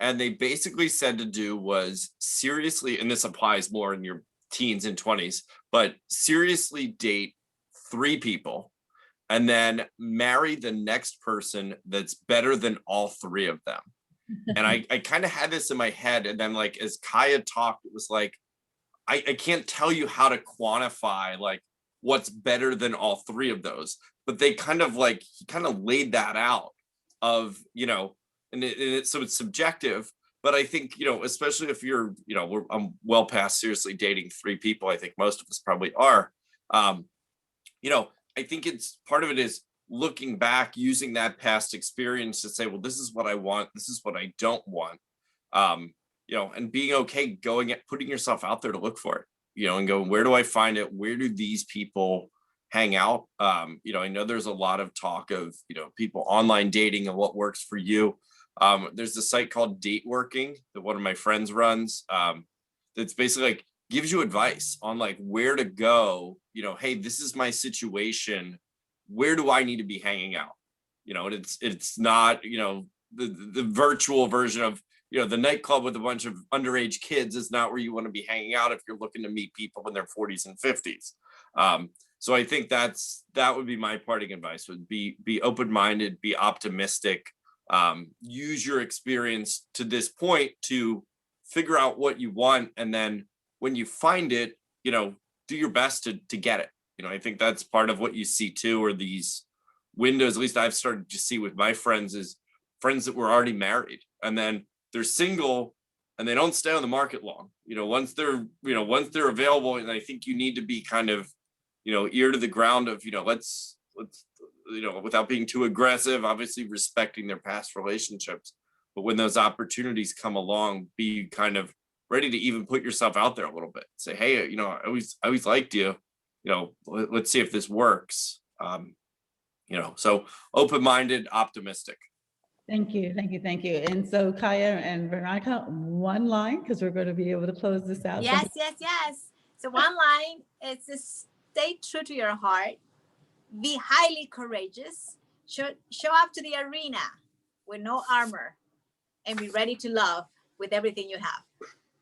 And they basically said to do was seriously, and this applies more in your teens and 20s, but seriously date 3 people and then marry the next person that's better than all 3 of them. And I kind of had this in my head. And then like, as Kaya talked, it was like, I can't tell you how to quantify like what's better than all 3 of those, but they kind of like, he kind of laid that out of, you know, so it's subjective. But I think, you know, especially if you're, you know, I'm well past seriously dating 3 people. I think most of us probably are. You know, I think it's part of it is looking back, using that past experience to say, well, this is what I want. This is what I don't want. You know, and being okay putting yourself out there to look for it, you know, and go, where do I find it? Where do these people hang out? You know, I know there's a lot of talk of, you know, people online dating and what works for you. There's a site called Date Working that one of my friends runs. That's basically like gives you advice on like where to go, you know, hey, this is my situation. Where do I need to be hanging out? You know, and it's not, you know, the virtual version of, you know, the nightclub with a bunch of underage kids is not where you want to be hanging out if you're looking to meet people in their 40s and 50s. So I think that would be my parting advice, would be open-minded, be optimistic, use your experience to this point to figure out what you want. And then when you find it, you know, do your best to get it. You know, I think that's part of what you see too, or these windows, at least I've started to see with my friends, is friends that were already married and then they're single and they don't stay on the market long. You know, once they're available, and I think you need to be kind of, you know, ear to the ground of, you know, let's, you know, without being too aggressive, obviously respecting their past relationships. But when those opportunities come along, be kind of ready to even put yourself out there a little bit. Say, hey, you know, I always liked you. You know, let's see if this works. You know, so open-minded, optimistic. Thank you. And so Kaya and Veronica, one line, because we're going to be able to close this out. Yes. So one line is to stay true to your heart, be highly courageous, show up to the arena with no armor, and be ready to love with everything you have.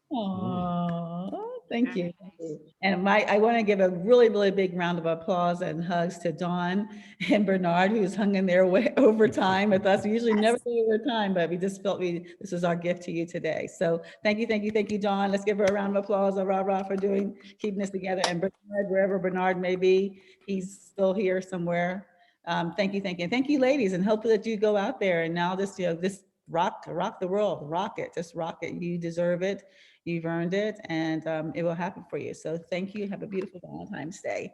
Oh, thank you. Thank you. And I want to give a really, really big round of applause and hugs to Dawn and Bernard, who's hung in their way overtime with us. We usually never go overtime, but we just felt this is our gift to you today. So thank you, thank you, thank you, Dawn. Let's give her a round of applause, a rah-rah, for keeping this together. And Bernard, wherever Bernard may be, he's still here somewhere. Thank you, thank you. And thank you, ladies, and hopefully that you go out there and now this, this rock the world, rock it, just rock it. You deserve it. You've earned it, and it will happen for you. So thank you. Have a beautiful Valentine's Day.